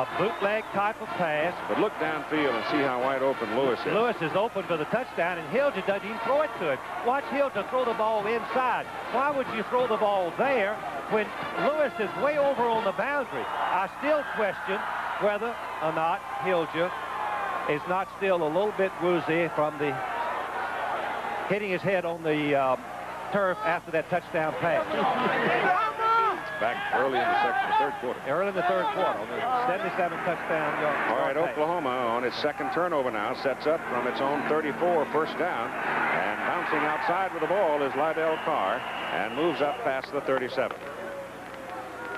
A bootleg type of pass. But look downfield and see how wide open Lewis is. Lewis is open for the touchdown, and Hilger doesn't even throw it to him. Watch Hilger throw the ball inside. Why would you throw the ball there when Lewis is way over on the boundary? I still question whether or not Hilger is not still a little bit woozy from the hitting his head on the turf after that touchdown pass. Back early in the third quarter. Early in the third quarter on the 77 touchdown yard. All right, Oklahoma on its second turnover now sets up from its own 34, first down, and bouncing outside with the ball is Lydell Carr and moves up past the 37.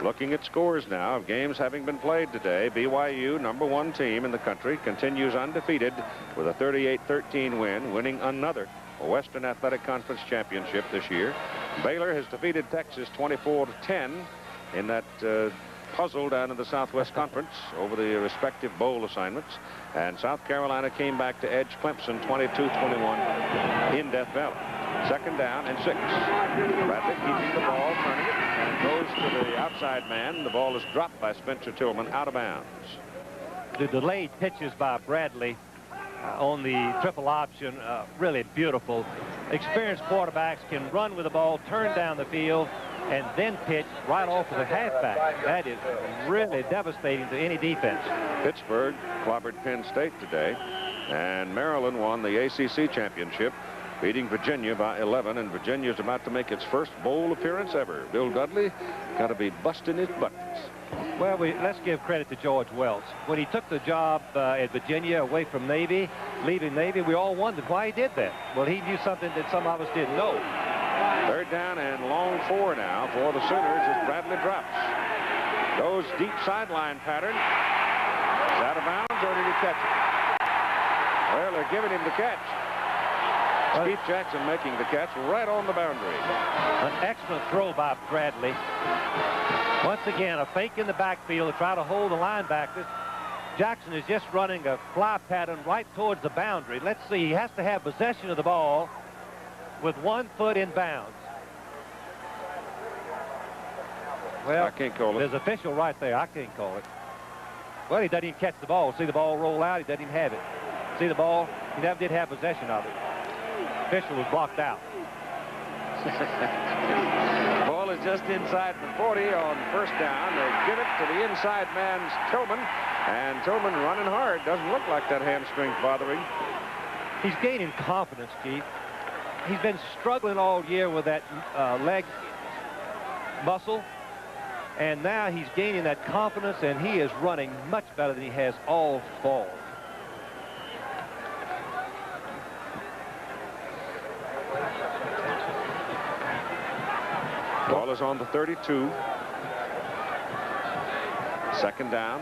Looking at scores now of games having been played today, BYU, number 1 team in the country, continues undefeated with a 38-13 win, winning another Western Athletic Conference championship this year. Baylor has defeated Texas 24-10 in that puzzle down in the Southwest Conference over the respective bowl assignments. And South Carolina came back to edge Clemson 22-21 in Death Valley. Second down and 6. Bradley keeping the ball, turning it, and goes to the outside man. The ball is dropped by Spencer Tillman out of bounds. The delayed pitches by Bradley on the triple option, really beautiful. Experienced quarterbacks can run with the ball, turn down the field, and then pitch right off of the halfback. That is really devastating to any defense. Pittsburgh clobbered Penn State today, and Maryland won the ACC championship, beating Virginia by 11, and Virginia's about to make its first bowl appearance ever. Bill Dudley got to be busting his buttons. Well, let's give credit to George Wells. When he took the job at Virginia away from Navy, leaving Navy, we all wondered why he did that. Well, he knew something that some of us didn't know. Third down and long 4 now for the Sooners as Bradley drops. Goes deep sideline pattern. Is out of bounds, or did he catch it? Well, they're giving him the catch. Keith Jackson making the catch right on the boundary. An excellent throw by Bradley. Once again, a fake in the backfield to try to hold the linebackers. Jackson is just running a fly pattern right towards the boundary. Let's see, he has to have possession of the ball with 1 foot in bounds. Well, I can't call it. There's official right there. I can't call it. Well, he doesn't even catch the ball. See the ball roll out. He doesn't even have it. See the ball? He never did have possession of it. Official was blocked out. Ball is just inside the 40 on first down. They give it to the inside man's Tillman. And Tillman running hard. Doesn't look like that hamstring bothering. He's gaining confidence, Keith. He's been struggling all year with that leg muscle. And now he's gaining that confidence, and he is running much better than he has all fall. Ball is on the 32. Second down.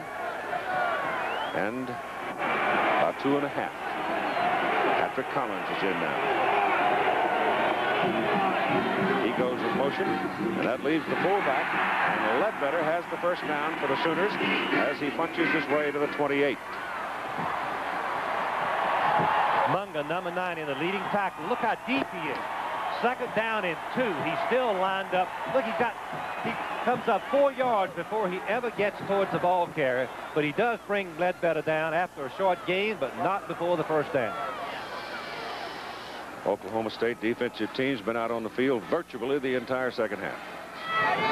And about 2.5. Patrick Collins is in now. He goes in motion, and that leaves the fullback. And Ledbetter has the first down for the Sooners as he punches his way to the 28. Munga, number 9, in the leading tackle. Look how deep he is. Second down and 2. He's still lined up. Look, he comes up 4 yards before he ever gets towards the ball carrier. But he does bring Ledbetter down after a short gain, but not before the first down. Oklahoma State defensive team's been out on the field virtually the entire second half.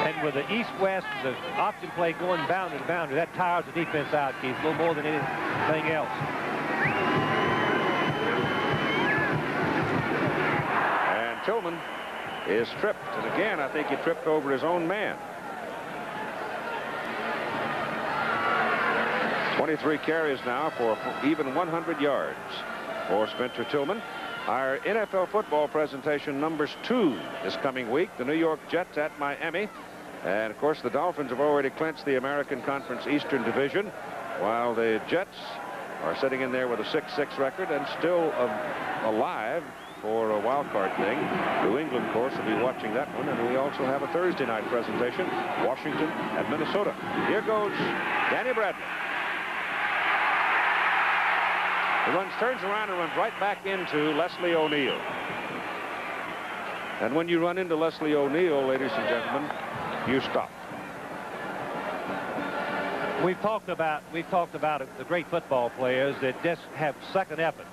And with the east-west, the option play going boundary to boundary, that tires the defense out, Keith, a little more than anything else. And Tillman is tripped. And again, I think he tripped over his own man. 23 carries now for even 100 yards for Spencer Tillman. Our NFL football presentation numbers 2 this coming week. The New York Jets at Miami. And, of course, the Dolphins have already clinched the American Conference Eastern Division, while the Jets are sitting in there with a 6-6 record and still alive for a wild card thing. New England, of course, will be watching that one. And we also have a Thursday night presentation, Washington at Minnesota. Here goes Danny Bradley. He turns around and runs right back into Leslie O'Neal. And when you run into Leslie O'Neal, ladies and gentlemen, you stop. We've talked about the great football players that just have second effort.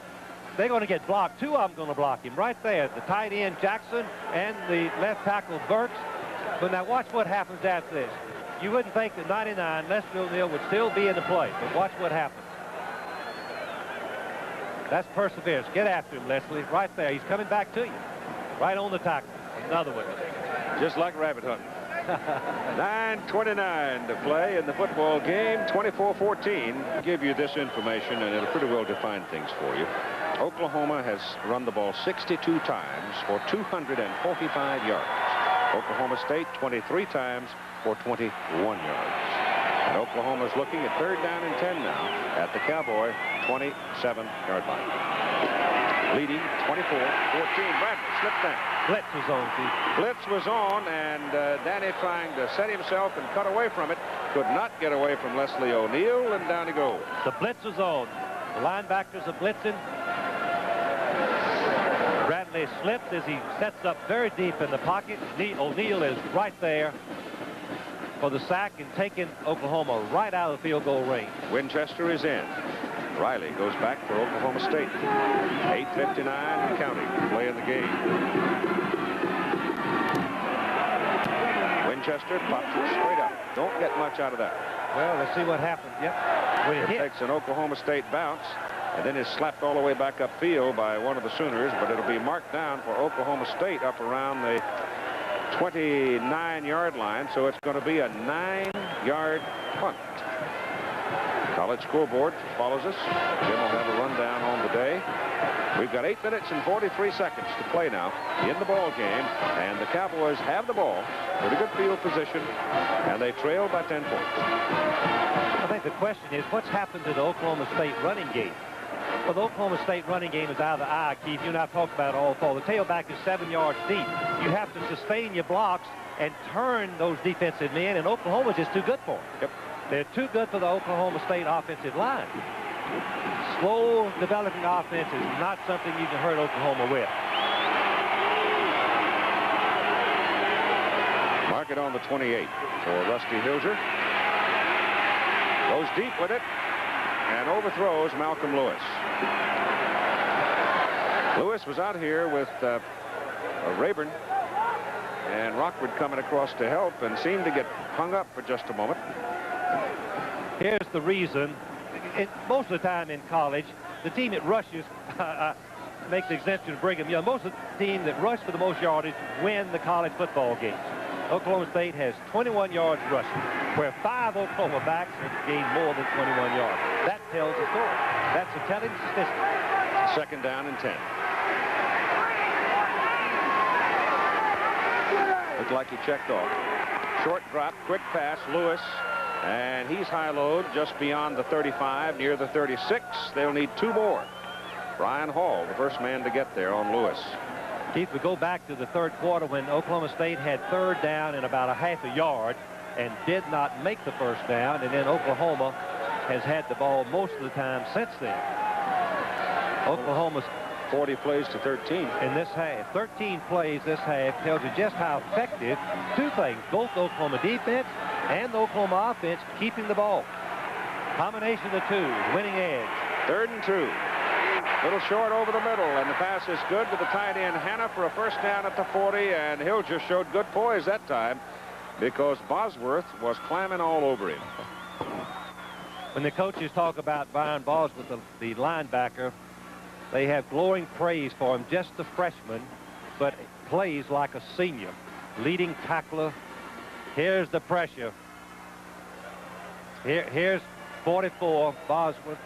They're going to get blocked. 2 of them going to block him right there. The tight end Jackson and the left tackle Burks. But now watch what happens after this. You wouldn't think that 99 Leslie O'Neal would still be in the play, but watch what happens. That's perseverance. Get after him, Leslie. Right there. He's coming back to you. Right on the tackle. Another one. Just like rabbit hunting. 9:29 to play in the football game. 24-14. I'll give you this information, and it'll pretty well define things for you. Oklahoma has run the ball 62 times for 245 yards. Oklahoma State 23 times for 21 yards. And Oklahoma's looking at third down and 10 now at the Cowboy 27-yard line. Leading 24-14. Bradley slipped down. Blitz was on, Steve. Blitz was on, and Danny trying to set himself and cut away from it. Could not get away from Leslie O'Neal, and down he goes. The blitz was on. The linebackers are blitzing. Bradley slipped as he sets up very deep in the pocket. O'Neal is right there for the sack and taking Oklahoma right out of the field goal range. Winchester is in. Riley goes back for Oklahoma State. 8:59 counting to play in the game. Winchester pops it straight up. Don't get much out of that. Well, let's see what happens. Yep. It takes an Oklahoma State bounce and then is slapped all the way back upfield by one of the Sooners, but it'll be marked down for Oklahoma State up around the 29-yard line, so it's going to be a 9-yard punt. College scoreboard follows us. Jim will have a rundown on the day. We've got 8 minutes and 43 seconds to play now in the ball game, and the Cowboys have the ball, pretty good field position, and they trail by 10 points. I think the question is, what's happened to the Oklahoma State running game? Well, the Oklahoma State running game is out of the eye, Keith. You and I have talked about it all fall. The tailback is 7 yards deep. You have to sustain your blocks and turn those defensive men, and Oklahoma's just too good for them. Yep. They're too good for the Oklahoma State offensive line. Slow developing offense is not something you can hurt Oklahoma with. Mark it on the 28 for Rusty Hilger. Goes deep with it and overthrows Malcolm Lewis. Lewis was out here with Rayburn and Rockwood coming across to help and seemed to get hung up for just a moment. Here's the reason. Most of the time in college, the team that rushes makes the exemption to Brigham Young. Most of the team that rush for the most yardage win the college football games. Oklahoma State has 21 yards rushing, where 5 Oklahoma backs have gained more than 21 yards. That tells a story. That's a telling statistic. Second down and 10. Looked like he checked off. Short drop, quick pass, Lewis. And he's high-load just beyond the 35, near the 36. They'll need 2 more. Brian Hall, the first man to get there on Lewis. Keith, we go back to the third quarter when Oklahoma State had 3rd down and about a half a yard and did not make the first down. And then Oklahoma has had the ball most of the time since then. Oklahoma's 40 plays to 13 in this half. 13 plays this half tells you just how effective 2 things, both the Oklahoma defense and the Oklahoma offense keeping the ball. Combination of the 2, winning edge. 3rd and 2. Little short over the middle, and the pass is good to the tight end Hanna for a first down at the 40, and Hilger showed good poise that time because Bosworth was climbing all over him. When the coaches talk about Byron Bosworth, the linebacker, they have glowing praise for him, just a freshman, but plays like a senior. Leading tackler. Here's the pressure. Here's 44, Bosworth.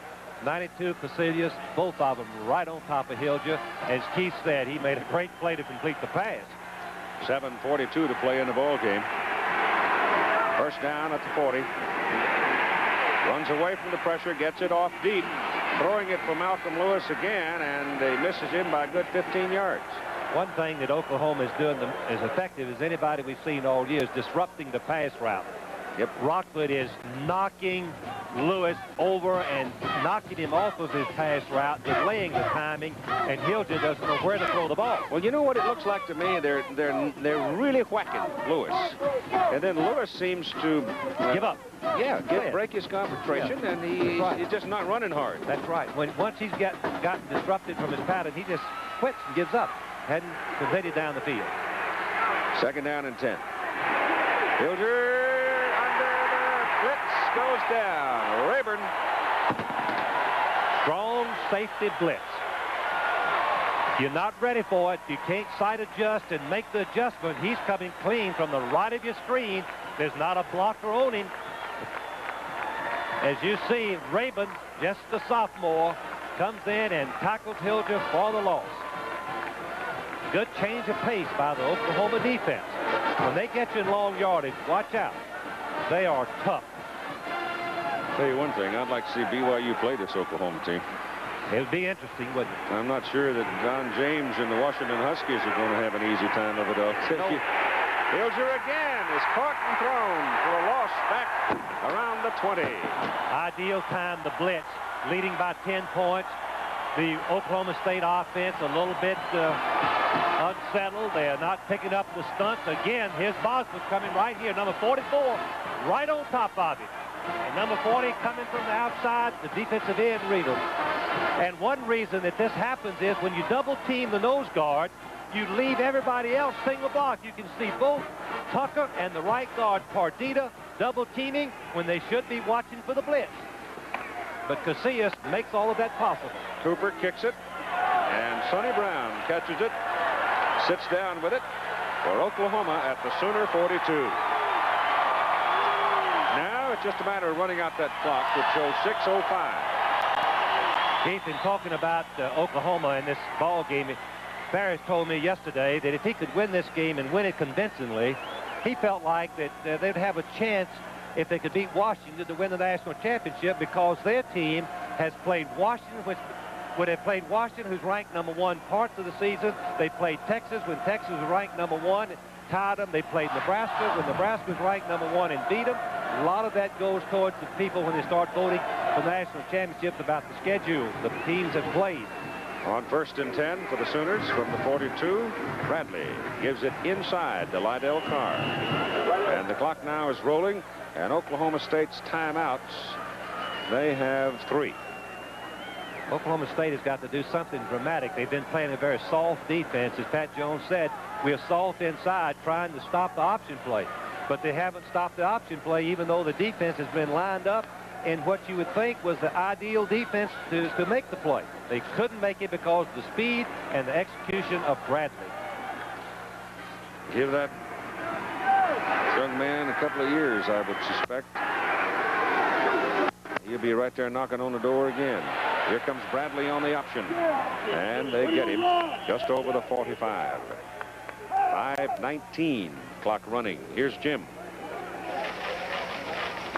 92, Casillas, both of them right on top of Hilger. As Keith said, he made a great play to complete the pass. 7:42 to play in the ball game. First down at the 40. Runs away from the pressure, gets it off deep. Throwing it for Malcolm Lewis again, and he misses him by a good 15 yards. One thing that Oklahoma is doing as effective as anybody we've seen all year is disrupting the pass route. Yep. Rockwood is knocking Lewis over and knocking him off of his pass route, delaying the timing, and Hilger doesn't know where to throw the ball. Well, you know what it looks like to me? They're really whacking Lewis, and then Lewis seems to give up. Yeah, break his concentration, and he's just not running hard. That's right. Once he's gotten disrupted from his pattern, he just quits and gives up. Hadn't completed down the field. Second down and 10. Hilger under the blitz goes down. Rayburn. Strong safety blitz. You're not ready for it. You can't side adjust and make the adjustment. He's coming clean from the right of your screen. There's not a blocker on him. As you see, Rayburn, just a sophomore, comes in and tackles Hilger for the loss. Good change of pace by the Oklahoma defense. When they get you in long yardage, watch out. They are tough. Tell you one thing, I'd like to see BYU play this Oklahoma team. It would be interesting, wouldn't it? I'm not sure that Don James and the Washington Huskies are going to have an easy time of it all. No. Hilger again is caught and thrown for a loss back around the 20. Ideal time, the blitz, leading by 10 points. The Oklahoma State offense a little bit unsettled. They are not picking up the stunts. Again, here's Bosworth coming right here. Number 44, right on top of him. And number 40 coming from the outside, the defensive end, Riedel. And one reason that this happens is when you double team the nose guard, you leave everybody else single block. You can see both Tucker and the right guard, Pardita, double teaming when they should be watching for the blitz. But Casillas makes all of that possible. Cooper kicks it, and Sonny Brown catches it, sits down with it for Oklahoma at the Sooner 42. Now it's just a matter of running out that clock, which shows 6:05. Keith, in talking about Oklahoma in this ball game, Barris told me yesterday that if he could win this game and win it convincingly, he felt like that they'd have a chance if they could beat Washington to win the national championship, because their team has played Washington, which would have played Washington, who's ranked #1 parts of the season. They played Texas when Texas was ranked #1, tied them. They played Nebraska when Nebraska was ranked #1 and beat them. A lot of that goes towards the people when they start voting for national championships about the schedule the teams have played. On 1st and 10 for the Sooners from the 42, Bradley gives it inside to Lydell Carr. And the clock now is rolling, and Oklahoma State's timeouts, they have 3. Oklahoma State has got to do something dramatic. They've been playing a very soft defense. As Pat Jones said, we're soft inside trying to stop the option play. But they haven't stopped the option play, even though the defense has been lined up in what you would think was the ideal defense to make the play. They couldn't make it because of the speed and the execution of Bradley. Give that young man a couple of years, I would suspect. He'll be right there knocking on the door again. Here comes Bradley on the option. And they get him just over the 45. 5:19 clock running. Here's Jim.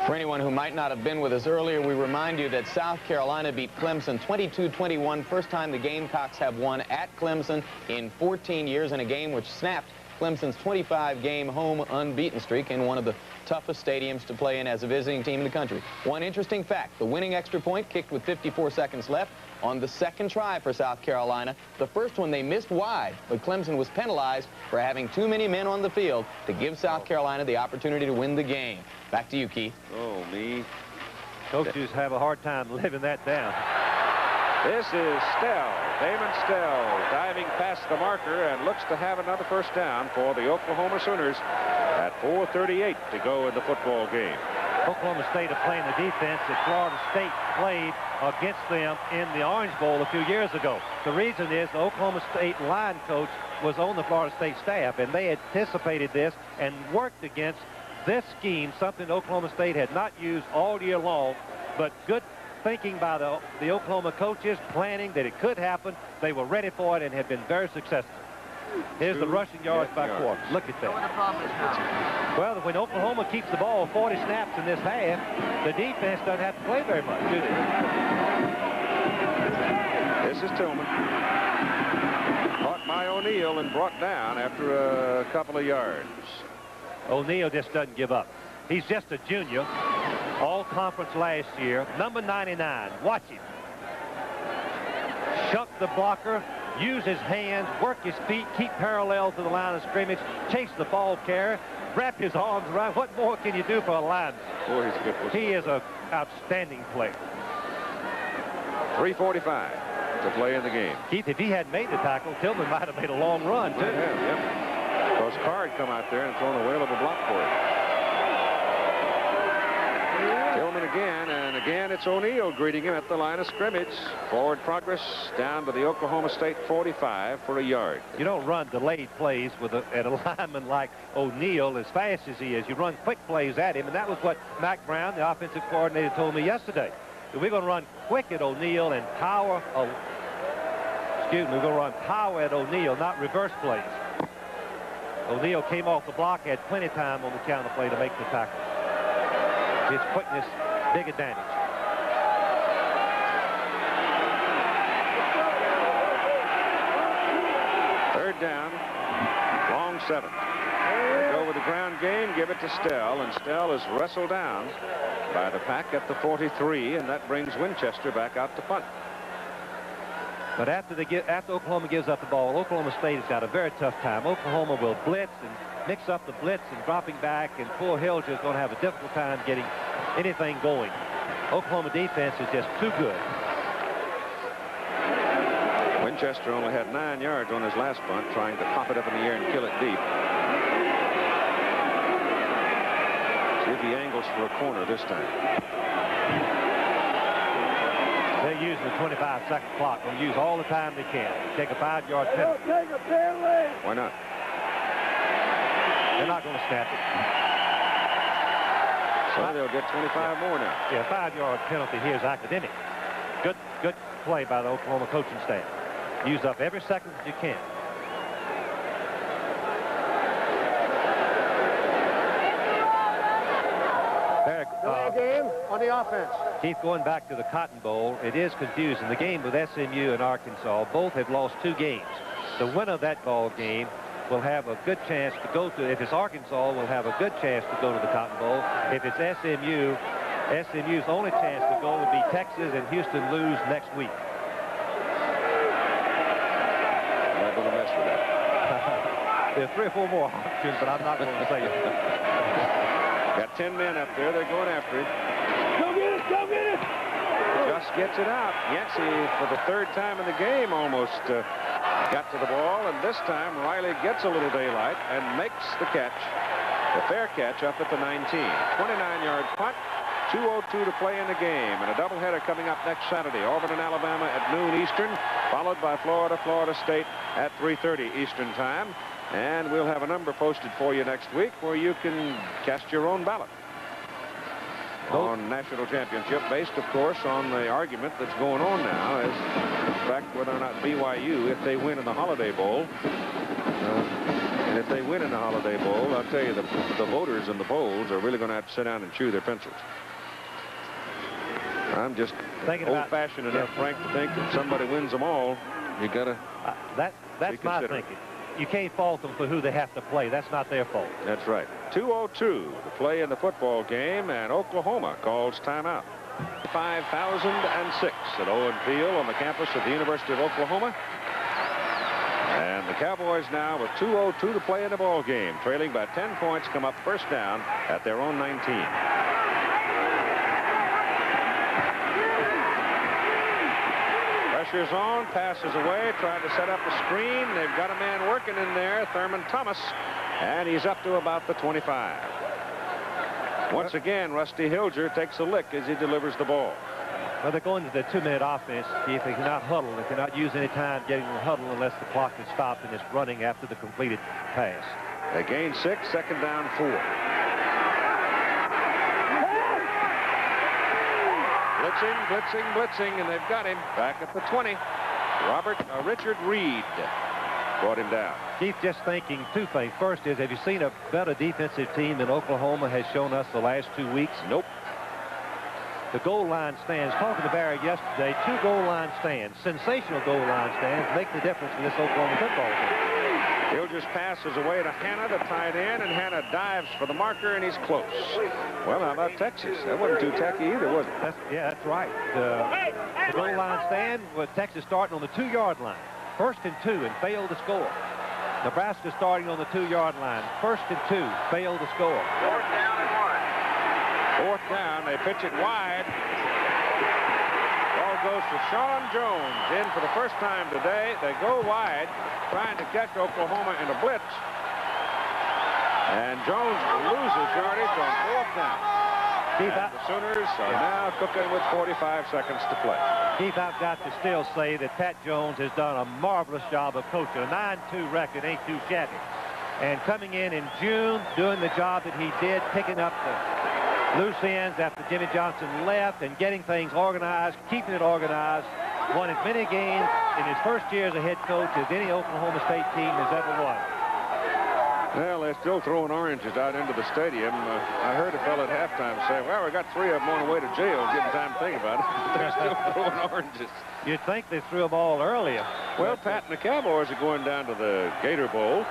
For anyone who might not have been with us earlier, we remind you that South Carolina beat Clemson 22-21. First time the Gamecocks have won at Clemson in 14 years, in a game which snapped Clemson's 25-game home unbeaten streak in one of the toughest stadiums to play in as a visiting team in the country. One interesting fact, the winning extra point kicked with 54 seconds left on the second try for South Carolina. The first one they missed wide, but Clemson was penalized for having too many men on the field to give South Carolina the opportunity to win the game. Back to you, Keith. Oh, me. Coaches have a hard time living that down. This is Stell, Damon Stell, diving past the marker and looks to have another first down for the Oklahoma Sooners at 4:38 to go in the football game. Oklahoma State are playing the defense that Florida State played against them in the Orange Bowl a few years ago. The reason is the Oklahoma State line coach was on the Florida State staff, and they anticipated this and worked against this scheme, something Oklahoma State had not used all year long, but good thinking by the Oklahoma coaches, planning that it could happen. They were ready for it and have been very successful. Here's the rushing yards by Quartz. Look at that. What the problem is now? Well, when Oklahoma keeps the ball 40 snaps in this half, the defense doesn't have to play very much, do they? This is Tillman. Caught by O'Neal and brought down after a couple of yards. O'Neal just doesn't give up. He's just a junior, all-conference last year, number 99. Watch him. Shuck the blocker, use his hands, work his feet, keep parallel to the line of scrimmage, chase the ball carrier, wrap his arms around. What more can you do for a lineman? Boy, he's good. He is an outstanding player. 3:45 to play in the game. Keith, if he hadn't made the tackle, Tillman might have made a long run, too. Yeah. Because Carr had come out there and thrown a whale of a block for it. Tillman again, and again it's O'Neal greeting him at the line of scrimmage. Forward progress down to the Oklahoma State 45 for a yard. You don't run delayed plays with at a lineman like O'Neal as fast as he is. You run quick plays at him, and that was what Mac Brown, the offensive coordinator, told me yesterday. We're going to run quick at O'Neal and power. We're going to run power at O'Neal, not reverse plays. O'Neal came off the block, had plenty of time on the counter play to make the tackle. His quickness, big advantage. Third down, long 7. Go with the ground game, give it to Stell, and Stell is wrestled down by the pack at the 43, and that brings Winchester back out to punt. But after Oklahoma gives up the ball, Oklahoma State has got a very tough time. Oklahoma will blitz and mix up the blitz and dropping back, and poor Hilger is going to have a difficult time getting anything going. Oklahoma defense is just too good. Winchester only had 9 yards on his last punt, trying to pop it up in the air and kill it deep. See if he angles for a corner this time. They're using the 25-second clock. They'll use all the time they can. Take a 5-yard penalty. Why not? They're not going to snap it. So they'll get 25 more now. Yeah, 5-yard penalty here is academic. Good play by the Oklahoma coaching staff. Use up every second that you can. Delay game on the offense. Keith, going back to the Cotton Bowl, it is confusing. The game with SMU and Arkansas, both have lost 2 games. The winner of that ball game will have a good chance to go to, if it's Arkansas, will have a good chance to go to the Cotton Bowl. If it's SMU, SMU's only chance to go will be Texas and Houston lose next week. I'm not going to mess with that. There are 3 or 4 more options, but I'm not going to say it. Got 10 men up there. They're going after it. Go get it! Go get it! Just gets it out. Yancey, for the 3rd time in the game, almost got to the ball, and this time Riley gets a little daylight and makes the catch, the fair catch up at the 19. 29-yard punt, 2:02 to play in the game, and a doubleheader coming up next Saturday. Auburn and Alabama at noon Eastern, followed by Florida State at 3:30 Eastern time. And we'll have a number posted for you next week where you can cast your own ballot on national championship, based, of course, on the argument that's going on now as in fact whether or not BYU, if they win in the Holiday Bowl, and if they win in the Holiday Bowl, I'll tell you, the voters in the polls are really going to have to sit down and chew their pencils. I'm just old-fashioned enough, Frank, to think if somebody wins them all, you got to That's my thinking. You can't fault them for who they have to play. That's not their fault. That's right. 2:02 to play in the football game, and Oklahoma calls timeout. 5006 at Owen Field on the campus of the University of Oklahoma. And the Cowboys now with 2:02 to play in the ball game, trailing by 10 points, come up first down at their own 19. Pressure's on, passes away, trying to set up a screen. They've got a man working in there, Thurman Thomas, and he's up to about the 25. Once again, Rusty Hilger takes a lick as he delivers the ball. Well, they're going to the 2-minute offense. If they cannot huddle, they cannot use any time getting the huddle unless the clock is stopped and it's running after the completed pass. They gain 6, second down 4. Blitzing, and they've got him back at the 20. Richard Reed brought him down. Keith, just thinking 2 things. First is, have you seen a better defensive team than Oklahoma has shown us the last 2 weeks? Nope. The goal line stands, talking to Barry yesterday, 2 goal line stands, sensational goal line stands, make the difference in this Oklahoma football team. Hilger's pass is away to Hanna, the tight end, and Hanna dives for the marker, and he's close. Well, how about Texas? That wasn't too tacky either, was it? That's right. The goal line stand with Texas starting on the 2-yard line. 1st and 2, and failed to score. Nebraska starting on the 2-yard line. 1st and 2, failed to score. 4th down and 1. 4th down, they pitch it wide. Ball goes to Sean Jones in for the first time today. They go wide, trying to catch Oklahoma in a blitz. And Jones loses yardage on 4th down. And the Sooners are now cooking with 45 seconds to play. Keith, I've got to still say that Pat Jones has done a marvelous job of coaching. A 9-2 record ain't too shabby. And coming in June, doing the job that he did, picking up the loose ends after Jimmy Johnson left and getting things organized, keeping it organized, won as many games in his first year as a head coach as any Oklahoma State team has ever won. Well, they're still throwing oranges out into the stadium. I heard a fellow at halftime say, well, we got 3 of them on the way to jail, give them time to think about it. They're still throwing oranges. You'd think they threw them all earlier. Well, Pat and the Cowboys are going down to the Gator Bowl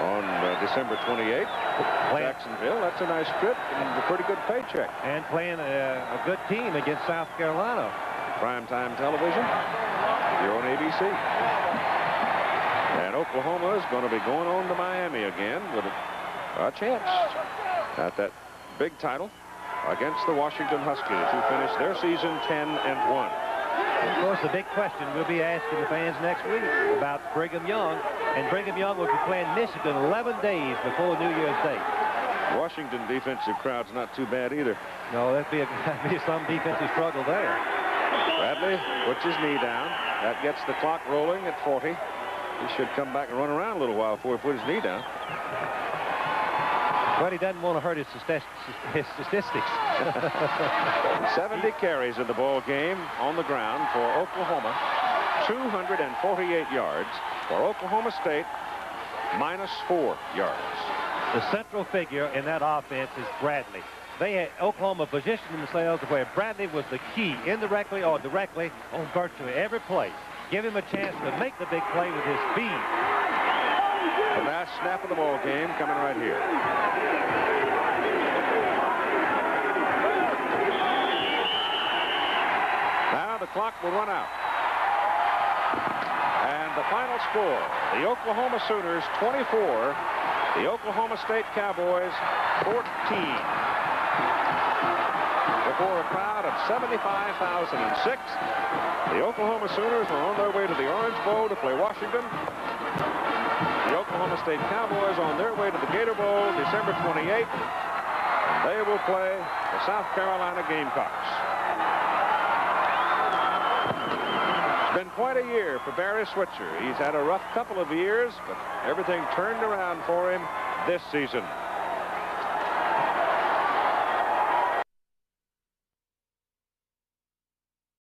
on December 28th. Jacksonville. That's a nice trip and a pretty good paycheck. And playing a good team against South Carolina. Primetime television. You're on ABC. And Oklahoma is going to be going on to Miami again with a chance at that big title against the Washington Huskies, who finished their season 10-1. Of course, the big question we'll be asking the fans next week about Brigham Young. And Brigham Young will be playing Michigan 11 days before New Year's Day. Washington defensive crowd's not too bad either. No, that'd be some defensive struggle there. Bradley puts his knee down. That gets the clock rolling at 40. He should come back and run around a little while before he put his knee down. But he doesn't want to hurt his statistics. 70 carries in the ball game on the ground for Oklahoma. 248 yards. For Oklahoma State, -4 yards. The central figure in that offense is Bradley. They had Oklahoma positioned themselves where Bradley was the key, indirectly or directly, on virtually every play. Give him a chance to make the big play with his speed. The last snap of the ball game coming right here. Now the clock will run out. And the final score, the Oklahoma Sooners 24, the Oklahoma State Cowboys 14. Before a crowd of 75,006, the Oklahoma Sooners are on their way to the Orange Bowl to play Washington. The Oklahoma State Cowboys on their way to the Gator Bowl December 28th. They will play the South Carolina Gamecocks. It's been quite a year for Barry Switzer. He's had a rough couple of years, but everything turned around for him this season.